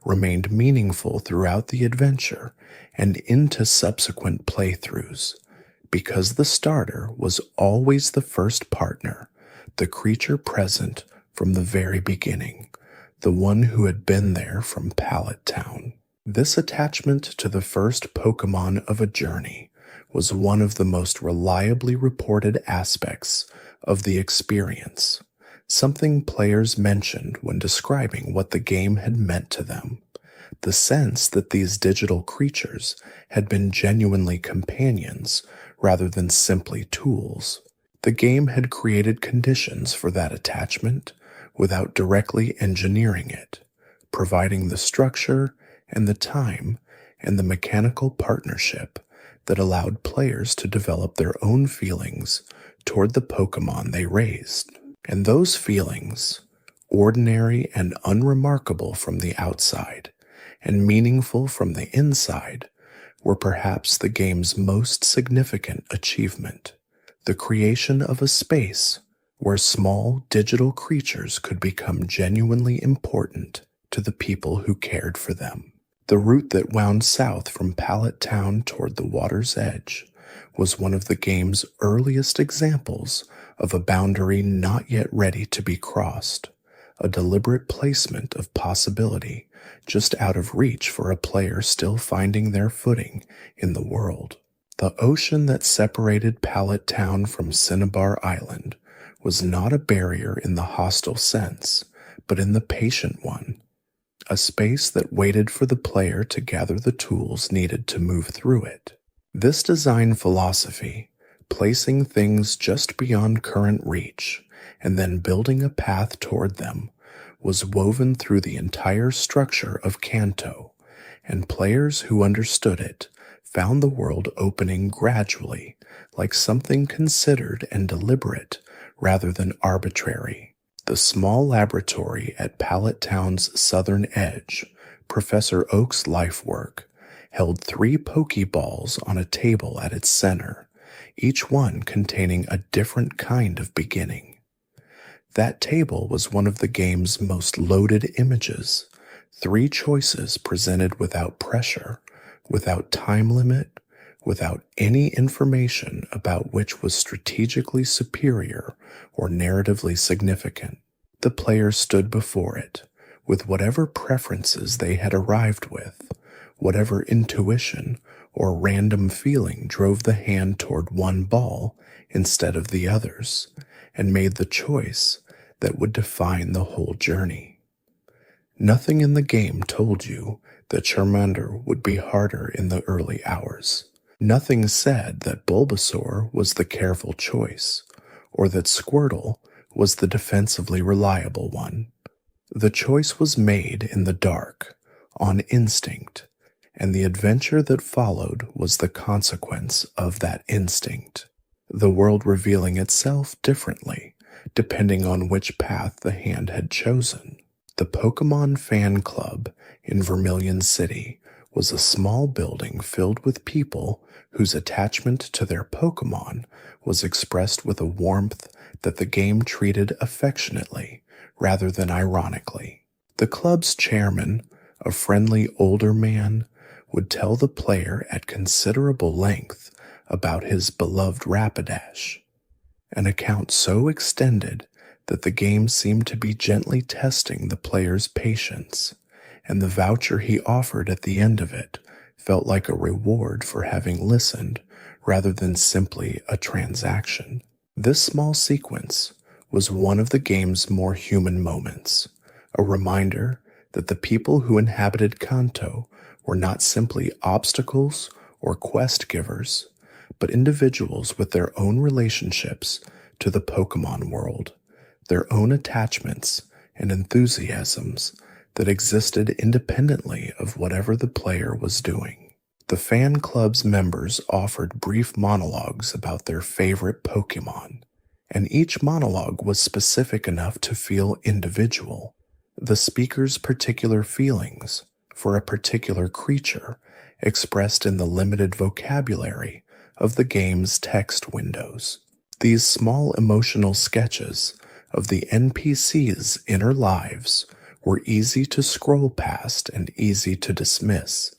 A: remained meaningful throughout the adventure and into subsequent playthroughs, because the starter was always the first partner, the creature present from the very beginning, the one who had been there from Pallet Town. This attachment to the first Pokémon of a journey was one of the most reliably reported aspects of the experience, something players mentioned when describing what the game had meant to them, the sense that these digital creatures had been genuinely companions rather than simply tools. The game had created conditions for that attachment without directly engineering it, providing the structure and the time and the mechanical partnership that allowed players to develop their own feelings toward the Pokémon they raised. And those feelings, ordinary and unremarkable from the outside and meaningful from the inside, were perhaps the game's most significant achievement: the creation of a space where small digital creatures could become genuinely important to the people who cared for them. The route that wound south from Pallet Town toward the water's edge was one of the game's earliest examples of a boundary not yet ready to be crossed, a deliberate placement of possibility just out of reach for a player still finding their footing in the world. The ocean that separated Pallet Town from Cinnabar Island was not a barrier in the hostile sense, but in the patient one, a space that waited for the player to gather the tools needed to move through it. This design philosophy, placing things just beyond current reach and then building a path toward them, was woven through the entire structure of Kanto, and players who understood it found the world opening gradually, like something considered and deliberate rather than arbitrary. The small laboratory at Pallet Town's southern edge, Professor Oak's life work, held 3 Pokeballs on a table at its center, each one containing a different kind of beginning. That table was one of the game's most loaded images, 3 choices presented without pressure, without time limit, without any information about which was strategically superior or narratively significant. The players stood before it with whatever preferences they had arrived with, whatever intuition or random feeling drove the hand toward one ball instead of the others, and made the choice that would define the whole journey. Nothing in the game told you that Charmander would be harder in the early hours. Nothing said that Bulbasaur was the careful choice, or that Squirtle was the defensively reliable one. The choice was made in the dark, on instinct, and the adventure that followed was the consequence of that instinct, the world revealing itself differently, depending on which path the hand had chosen. The Pokémon Fan Club in Vermilion City was a small building filled with people whose attachment to their Pokémon was expressed with a warmth that the game treated affectionately rather than ironically. The club's chairman, a friendly older man, would tell the player at considerable length about his beloved Rapidash, an account so extended that the game seemed to be gently testing the player's patience, and the voucher he offered at the end of it felt like a reward for having listened rather than simply a transaction. This small sequence was one of the game's more human moments, a reminder that the people who inhabited Kanto were not simply obstacles or quest givers, but individuals with their own relationships to the Pokémon world, their own attachments and enthusiasms that existed independently of whatever the player was doing. The fan club's members offered brief monologues about their favorite Pokémon, and each monologue was specific enough to feel individual. The speaker's particular feelings for a particular creature expressed in the limited vocabulary of the game's text windows. These small emotional sketches of the NPC's inner lives were easy to scroll past and easy to dismiss,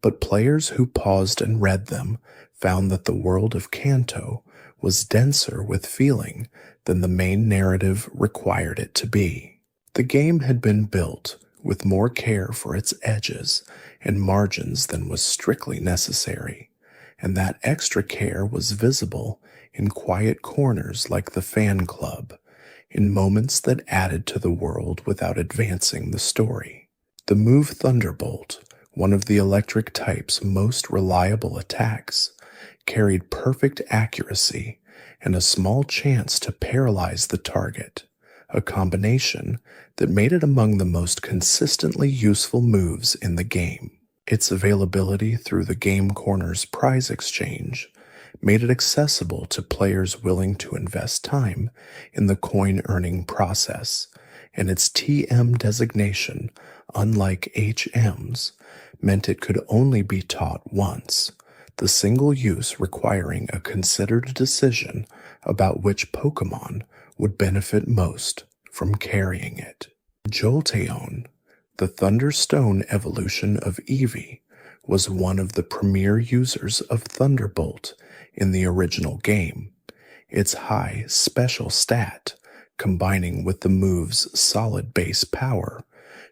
A: but players who paused and read them found that the world of Kanto was denser with feeling than the main narrative required it to be. The game had been built with more care for its edges and margins than was strictly necessary, and that extra care was visible in quiet corners like the fan club, in moments that added to the world without advancing the story. The move Thunderbolt, one of the electric type's most reliable attacks, carried perfect accuracy and a small chance to paralyze the target, a combination that made it among the most consistently useful moves in the game. Its availability through the Game Corner's prize exchange made it accessible to players willing to invest time in the coin-earning process, and its TM designation, unlike HM's, meant it could only be taught once, the single use requiring a considered decision about which Pokémon would benefit most from carrying it. Jolteon, the Thunderstone evolution of Eevee, was one of the premier users of Thunderbolt in the original game, its high special stat combining with the move's solid base power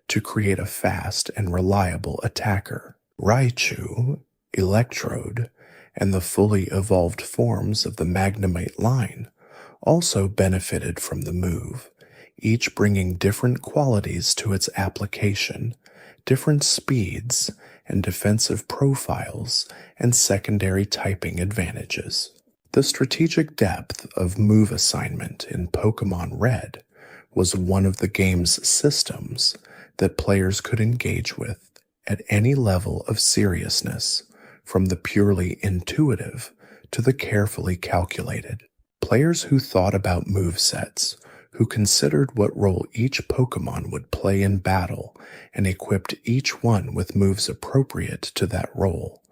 A: to create a fast and reliable attacker. Raichu, Electrode, and the fully evolved forms of the Magnemite line also benefited from the move, each bringing different qualities to its application, different speeds and defensive profiles, and secondary typing advantages. The strategic depth of move assignment in Pokémon Red was one of the game's systems that players could engage with at any level of seriousness, from the purely intuitive to the carefully calculated. Players who thought about movesets, who considered what role each Pokémon would play in battle and equipped each one with moves appropriate to that role,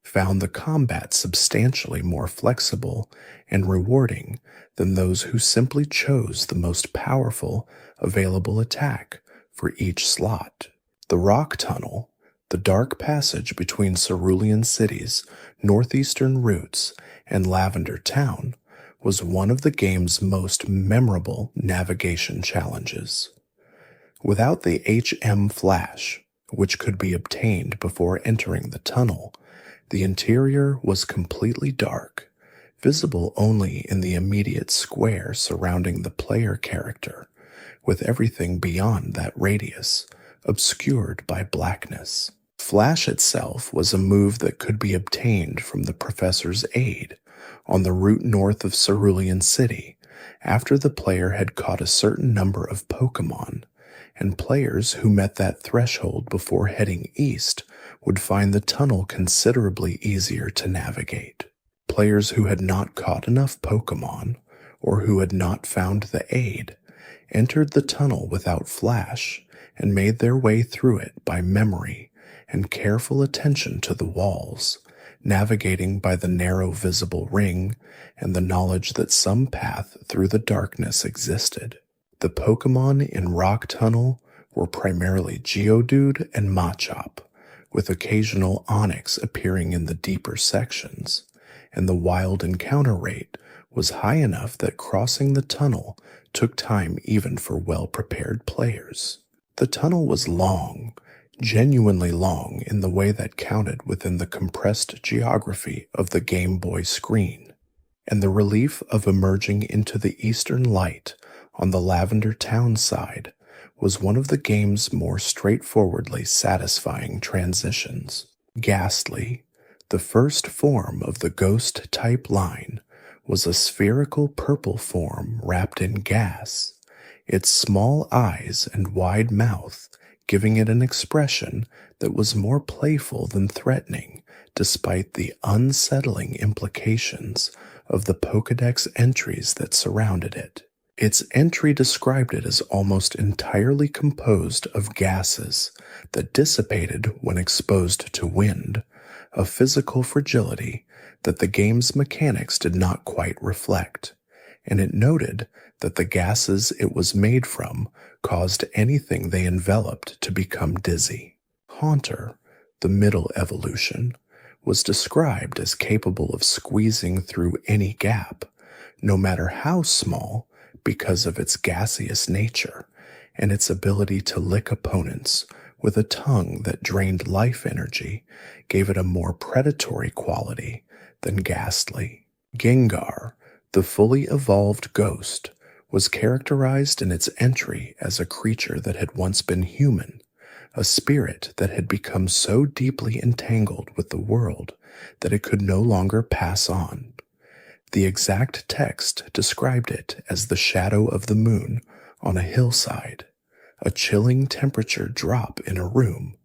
A: found the combat substantially more flexible and rewarding than those who simply chose the most powerful available attack for each slot. The Rock Tunnel, the dark passage between Cerulean City's northeastern routes and Lavender Town, was one of the game's most memorable navigation challenges. Without the HM flash, which could be obtained before entering the tunnel, the interior was completely dark, visible only in the immediate square surrounding the player character, with everything beyond that radius obscured by blackness. Flash itself was a move that could be obtained from the professor's aid on the route north of Cerulean City after the player had caught a certain number of Pokémon, and players who met that threshold before heading east would find the tunnel considerably easier to navigate. Players who had not caught enough Pokémon, or who had not found the aid, entered the tunnel without Flash and made their way through it by memory and careful attention to the walls, navigating by the narrow visible ring and the knowledge that some path through the darkness existed. The Pokémon in Rock Tunnel were primarily Geodude and Machop, with occasional Onix appearing in the deeper sections, and the wild encounter rate was high enough that crossing the tunnel took time even for well-prepared players. The tunnel was long, genuinely long in the way that counted within the compressed geography of the Game Boy screen, and the relief of emerging into the eastern light on the Lavender Town side was one of the game's more straightforwardly satisfying transitions. Ghastly, the first form of the ghost-type line, was a spherical purple form wrapped in gas, its small eyes and wide mouth giving it an expression that was more playful than threatening, despite the unsettling implications of the Pokédex entries that surrounded it. Its entry described it as almost entirely composed of gases that dissipated when exposed to wind, a physical fragility that the game's mechanics did not quite reflect, and it noted that the gases it was made from caused anything they enveloped to become dizzy. Haunter, the middle evolution, was described as capable of squeezing through any gap, no matter how small, because of its gaseous nature and its ability to lick opponents with a tongue that drained life energy gave it a more predatory quality than ghastly. Gengar, the fully evolved ghost, was characterized in its entry as a creature that had once been human, a spirit that had become so deeply entangled with the world that it could no longer pass on. The exact text described it as the shadow of the moon on a hillside, a chilling temperature drop in a room,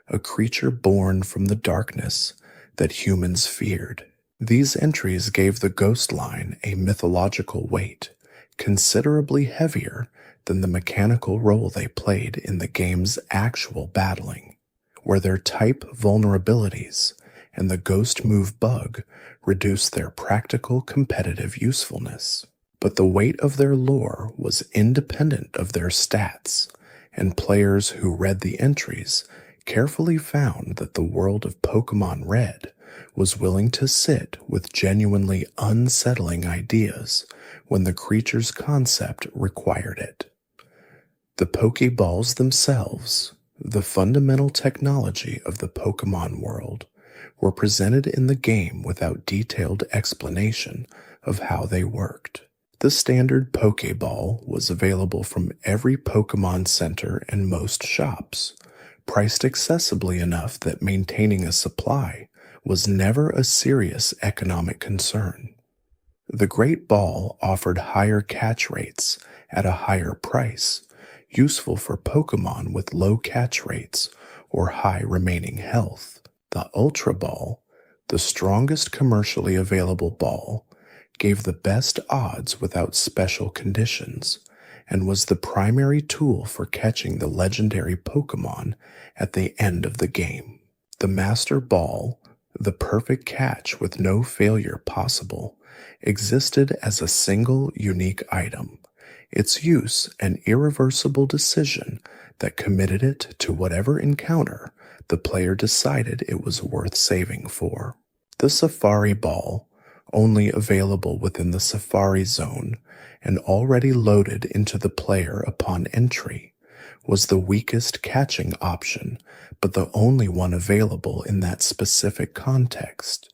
A: a creature born from the darkness that humans feared. These entries gave the ghost line a mythological weight, considerably heavier than the mechanical role they played in the game's actual battling, where their type vulnerabilities and the ghost move bug reduced their practical competitive usefulness. But the weight of their lore was independent of their stats, and players who read the entries carefully found that the world of Pokémon Red was willing to sit with genuinely unsettling ideas when the creature's concept required it. The Pokéballs themselves, the fundamental technology of the Pokémon world, were presented in the game without detailed explanation of how they worked. The standard Pokéball was available from every Pokémon Center and most shops, priced accessibly enough that maintaining a supply was never a serious economic concern. The Great Ball offered higher catch rates at a higher price, useful for Pokémon with low catch rates or high remaining health. The Ultra Ball, the strongest commercially available ball, gave the best odds without special conditions, and was the primary tool for catching the legendary Pokémon at the end of the game. The Master Ball, the perfect catch with no failure possible, existed as a single unique item, its use an irreversible decision that committed it to whatever encounter the player decided it was worth saving for. The Safari Ball, only available within the Safari Zone and already loaded into the player upon entry, was the weakest catching option, but the only one available in that specific context,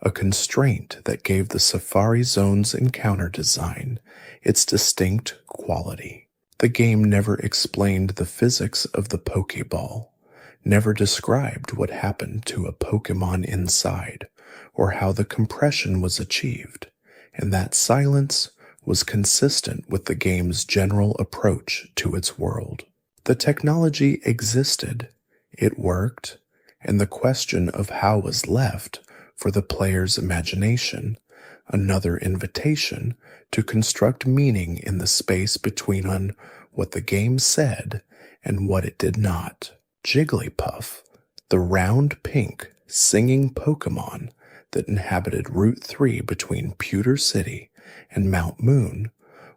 A: a constraint that gave the Safari Zone's encounter design its distinct quality. The game never explained the physics of the Pokeball, never described what happened to a Pokemon inside, or how the compression was achieved, and that silence was consistent with the game's general approach to its world. The technology existed, it worked, and the question of how was left for the player's imagination, another invitation to construct meaning in the space between what the game said and what it did not. Jigglypuff, the round pink singing Pokemon that inhabited Route 3 between Pewter City and Mount Moon,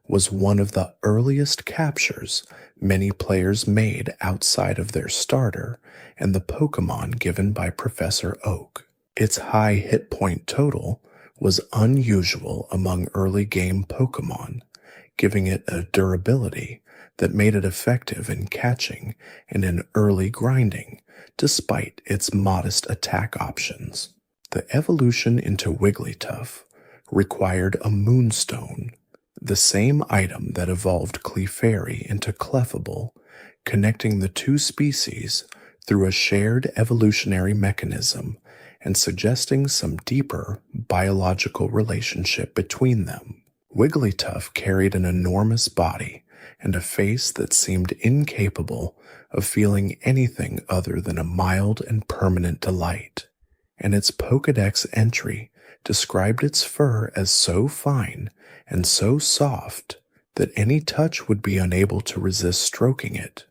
A: was one of the earliest captures many players made outside of their starter and the Pokemon given by Professor Oak. Its high hit point total was unusual among early game Pokemon, giving it a durability that made it effective in catching and in early grinding, despite its modest attack options. The evolution into Wigglytuff required a Moonstone, the same item that evolved Clefairy into Clefable, connecting the two species through a shared evolutionary mechanism and suggesting some deeper biological relationship between them. Wigglytuff carried an enormous body and a face that seemed incapable of feeling anything other than a mild and permanent delight, and its Pokédex entry described its fur as so fine and so soft that any touch would be unable to resist stroking it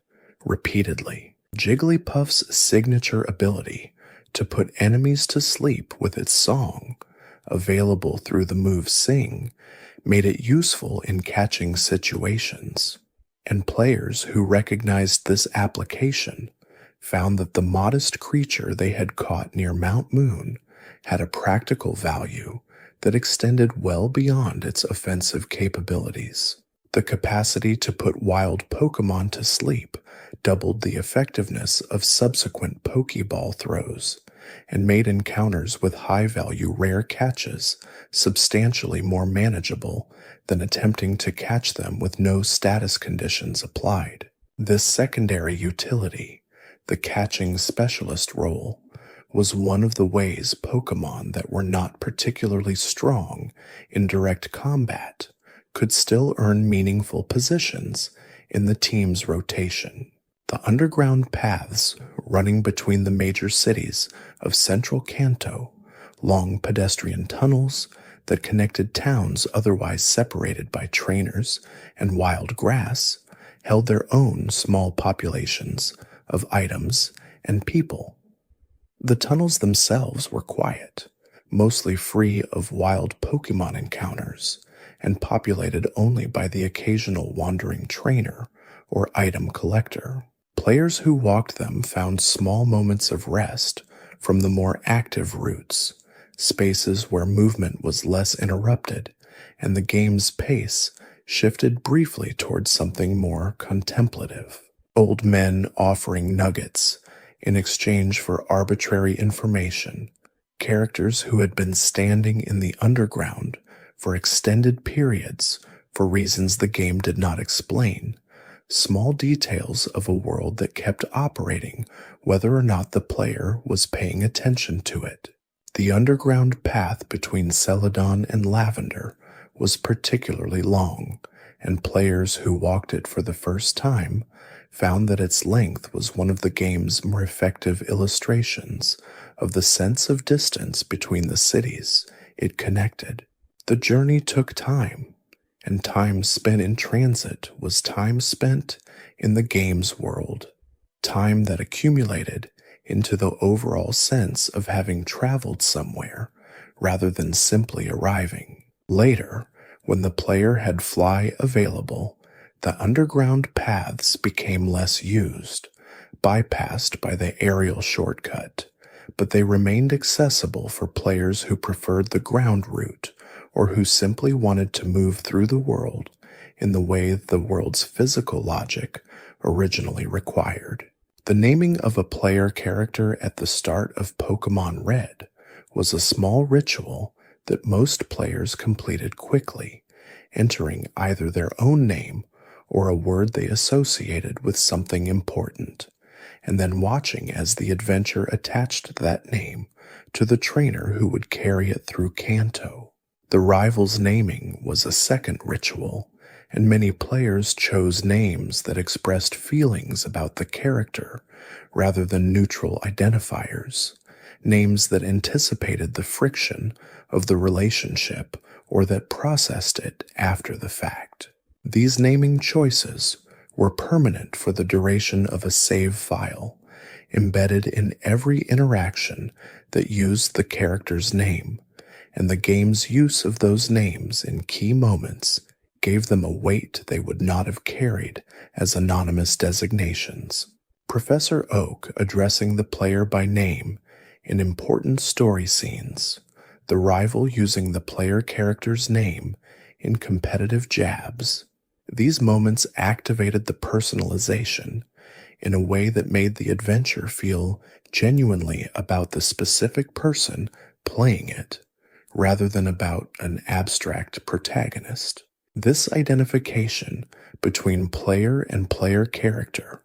A: repeatedly. Jigglypuff's signature ability to put enemies to sleep with its song, available through the move Sing, made it useful in catching situations, and players who recognized this application found that the modest creature they had caught near Mount Moon had a practical value that extended well beyond its offensive capabilities. The capacity to put wild Pokemon to sleep doubled the effectiveness of subsequent Pokeball throws and made encounters with high-value rare catches substantially more manageable than attempting to catch them with no status conditions applied. This secondary utility, the catching specialist role, was one of the ways Pokemon that were not particularly strong in direct combat could still earn meaningful positions in the team's rotation. The underground paths running between the major cities of central Kanto, long pedestrian tunnels that connected towns otherwise separated by trainers and wild grass, held their own small populations of items and people. The tunnels themselves were quiet, mostly free of wild Pokemon encounters, and populated only by the occasional wandering trainer or item collector. Players who walked them found small moments of rest from the more active routes, spaces where movement was less interrupted, and the game's pace shifted briefly towards something more contemplative. Old men offering nuggets in exchange for arbitrary information, characters who had been standing in the underground for extended periods for reasons the game did not explain, small details of a world that kept operating whether or not the player was paying attention to it. The underground path between Celadon and Lavender was particularly long, and players who walked it for the first time found that its length was one of the game's more effective illustrations of the sense of distance between the cities it connected. The journey took time, and time spent in transit was time spent in the game's world, time that accumulated into the overall sense of having traveled somewhere rather than simply arriving. Later, When the player had fly available, the underground paths became less used, bypassed by the aerial shortcut, but they remained accessible for players who preferred the ground route or who simply wanted to move through the world in the way the world's physical logic originally required. The naming of a player character at the start of Pokémon Red was a small ritual that most players completed quickly, entering either their own name or a word they associated with something important, and then watching as the adventure attached that name to the trainer who would carry it through Kanto. The rival's naming was a second ritual, and many players chose names that expressed feelings about the character rather than neutral identifiers, names that anticipated the friction of the relationship or that processed it after the fact. These naming choices were permanent for the duration of a save file, embedded in every interaction that used the character's name, and the game's use of those names in key moments gave them a weight they would not have carried as anonymous designations. Professor Oak addressing the player by name in important story scenes, the rival using the player character's name in competitive jabs. These moments activated the personalization in a way that made the adventure feel genuinely about the specific person playing it, rather than about an abstract protagonist. This identification between player and player character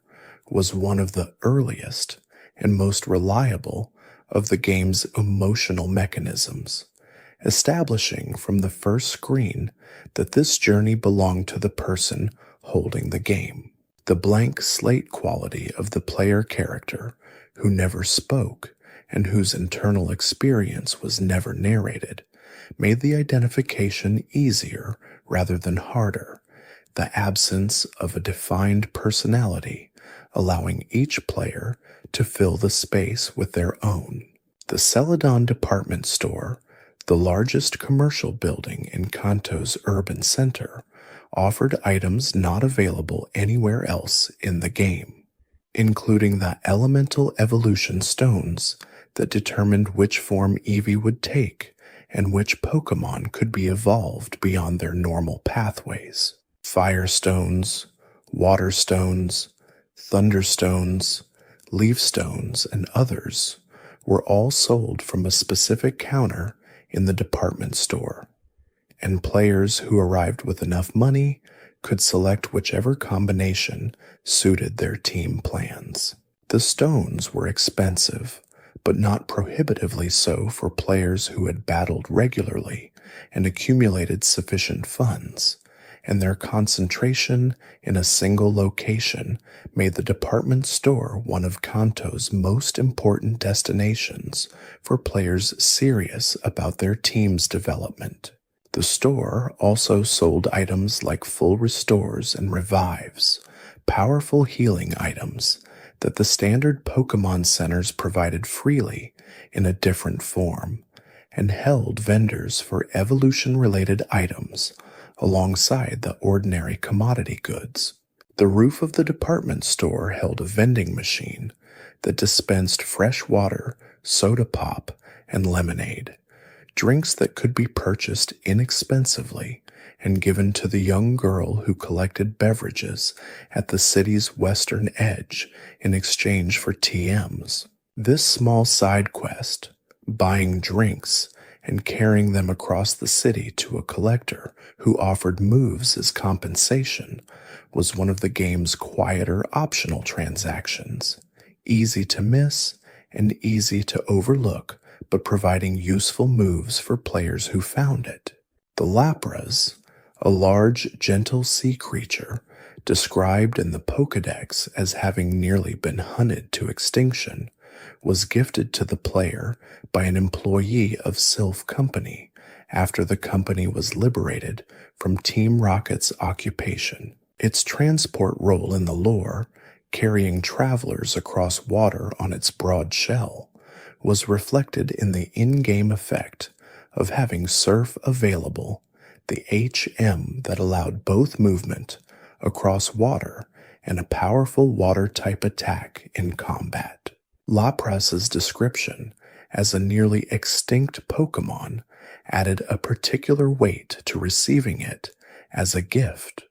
A: was one of the earliest and most reliable of the game's emotional mechanisms, establishing from the first screen that this journey belonged to the person holding the game. The blank slate quality of the player character, who never spoke and whose internal experience was never narrated, made the identification easier rather than harder, the absence of a defined personality allowing each player to fill the space with their own. The Celadon department store, the largest commercial building in Kanto's urban center, offered items not available anywhere else in the game, including the elemental evolution stones that determined which form Eevee would take and which Pokémon could be evolved beyond their normal pathways. Fire stones, water stones, thunder stones, leaf stones, and others were all sold from a specific counter in the department store, and players who arrived with enough money could select whichever combination suited their team plans. The stones were expensive, but not prohibitively so for players who had battled regularly and accumulated sufficient funds, and their concentration in a single location made the department store one of Kanto's most important destinations for players serious about their team's development. The store also sold items like full restores and revives, powerful healing items that the standard Pokémon centers provided freely in a different form, and held vendors for evolution-related items alongside the ordinary commodity goods. The roof of the department store held a vending machine that dispensed fresh water, soda pop, and lemonade, drinks that could be purchased inexpensively and given to the young girl who collected beverages at the city's western edge in exchange for TMs. This small side quest, buying drinks and carrying them across the city to a collector who offered moves as compensation, was one of the game's quieter optional transactions, easy to miss and easy to overlook, but providing useful moves for players who found it. The Lapras, a large, gentle sea creature described in the Pokédex as having nearly been hunted to extinction, was gifted to the player by an employee of Sylph Company after the company was liberated from Team Rocket's occupation. Its transport role in the lore, carrying travelers across water on its broad shell, was reflected in the in-game effect of having surf available the HM that allowed both movement across water and a powerful water-type attack in combat. Lapras's description as a nearly extinct Pokémon added a particular weight to receiving it as a gift.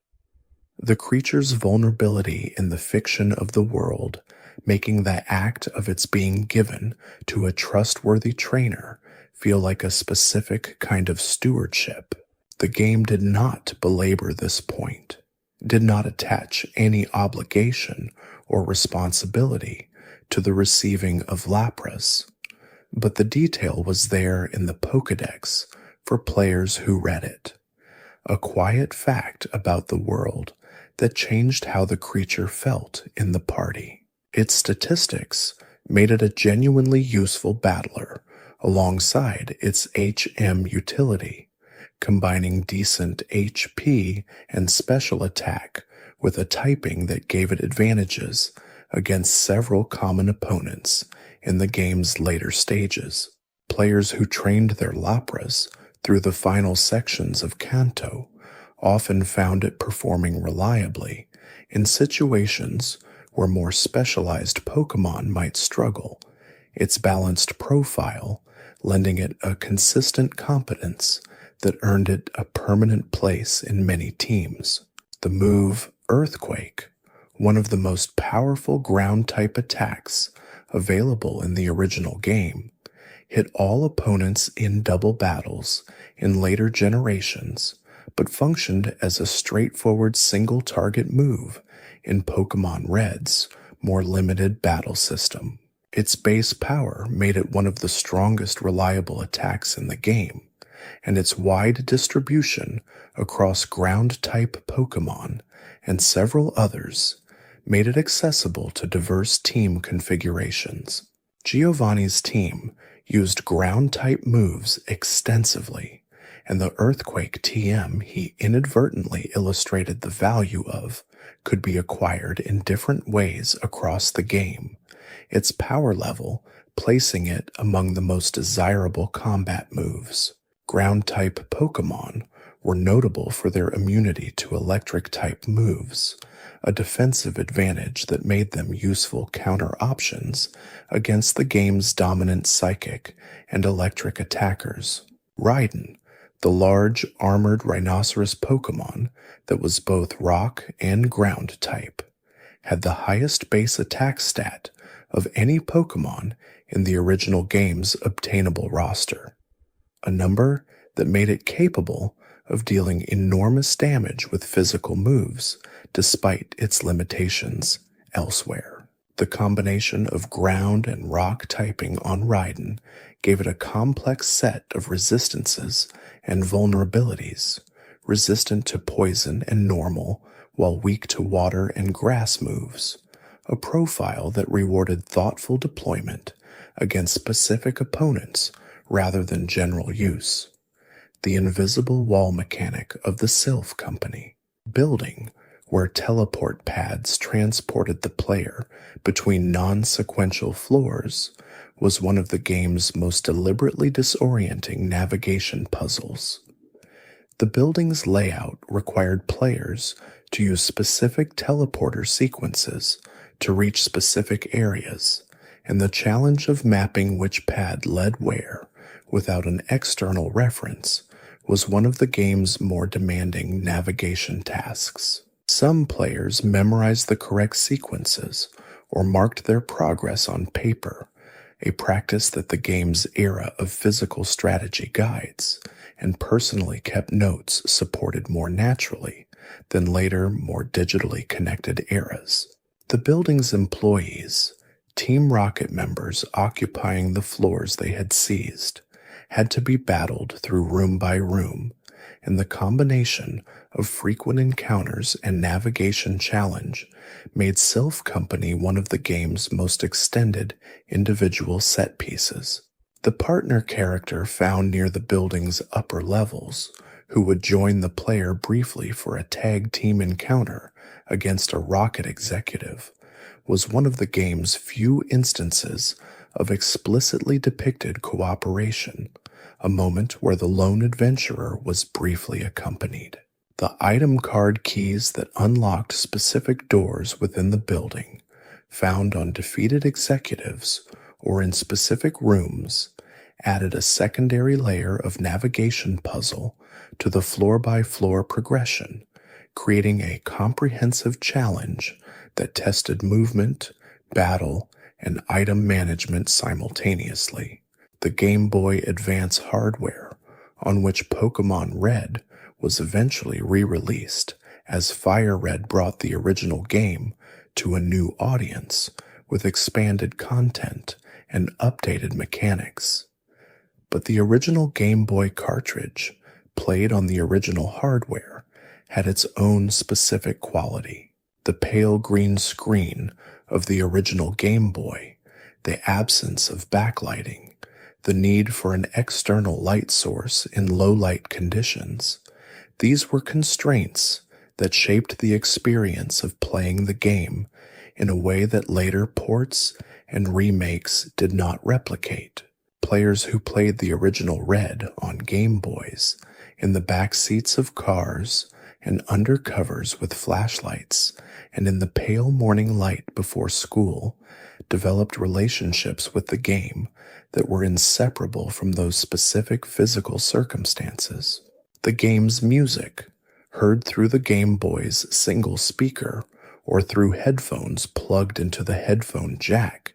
A: The creature's vulnerability in the fiction of the world, making the act of its being given to a trustworthy trainer feel like a specific kind of stewardship. The game did not belabor this point, did not attach any obligation or responsibility to the receiving of Lapras, but the detail was there in the Pokédex for players who read it. A quiet fact about the world that changed how the creature felt in the party. Its statistics made it a genuinely useful battler alongside its HM utility, combining decent HP and special attack with a typing that gave it advantages against several common opponents in the game's later stages. Players who trained their Lapras through the final sections of Kanto often found it performing reliably in situations where more specialized Pokémon might struggle, its balanced profile lending it a consistent competence that earned it a permanent place in many teams. The move Earthquake, one of the most powerful ground-type attacks available in the original game, hit all opponents in double battles in later generations, but functioned as a straightforward single-target move in Pokémon Red's more limited battle system. Its base power made it one of the strongest reliable attacks in the game, and its wide distribution across ground-type Pokémon and several others made it accessible to diverse team configurations. Giovanni's team used ground-type moves extensively, and the Earthquake TM he inadvertently illustrated the value of could be acquired in different ways across the game, its power level placing it among the most desirable combat moves. Ground-type Pokémon were notable for their immunity to electric-type moves, a defensive advantage that made them useful counter-options against the game's dominant psychic and electric attackers. Raiden, the large, armored rhinoceros Pokémon that was both rock and ground type, had the highest base attack stat of any Pokémon in the original game's obtainable roster, a number that made it capable of dealing enormous damage with physical moves despite its limitations elsewhere. The combination of ground and rock typing on Raiden gave it a complex set of resistances and vulnerabilities, resistant to poison and normal while weak to water and grass moves, a profile that rewarded thoughtful deployment against specific opponents rather than general use. The invisible wall mechanic of the Sylph Company, building where teleport pads transported the player between non-sequential floors, was one of the game's most deliberately disorienting navigation puzzles. The building's layout required players to use specific teleporter sequences to reach specific areas, and the challenge of mapping which pad led where without an external reference was one of the game's more demanding navigation tasks. Some players memorized the correct sequences or marked their progress on paper, a practice that the game's era of physical strategy guides and personally kept notes supported more naturally than later, more digitally connected eras. The building's employees, Team Rocket members occupying the floors they had seized, had to be battled through room by room, and the combination of frequent encounters and navigation challenge made Sylph Company one of the game's most extended individual set pieces. The partner character found near the building's upper levels, who would join the player briefly for a tag team encounter against a rocket executive, was one of the game's few instances of explicitly depicted cooperation, a moment where the lone adventurer was briefly accompanied. The item card keys that unlocked specific doors within the building, found on defeated executives or in specific rooms, added a secondary layer of navigation puzzle to the floor-by-floor progression, creating a comprehensive challenge that tested movement, battle, and item management simultaneously. The Game Boy Advance hardware, on which Pokémon Red was eventually re-released as Fire Red brought the original game to a new audience with expanded content and updated mechanics. But the original Game Boy cartridge, played on the original hardware, had its own specific quality. The pale green screen of the original Game Boy, the absence of backlighting, the need for an external light source in low-light conditions, these were constraints that shaped the experience of playing the game in a way that later ports and remakes did not replicate. Players who played the original Red on Game Boys in the back seats of cars and under covers with flashlights and in the pale morning light before school developed relationships with the game that were inseparable from those specific physical circumstances. The game's music, heard through the Game Boy's single speaker or through headphones plugged into the headphone jack,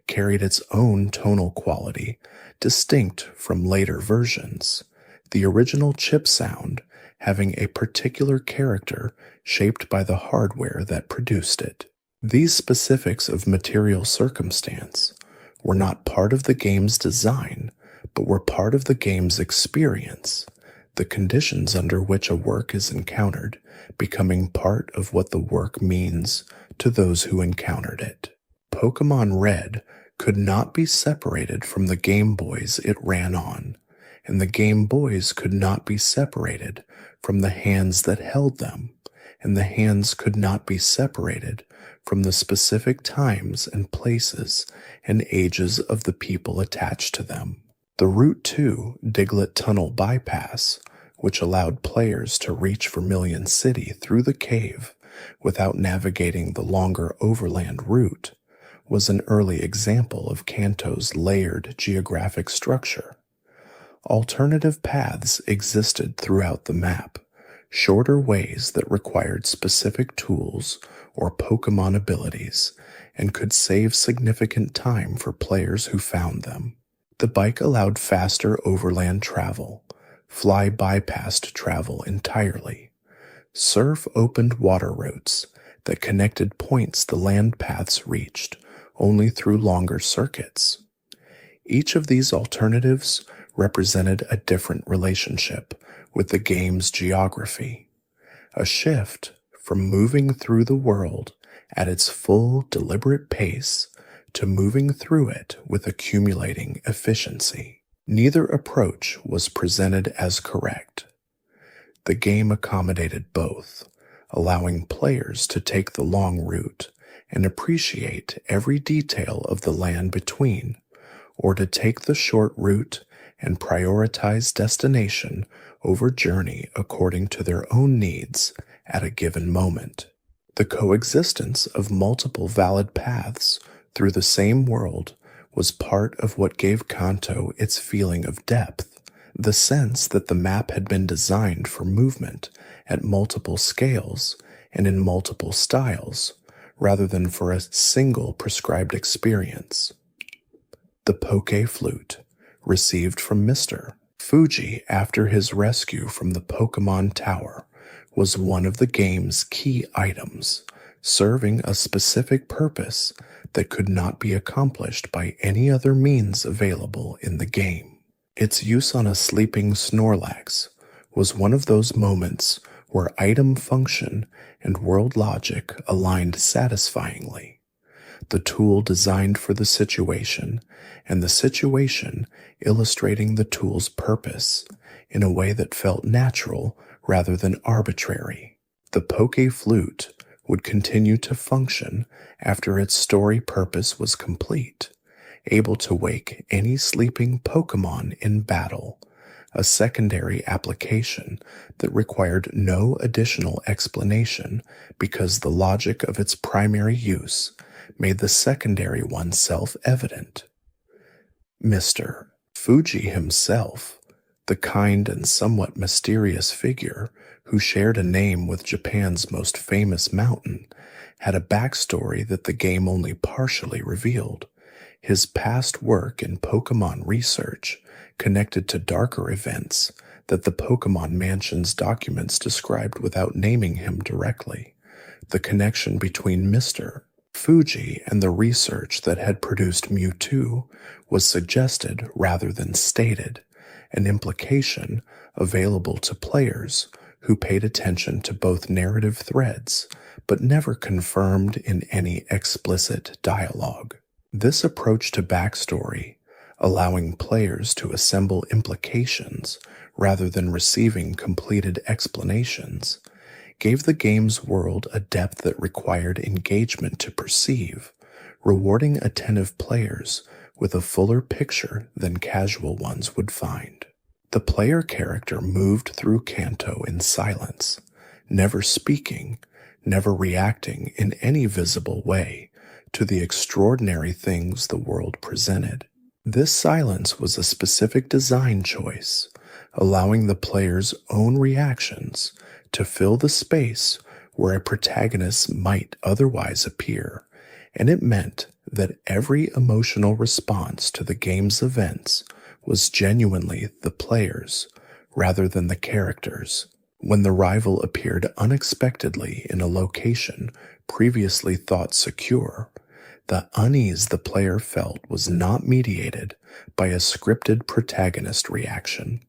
A: carried its own tonal quality distinct from later versions, the original chip sound having a particular character shaped by the hardware that produced it. These specifics of material circumstance were not part of the game's design, but were part of the game's experience, the conditions under which a work is encountered becoming part of what the work means to those who encountered it. Pokémon Red could not be separated from the Game Boys it ran on, and the Game Boys could not be separated from the hands that held them, and the hands could not be separated from the specific times and places and ages of the people attached to them. The Route 2 Diglett Tunnel bypass, which allowed players to reach Vermilion City through the cave without navigating the longer overland route, was an early example of Kanto's layered geographic structure. Alternative paths existed throughout the map, shorter ways that required specific tools or Pokémon abilities and could save significant time for players who found them. The bike allowed faster overland travel. Fly bypassed travel entirely. Surf opened water routes that connected points the land paths reached only through longer circuits. Each of these alternatives represented a different relationship with the game's geography, a shift from moving through the world at its full, deliberate pace to moving through it with accumulating efficiency. Neither approach was presented as correct. The game accommodated both, allowing players to take the long route and appreciate every detail of the land between, or to take the short route and prioritize destination over journey according to their own needs at a given moment. The coexistence of multiple valid paths through the same world was part of what gave Kanto its feeling of depth, the sense that the map had been designed for movement at multiple scales and in multiple styles, rather than for a single prescribed experience. The Poké Flute, received from Mr. Fuji after his rescue from the Pokémon Tower, was one of the game's key items, serving a specific purpose that could not be accomplished by any other means available in the game. Its use on a sleeping Snorlax was one of those moments where item function and world logic aligned satisfyingly. The tool designed for the situation, and the situation illustrating the tool's purpose in a way that felt natural rather than arbitrary. The Poké Flute would continue to function after its story purpose was complete, able to wake any sleeping Pokémon in battle, a secondary application that required no additional explanation because the logic of its primary use made the secondary one self-evident. Mr. Fuji himself, the kind and somewhat mysterious figure who shared a name with Japan's most famous mountain, had a backstory that the game only partially revealed. His past work in Pokémon research connected to darker events that the Pokémon Mansion's documents described without naming him directly. The connection between Mr. Fuji and the research that had produced Mewtwo was suggested rather than stated, an implication available to players who paid attention to both narrative threads but never confirmed in any explicit dialogue. This approach to backstory, allowing players to assemble implications rather than receiving completed explanations, gave the game's world a depth that required engagement to perceive, rewarding attentive players with a fuller picture than casual ones would find. The player character moved through Kanto in silence, never speaking, never reacting in any visible way to the extraordinary things the world presented. This silence was a specific design choice, allowing the player's own reactions to fill the space where a protagonist might otherwise appear, and it meant that every emotional response to the game's events was genuinely the player's rather than the character's. When the rival appeared unexpectedly in a location previously thought secure, the unease the player felt was not mediated by a scripted protagonist reaction.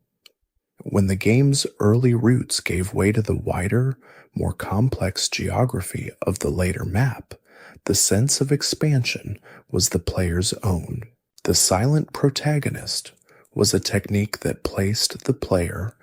A: When the game's early roots gave way to the wider, more complex geography of the later map, the sense of expansion was the player's own. The silent protagonist was a technique that placed the player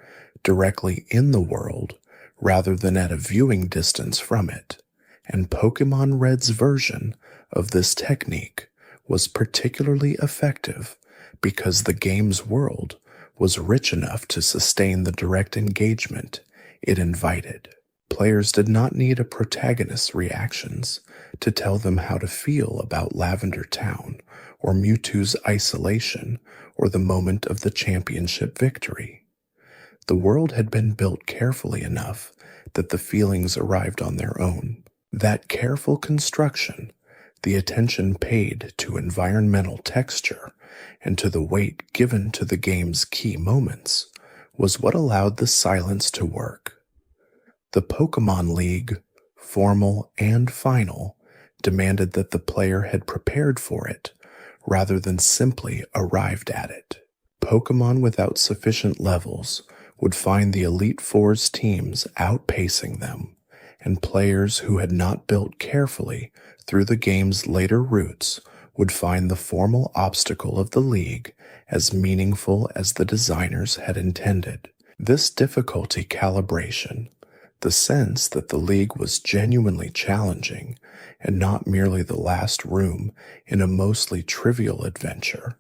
A: directly in the world rather than at a viewing distance from it, and Pokémon Red's version of this technique was particularly effective because the game's world was rich enough to sustain the direct engagement it invited. Players did not need a protagonist's reactions to tell them how to feel about Lavender Town or Mewtwo's isolation or the moment of the championship victory. The world had been built carefully enough that the feelings arrived on their own. That careful construction, the attention paid to environmental texture, and to the weight given to the game's key moments, was what allowed the silence to work. The Pokémon League, formal and final, demanded that the player had prepared for it, rather than simply arrived at it. Pokémon without sufficient levels would find the Elite Four's teams outpacing them, and players who had not built carefully through the game's later routes would find the formal obstacle of the league as meaningful as the designers had intended. This difficulty calibration, the sense that the league was genuinely challenging and not merely the last room in a mostly trivial adventure,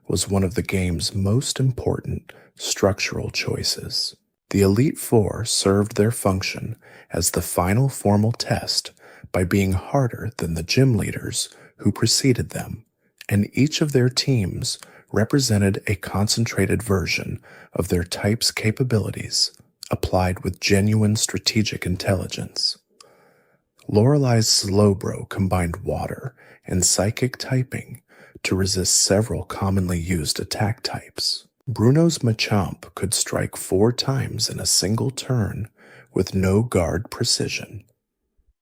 A: was one of the game's most important structural choices. The Elite Four served their function as the final formal test by being harder than the gym leaders who preceded them, and each of their teams represented a concentrated version of their type's capabilities, applied with genuine strategic intelligence. Lorelei's Slowbro combined water and psychic typing to resist several commonly used attack types. Bruno's Machamp could strike 4 times in a single turn with no guard precision.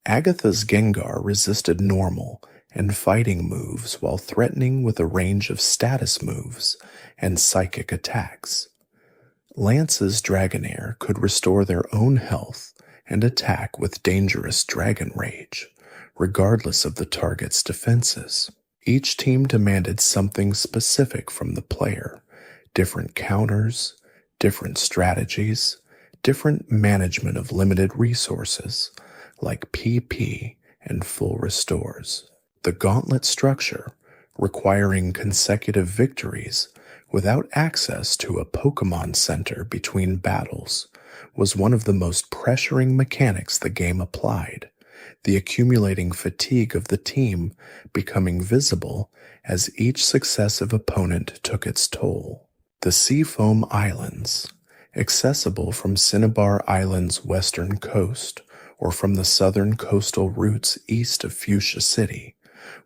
A: Agatha's Gengar resisted normal and fighting moves while threatening with a range of status moves and psychic attacks. Lance's Dragonair could restore their own health and attack with dangerous Dragon Rage, regardless of the target's defenses. Each team demanded something specific from the player: different counters, different strategies, different management of limited resources, like PP and full restores. The gauntlet structure, requiring consecutive victories Without access to a Pokémon Center between battles was one of the most pressuring mechanics the game applied, the accumulating fatigue of the team becoming visible as each successive opponent took its toll. The Seafoam Islands, accessible from Cinnabar Island's western coast or from the southern coastal routes east of Fuchsia City,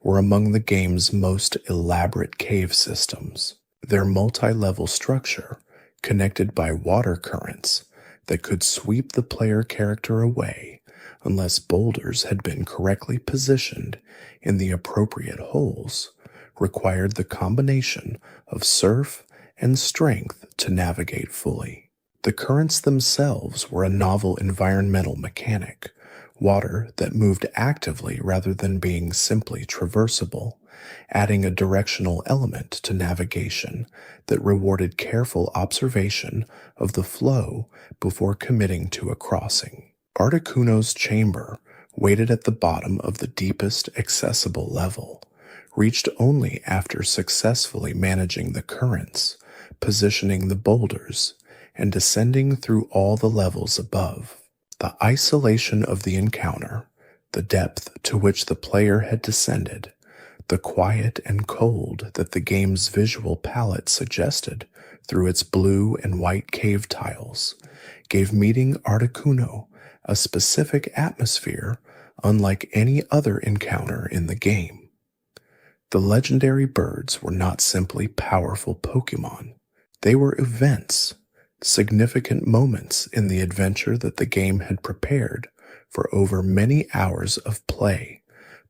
A: were among the game's most elaborate cave systems. Their multi-level structure, connected by water currents that could sweep the player character away unless boulders had been correctly positioned in the appropriate holes, required the combination of surf and strength to navigate fully. The currents themselves were a novel environmental mechanic, water that moved actively rather than being simply traversable, adding a directional element to navigation that rewarded careful observation of the flow before committing to a crossing. Articuno's chamber, weighted at the bottom of the deepest accessible level, reached only after successfully managing the currents, positioning the boulders, and descending through all the levels above. The isolation of the encounter, the depth to which the player had descended, the quiet and cold that the game's visual palette suggested through its blue and white cave tiles, gave meeting Articuno a specific atmosphere unlike any other encounter in the game. The legendary birds were not simply powerful Pokémon. They were events, significant moments in the adventure that the game had prepared for over many hours of play,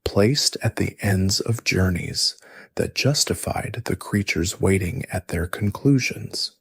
A: placed at the ends of journeys that justified the creatures waiting at their conclusions.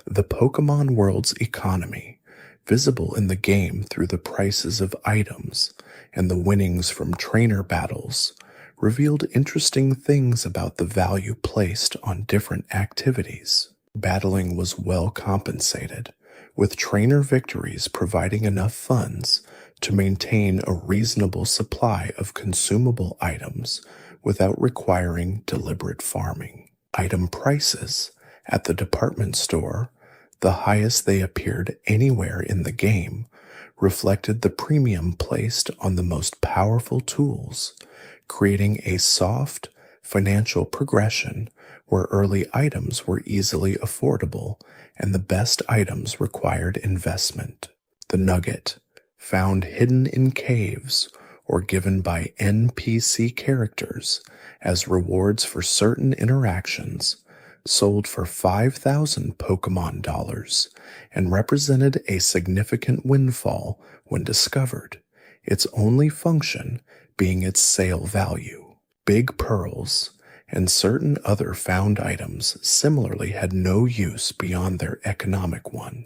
A: The Pokémon world's economy, visible in the game through the prices of items and the winnings from trainer battles, revealed interesting things about the value placed on different activities. Battling was well compensated, with trainer victories providing enough funds to maintain a reasonable supply of consumable items without requiring deliberate farming. Item prices at the department store, the highest they appeared anywhere in the game, reflected the premium placed on the most powerful tools, creating a soft financial progression where early items were easily affordable and the best items required investment. The nugget, found hidden in caves or given by NPC characters as rewards for certain interactions, sold for 5,000 Pokémon dollars and represented a significant windfall when discovered, its only function being its sale value. Big pearls and certain other found items similarly had no use beyond their economic one,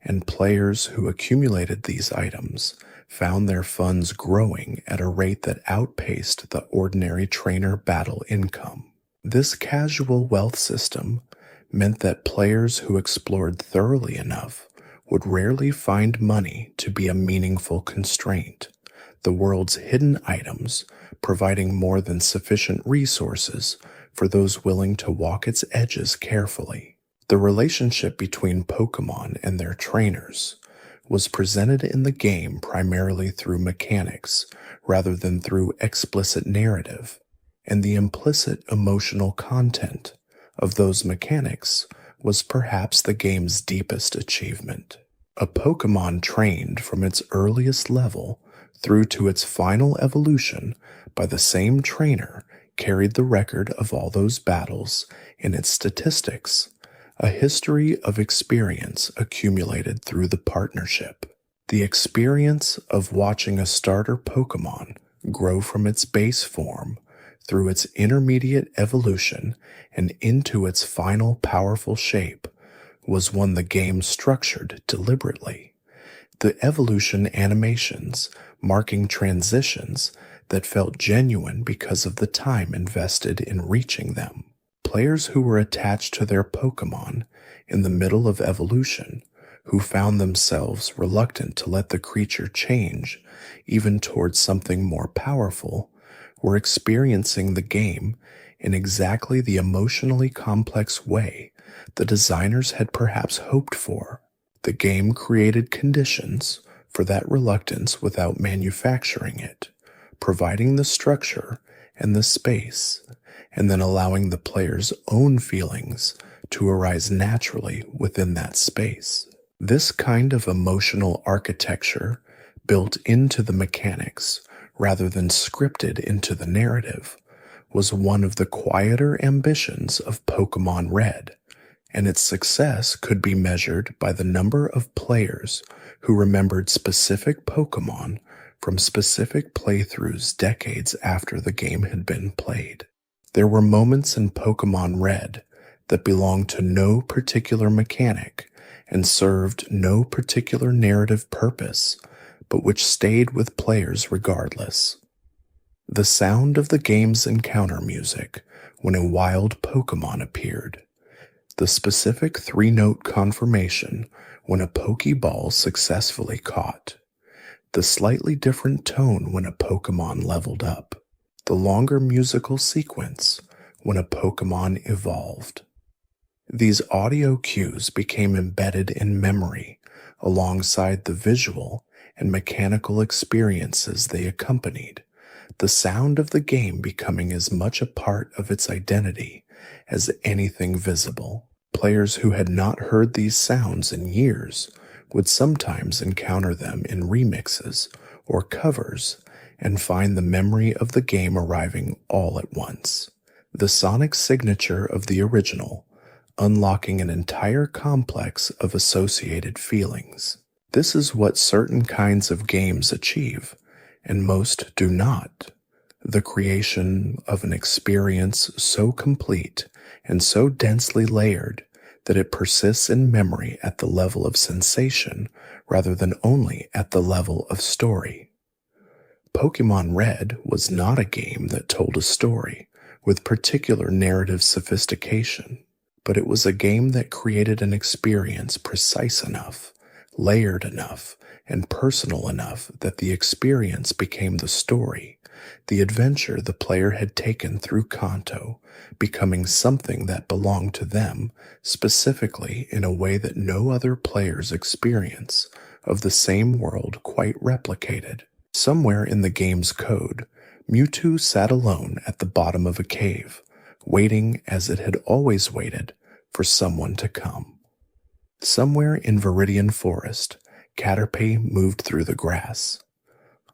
A: and players who accumulated these items found their funds growing at a rate that outpaced the ordinary trainer battle income. This casual wealth system meant that players who explored thoroughly enough would rarely find money to be a meaningful constraint, the world's hidden items providing more than sufficient resources for those willing to walk its edges carefully. The relationship between Pokémon and their trainers was presented in the game primarily through mechanics rather than through explicit narrative, and the implicit emotional content of those mechanics was perhaps the game's deepest achievement. A Pokémon trained from its earliest level through to its final evolution by the same trainer carried the record of all those battles in its statistics, a history of experience accumulated through the partnership. The experience of watching a starter Pokémon grow from its base form through its intermediate evolution and into its final powerful shape was one the game structured deliberately. The evolution animations marking transitions that felt genuine because of the time invested in reaching them. Players who were attached to their Pokémon in the middle of evolution, who found themselves reluctant to let the creature change even towards something more powerful, were experiencing the game in exactly the emotionally complex way the designers had perhaps hoped for. The game created conditions for that reluctance without manufacturing it, providing the structure and the space, and then allowing the player's own feelings to arise naturally within that space. This kind of emotional architecture, built into the mechanics rather than scripted into the narrative, was one of the quieter ambitions of Pokémon Red, and its success could be measured by the number of players who remembered specific Pokémon from specific playthroughs decades after the game had been played. There were moments in Pokémon Red that belonged to no particular mechanic and served no particular narrative purpose, but which stayed with players regardless. The sound of the game's encounter music when a wild Pokémon appeared, the specific 3-note confirmation when a Pokéball successfully caught, the slightly different tone when a Pokémon leveled up, the longer musical sequence when a Pokémon evolved. These audio cues became embedded in memory alongside the visual and mechanical experiences they accompanied, the sound of the game becoming as much a part of its identity as anything visible. Players who had not heard these sounds in years would sometimes encounter them in remixes or covers and find the memory of the game arriving all at once. The sonic signature of the original, unlocking an entire complex of associated feelings. This is what certain kinds of games achieve, and most do not. The creation of an experience so complete and so densely layered that it persists in memory at the level of sensation rather than only at the level of story. Pokémon Red was not a game that told a story with particular narrative sophistication, but it was a game that created an experience precise enough, layered enough, and personal enough that the experience became the story, the adventure the player had taken through Kanto, becoming something that belonged to them specifically in a way that no other player's experience of the same world quite replicated. Somewhere in the game's code, Mewtwo sat alone at the bottom of a cave, waiting as it had always waited for someone to come. Somewhere in Viridian Forest, Caterpie moved through the grass.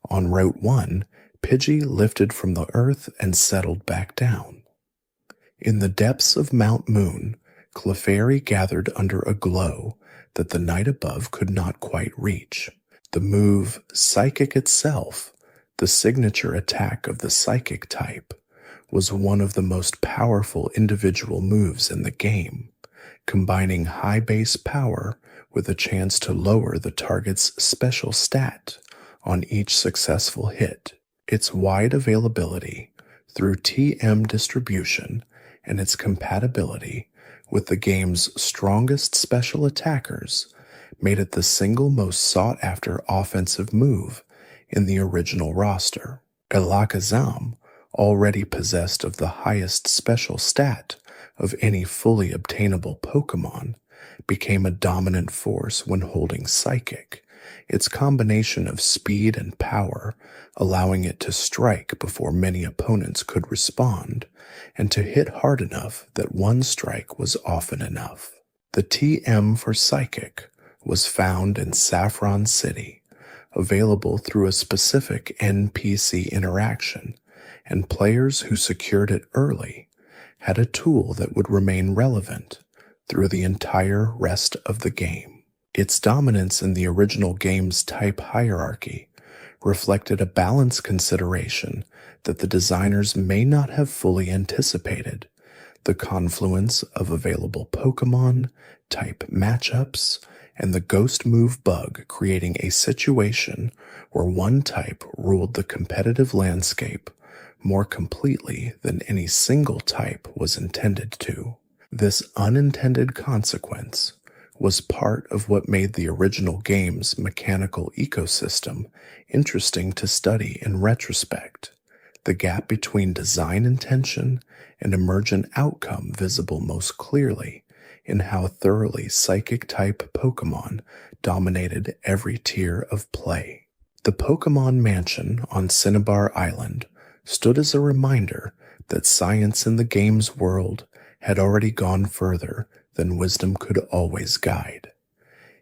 A: On Route 1, Pidgey lifted from the earth and settled back down. In the depths of Mount Moon, Clefairy gathered under a glow that the night above could not quite reach. The move Psychic itself, the signature attack of the Psychic type, was one of the most powerful individual moves in the game, combining high base power with a chance to lower the target's special stat on each successful hit. Its wide availability through TM distribution and its compatibility with the game's strongest special attackers made it the single most sought-after offensive move in the original roster. Alakazam, already possessed of the highest special stat of any fully obtainable Pokémon, became a dominant force when holding Psychic, its combination of speed and power allowing it to strike before many opponents could respond, and to hit hard enough that one strike was often enough. The TM for Psychic was found in Saffron City, available through a specific NPC interaction, and players who secured it early had a tool that would remain relevant through the entire rest of the game. Its dominance in the original game's type hierarchy reflected a balance consideration that the designers may not have fully anticipated: the confluence of available Pokémon, type matchups, and the ghost move bug, creating a situation where one type ruled the competitive landscape more completely than any single type was intended to. This unintended consequence was part of what made the original game's mechanical ecosystem interesting to study in retrospect. the gap between design intention and emergent outcome visible most clearly in how thoroughly psychic-type Pokémon dominated every tier of play. The Pokémon Mansion on Cinnabar Island stood as a reminder that science in the game's world had already gone further than wisdom could always guide.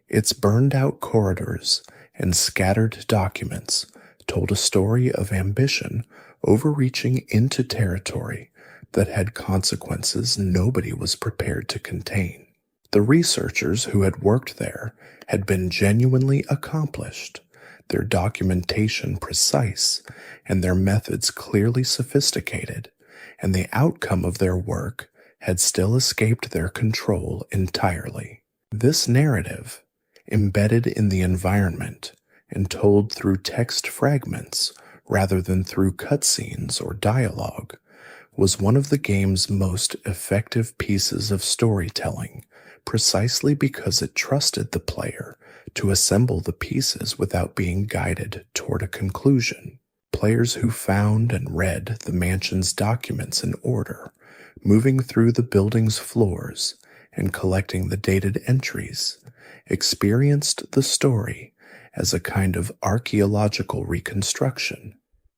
A: Its burned-out corridors and scattered documents told a story of ambition overreaching into territory that had consequences nobody was prepared to contain. The researchers who had worked there had been genuinely accomplished, their documentation precise, and their methods clearly sophisticated, and the outcome of their work had still escaped their control entirely. This narrative, embedded in the environment and told through text fragments rather than through cutscenes or dialogue, was one of the game's most effective pieces of storytelling, precisely because it trusted the player to assemble the pieces without being guided toward a conclusion. Players who found and read the mansion's documents in order, moving through the building's floors and collecting the dated entries, experienced the story as a kind of archaeological reconstruction,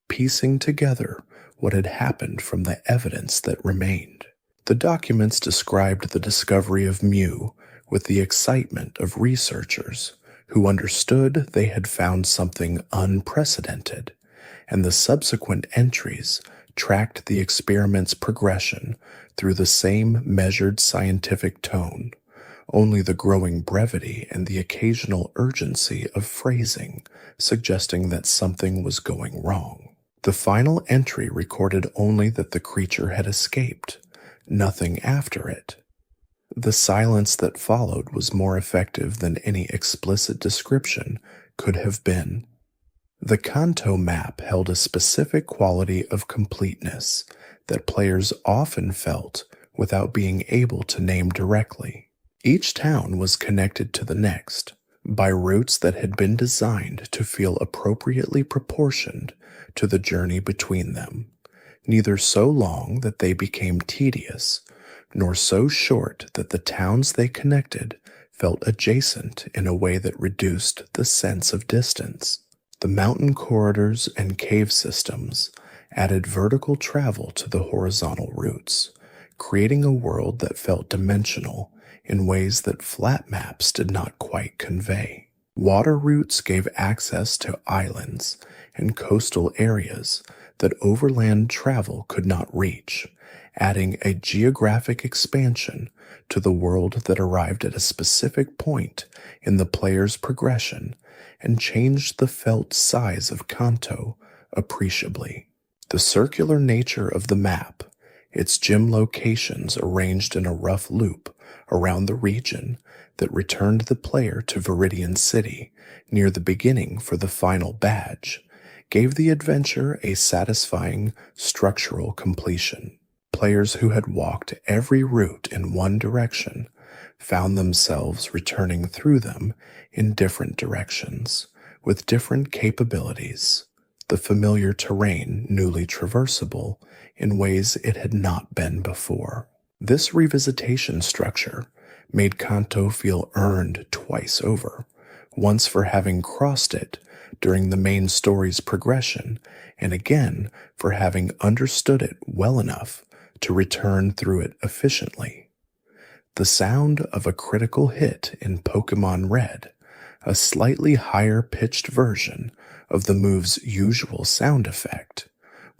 A: piecing together what had happened from the evidence that remained. The documents described the discovery of Mew with the excitement of researchers who understood they had found something unprecedented, and the subsequent entries tracked the experiment's progression through the same measured scientific tone, only the growing brevity and the occasional urgency of phrasing suggesting that something was going wrong. The final entry recorded only that the creature had escaped, nothing after it. The silence that followed was more effective than any explicit description could have been. The Kanto map held a specific quality of completeness that players often felt without being able to name directly. Each town was connected to the next by routes that had been designed to feel appropriately proportioned to the journey between them, neither so long that they became tedious, nor so short that the towns they connected felt adjacent in a way that reduced the sense of distance. The mountain corridors and cave systems added vertical travel to the horizontal routes, creating a world that felt dimensional in ways that flat maps did not quite convey. Water routes gave access to islands and coastal areas that overland travel could not reach, adding a geographic expansion to the world that arrived at a specific point in the player's progression and changed the felt size of Kanto appreciably. The circular nature of the map, its gym locations arranged in a rough loop around the region that returned the player to Viridian City near the beginning for the final badge, gave the adventure a satisfying structural completion. Players who had walked every route in one direction found themselves returning through them in different directions, with different capabilities, the familiar terrain newly traversable in ways it had not been before. This revisitation structure made Kanto feel earned twice over, once for having crossed it during the main story's progression, and again for having understood it well enough to return through it efficiently. The sound of a critical hit in Pokémon Red, a slightly higher-pitched version of the move's usual sound effect,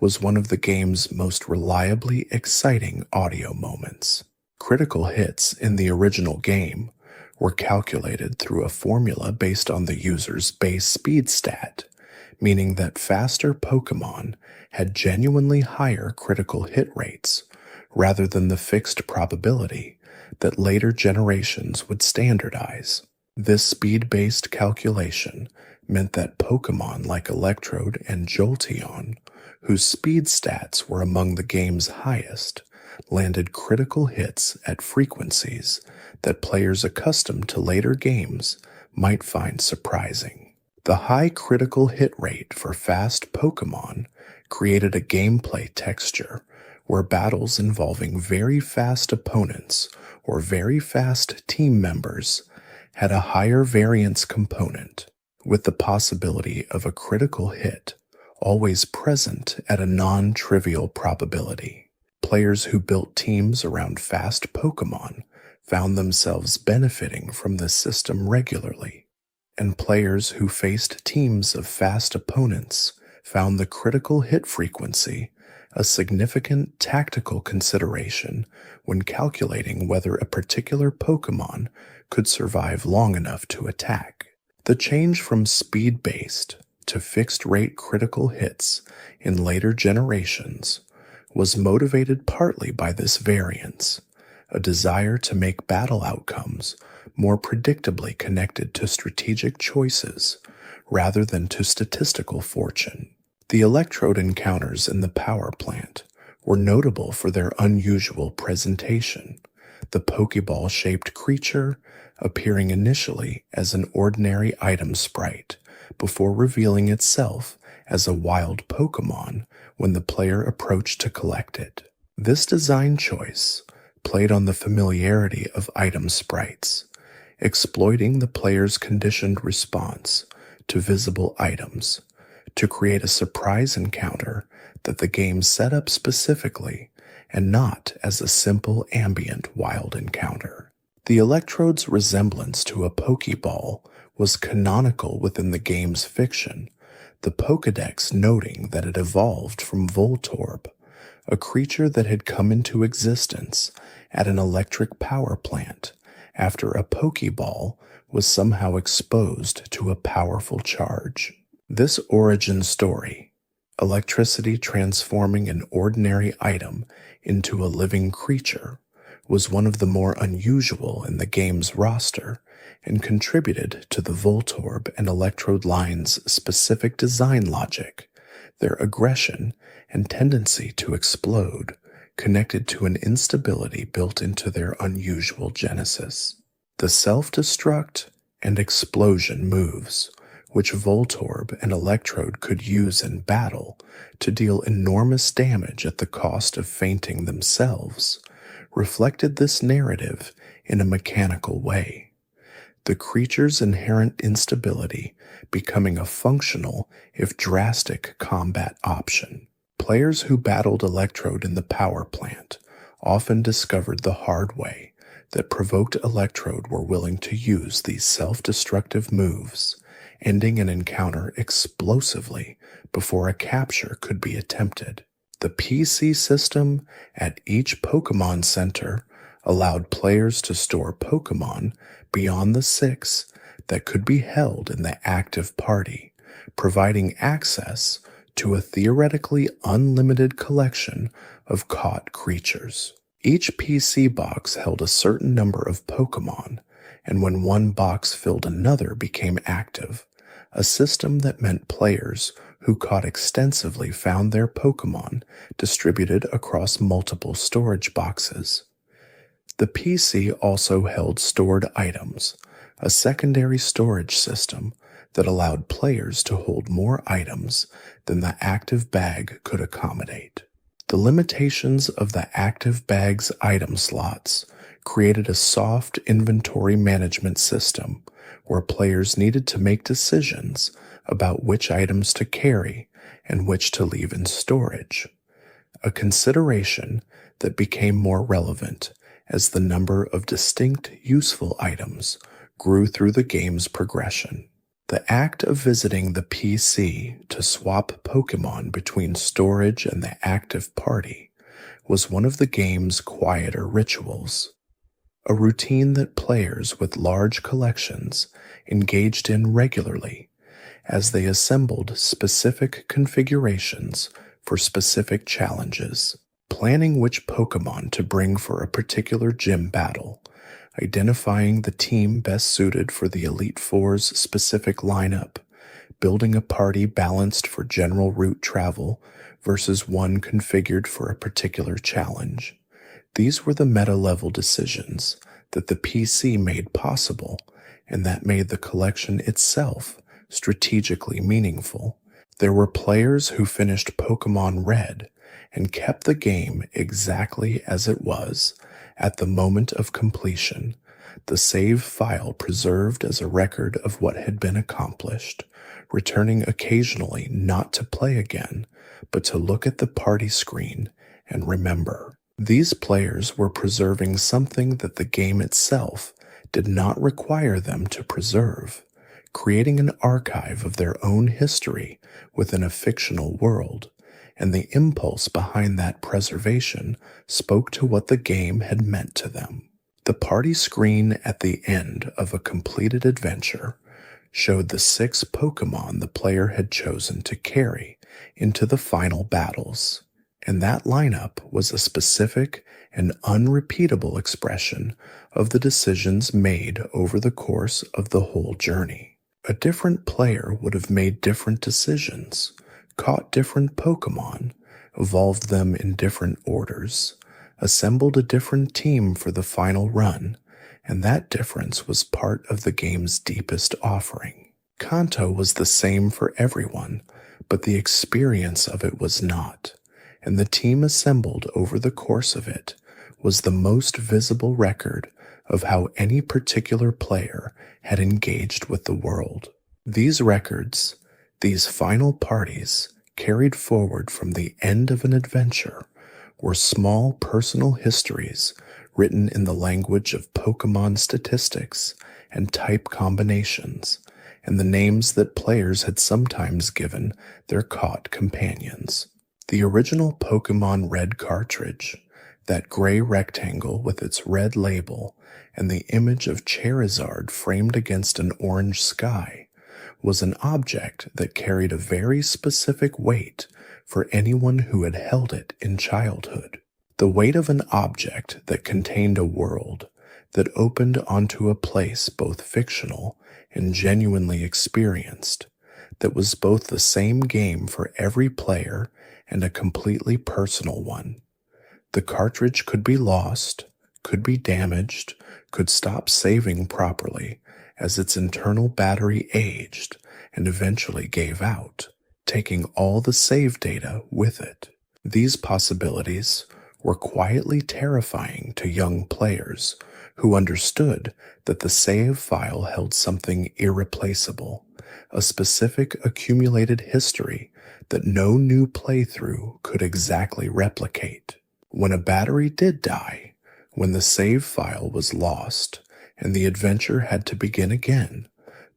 A: was one of the game's most reliably exciting audio moments. Critical hits in the original game were calculated through a formula based on the user's base speed stat, meaning that faster Pokémon had genuinely higher critical hit rates, rather than the fixed probability that later generations would standardize. This speed-based calculation meant that Pokémon like Electrode and Jolteon, whose speed stats were among the game's highest, landed critical hits at frequencies that players accustomed to later games might find surprising. The high critical hit rate for fast Pokémon created a gameplay texture where battles involving very fast opponents or very fast team members had a higher variance component, with the possibility of a critical hit always present at a non-trivial probability. Players who built teams around fast Pokémon found themselves benefiting from this system regularly, and players who faced teams of fast opponents found the critical hit frequency a significant tactical consideration when calculating whether a particular Pokémon could survive long enough to attack. The change from speed-based to fixed-rate critical hits in later generations was motivated partly by this variance, a desire to make battle outcomes more predictably connected to strategic choices rather than to statistical fortune. The electrode encounters in the power plant were notable for their unusual presentation, the Pokeball-shaped creature appearing initially as an ordinary item sprite before revealing itself as a wild Pokémon when the player approached to collect it. This design choice played on the familiarity of item sprites, exploiting the player's conditioned response to visible items to create a surprise encounter that the game set up specifically and not as a simple ambient wild encounter. The electrode's resemblance to a Pokeball was canonical within the game's fiction, the Pokédex noting that it evolved from Voltorb, a creature that had come into existence at an electric power plant after a Pokeball was somehow exposed to a powerful charge. This origin story, electricity transforming an ordinary item into a living creature, was one of the more unusual in the game's roster and contributed to the Voltorb and Electrode lines' specific design logic, their aggression and tendency to explode, connected to an instability built into their unusual genesis. The self-destruct and explosion moves, which Voltorb and Electrode could use in battle to deal enormous damage at the cost of fainting themselves, reflected this narrative in a mechanical way, the creature's inherent instability becoming a functional, if drastic, combat option. Players who battled Electrode in the power plant often discovered the hard way that provoked Electrode were willing to use these self-destructive moves, ending an encounter explosively before a capture could be attempted. The PC system at each Pokémon Center allowed players to store Pokémon beyond the 6 that could be held in the active party, providing access to a theoretically unlimited collection of caught creatures. Each PC box held a certain number of Pokémon, and when one box filled another became active, a system that meant players who caught extensively found their Pokémon distributed across multiple storage boxes. The PC also held stored items, a secondary storage system that allowed players to hold more items than the active bag could accommodate. The limitations of the active bag's item slots created a soft inventory management system where players needed to make decisions about which items to carry and which to leave in storage, a consideration that became more relevant as the number of distinct useful items grew through the game's progression. The act of visiting the PC to swap Pokémon between storage and the active party was one of the game's quieter rituals, a routine that players with large collections engaged in regularly as they assembled specific configurations for specific challenges, planning which Pokémon to bring for a particular gym battle, identifying the team best suited for the Elite Four's specific lineup, building a party balanced for general route travel versus one configured for a particular challenge. These were the meta-level decisions that the PC made possible and that made the collection itself strategically meaningful. There were players who finished Pokémon Red and kept the game exactly as it was at the moment of completion, the save file preserved as a record of what had been accomplished, returning occasionally not to play again, but to look at the party screen and remember. These players were preserving something that the game itself did not require them to preserve, creating an archive of their own history within a fictional world, and the impulse behind that preservation spoke to what the game had meant to them. The party screen at the end of a completed adventure showed the 6 Pokémon the player had chosen to carry into the final battles, and that lineup was a specific and unrepeatable expression of the decisions made over the course of the whole journey. A different player would have made different decisions, caught different Pokémon, evolved them in different orders, assembled a different team for the final run, and that difference was part of the game's deepest offering. Kanto was the same for everyone, but the experience of it was not, and the team assembled over the course of it was the most visible record of how any particular player had engaged with the world. These records, these final parties, carried forward from the end of an adventure, were small personal histories written in the language of Pokémon statistics and type combinations, and the names that players had sometimes given their caught companions. The original Pokémon Red cartridge, that gray rectangle with its red label and the image of Charizard framed against an orange sky, was an object that carried a very specific weight for anyone who had held it in childhood. The weight of an object that contained a world that opened onto a place both fictional and genuinely experienced, that was both the same game for every player and a completely personal one. The cartridge could be lost, could be damaged, could stop saving properly as its internal battery aged and eventually gave out, taking all the save data with it. These possibilities were quietly terrifying to young players who understood that the save file held something irreplaceable, a specific accumulated history that no new playthrough could exactly replicate. When a battery did die, when the save file was lost, and the adventure had to begin again,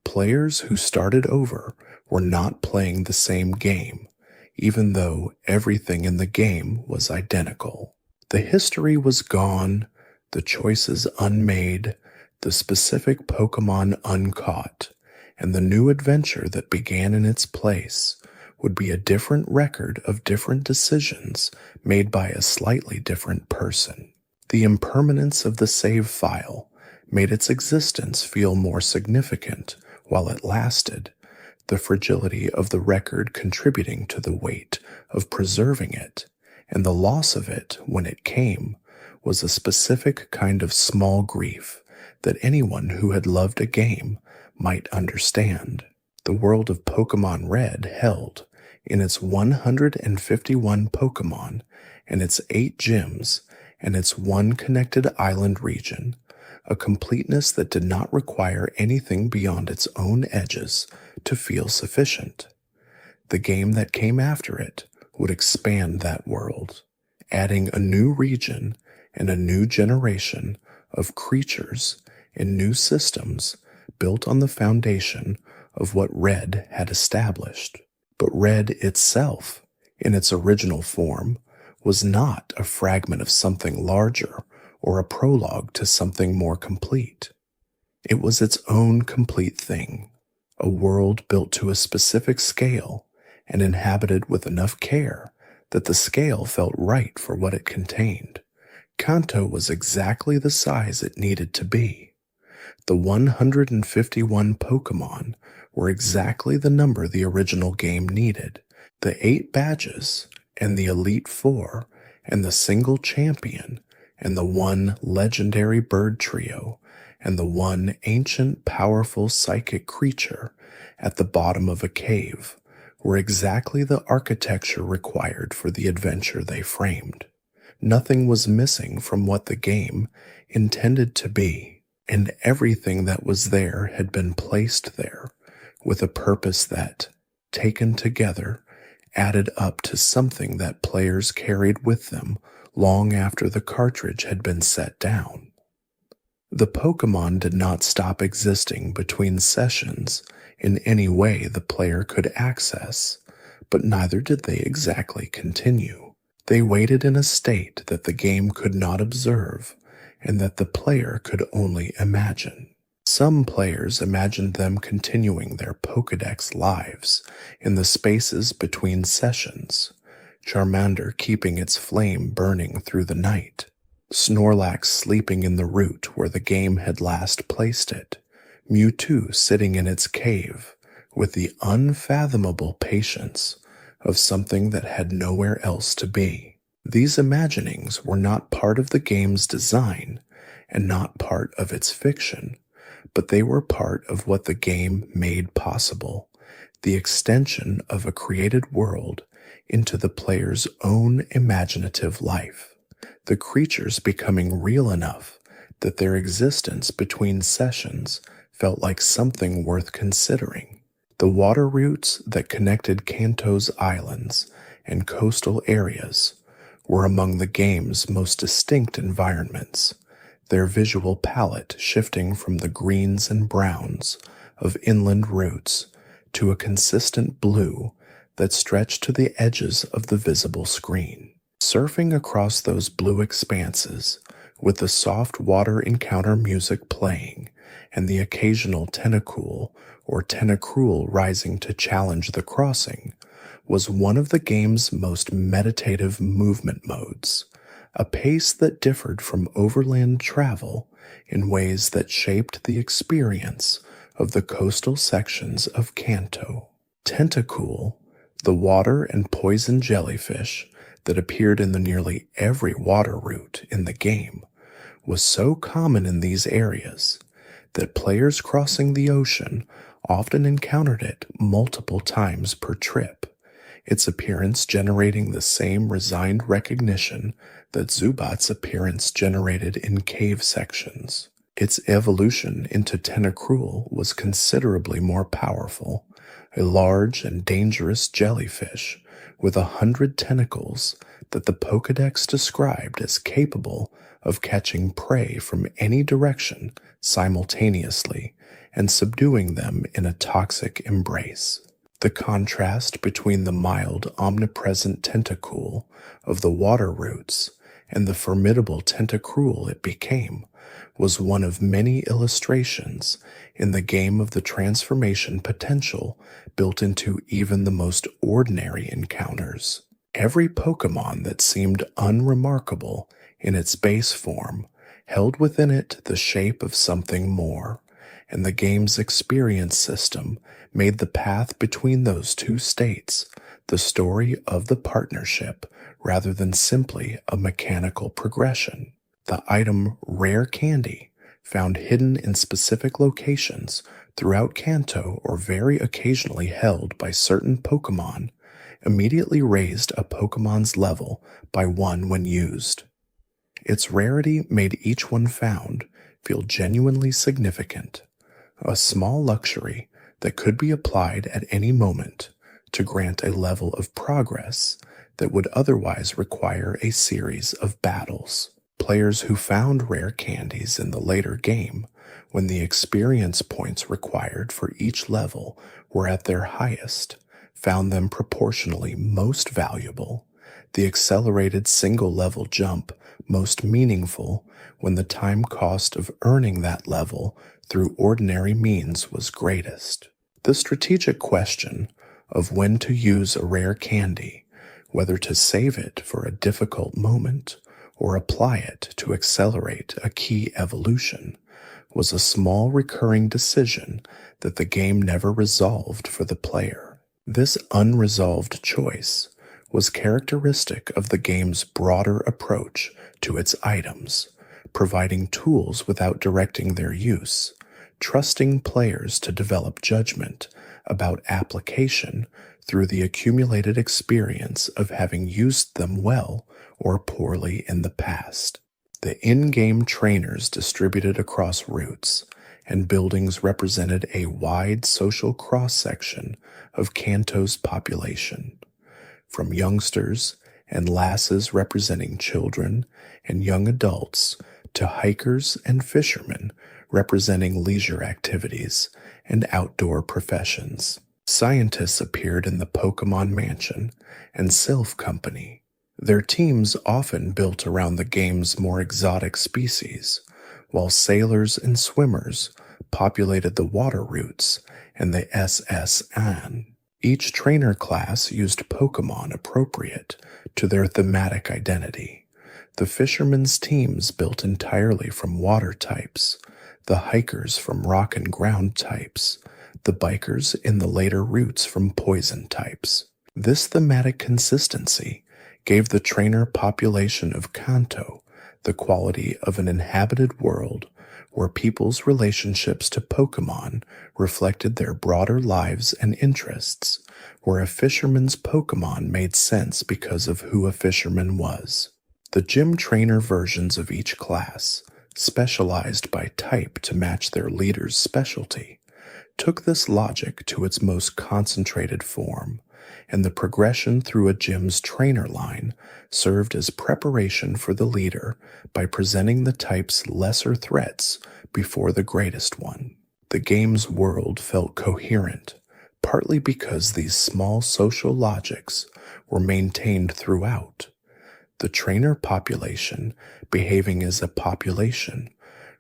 A: players who started over were not playing the same game, even though everything in the game was identical. The history was gone, the choices unmade, the specific Pokémon uncaught, and the new adventure that began in its place would be a different record of different decisions made by a slightly different person. The impermanence of the save file made its existence feel more significant while it lasted, the fragility of the record contributing to the weight of preserving it, and the loss of it when it came was a specific kind of small grief that anyone who had loved a game might understand. The world of Pokémon Red held, in its 151 Pokémon and its 8 gyms and its one connected island region, a completeness that did not require anything beyond its own edges to feel sufficient. The game that came after it would expand that world, adding a new region and a new generation of creatures and new systems built on the foundation of what Red had established. But Red itself, in its original form, was not a fragment of something larger or a prologue to something more complete. It was its own complete thing, a world built to a specific scale and inhabited with enough care that the scale felt right for what it contained. Kanto was exactly the size it needed to be. The 151 Pokémon were exactly the number the original game needed. The 8 badges, and the Elite Four, and the single champion, and the one legendary bird trio, and the one ancient, powerful psychic creature at the bottom of a cave were exactly the architecture required for the adventure they framed. Nothing was missing from what the game intended to be, and everything that was there had been placed there with a purpose that, taken together, added up to something that players carried with them long after the cartridge had been set down. The Pokémon did not stop existing between sessions in any way the player could access, but neither did they exactly continue. They waited in a state that the game could not observe and that the player could only imagine. Some players imagined them continuing their Pokédex lives in the spaces between sessions, Charmander keeping its flame burning through the night, Snorlax sleeping in the root where the game had last placed it, Mewtwo sitting in its cave with the unfathomable patience of something that had nowhere else to be. These imaginings were not part of the game's design and not part of its fiction, but they were part of what the game made possible, the extension of a created world into the player's own imaginative life, the creatures becoming real enough that their existence between sessions felt like something worth considering. The water routes that connected Kanto's islands and coastal areas were among the game's most distinct environments, their visual palette shifting from the greens and browns of inland routes to a consistent blue that stretched to the edges of the visible screen. Surfing across those blue expanses, with the soft water encounter music playing and the occasional Tentacool or Tentacruel rising to challenge the crossing, was one of the game's most meditative movement modes, a pace that differed from overland travel in ways that shaped the experience of the coastal sections of Kanto. Tentacool, the water and poison jellyfish that appeared in the nearly every water route in the game, was so common in these areas that players crossing the ocean often encountered it multiple times per trip, its appearance generating the same resigned recognition that Zubat's appearance generated in cave sections. Its evolution into Tentacruel was considerably more powerful, a large and dangerous jellyfish with 100 tentacles that the Pokédex described as capable of catching prey from any direction simultaneously and subduing them in a toxic embrace. The contrast between the mild, omnipresent Tentacool of the water routes and the formidable Tentacruel it became was one of many illustrations in the game of the transformation potential built into even the most ordinary encounters. Every Pokémon that seemed unremarkable in its base form held within it the shape of something more, and the game's experience system made the path between those two states the story of the partnership rather than simply a mechanical progression. The item Rare Candy, found hidden in specific locations throughout Kanto or very occasionally held by certain Pokémon, immediately raised a Pokémon's level by 1 when used. Its rarity made each one found feel genuinely significant, a small luxury that could be applied at any moment to grant a level of progress that would otherwise require a series of battles. Players who found rare candies in the later game, when the experience points required for each level were at their highest, found them proportionally most valuable, the accelerated single-level jump most meaningful when the time cost of earning that level through ordinary means was greatest. The strategic question of when to use a rare candy, whether to save it for a difficult moment or apply it to accelerate a key evolution, was a small recurring decision that the game never resolved for the player. This unresolved choice was characteristic of the game's broader approach to its items, providing tools without directing their use, trusting players to develop judgment about application through the accumulated experience of having used them well or poorly in the past. The in-game trainers distributed across routes and buildings represented a wide social cross-section of Kanto's population, from youngsters and lasses representing children and young adults to hikers and fishermen representing leisure activities and outdoor professions. Scientists appeared in the Pokémon Mansion and Sylph Company. Their teams often built around the game's more exotic species, while sailors and swimmers populated the water routes and the SS An. Each trainer class used Pokémon appropriate to their thematic identity. The fishermen's teams built entirely from water types, the hikers from rock and ground types, the bikers in the later routes from poison types. This thematic consistency gave the trainer population of Kanto the quality of an inhabited world where people's relationships to Pokémon reflected their broader lives and interests, where a fisherman's Pokémon made sense because of who a fisherman was. The gym trainer versions of each class, specialized by type to match their leader's specialty, took this logic to its most concentrated form, and the progression through a gym's trainer line served as preparation for the leader by presenting the type's lesser threats before the greatest one. The game's world felt coherent, partly because these small social logics were maintained throughout. The trainer population behaving as a population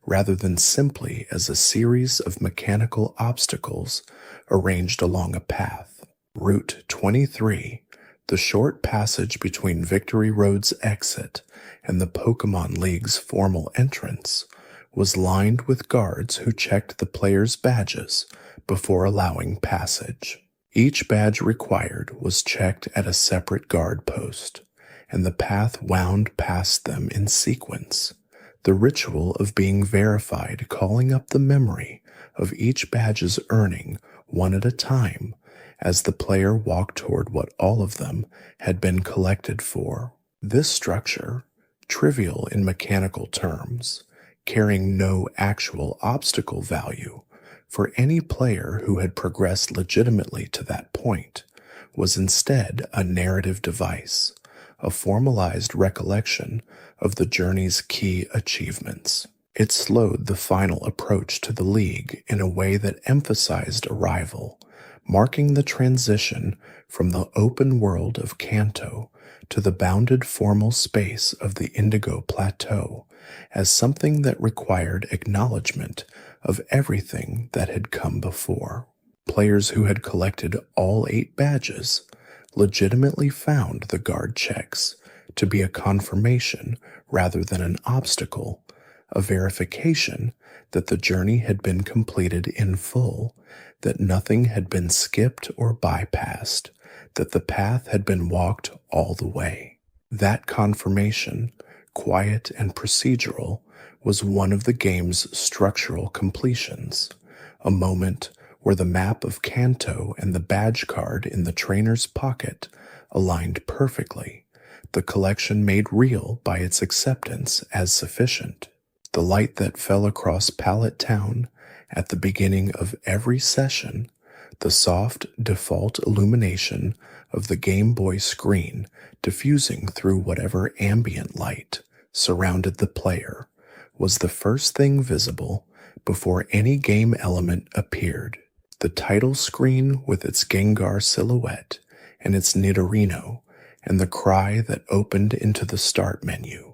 A: rather than simply as a series of mechanical obstacles arranged along a path. Route 23, the short passage between Victory Road's exit and the Pokémon League's formal entrance, was lined with guards who checked the players' badges before allowing passage. Each badge required was checked at a separate guard post, and the path wound past them in sequence, the ritual of being verified calling up the memory of each badge's earning one at a time as the player walked toward what all of them had been collected for. This structure, trivial in mechanical terms, carrying no actual obstacle value for any player who had progressed legitimately to that point, was instead a narrative device, a formalized recollection of the journey's key achievements. It slowed the final approach to the League in a way that emphasized arrival, marking the transition from the open world of Kanto to the bounded formal space of the Indigo Plateau as something that required acknowledgement of everything that had come before. Players who had collected all 8 badges legitimately found the guard checks to be a confirmation rather than an obstacle, a verification that the journey had been completed in full, that nothing had been skipped or bypassed, that the path had been walked all the way. That confirmation, quiet and procedural, was one of the game's structural completions, a moment where the map of Kanto and the badge card in the trainer's pocket aligned perfectly, the collection made real by its acceptance as sufficient. The light that fell across Pallet Town at the beginning of every session, the soft default illumination of the Game Boy screen diffusing through whatever ambient light surrounded the player, was the first thing visible before any game element appeared. The title screen with its Gengar silhouette and its Nidorino, and the cry that opened into the start menu,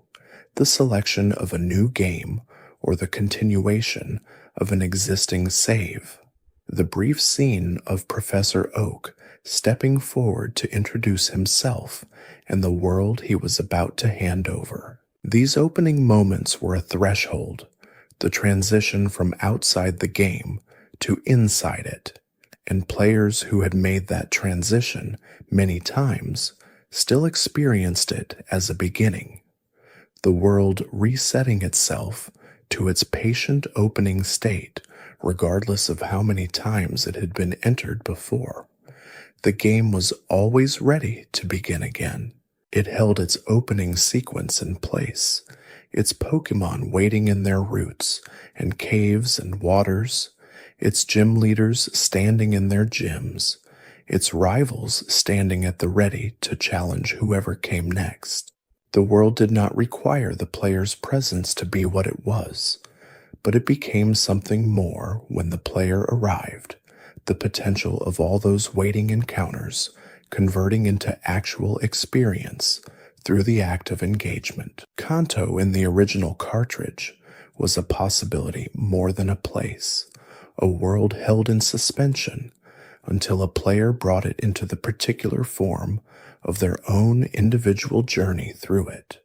A: the selection of a new game or the continuation of an existing save, the brief scene of Professor Oak stepping forward to introduce himself and the world he was about to hand over. These opening moments were a threshold, the transition from outside the game to inside it, and players who had made that transition many times still experienced it as a beginning. the world resetting itself to its patient opening state, regardless of how many times it had been entered before. The game was always ready to begin again. It held its opening sequence in place, its Pokémon waiting in their roots and caves and waters, its gym leaders standing in their gyms, its rivals standing at the ready to challenge whoever came next. The world did not require the player's presence to be what it was, but it became something more when the player arrived, the potential of all those waiting encounters converting into actual experience through the act of engagement. Kanto in the original cartridge was a possibility more than a place, a world held in suspension until a player brought it into the particular form of their own individual journey through it.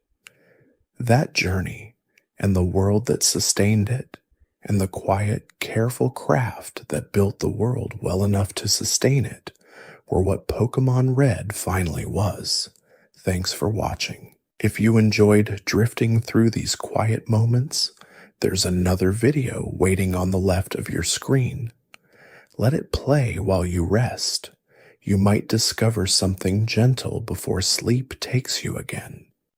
A: That journey, and the world that sustained it, and the quiet, careful craft that built the world well enough to sustain it, were what Pokémon Red finally was. Thanks for watching. If you enjoyed drifting through these quiet moments, there's another video waiting on the left of your screen. Let it play while you rest. You might discover something gentle before sleep takes you again.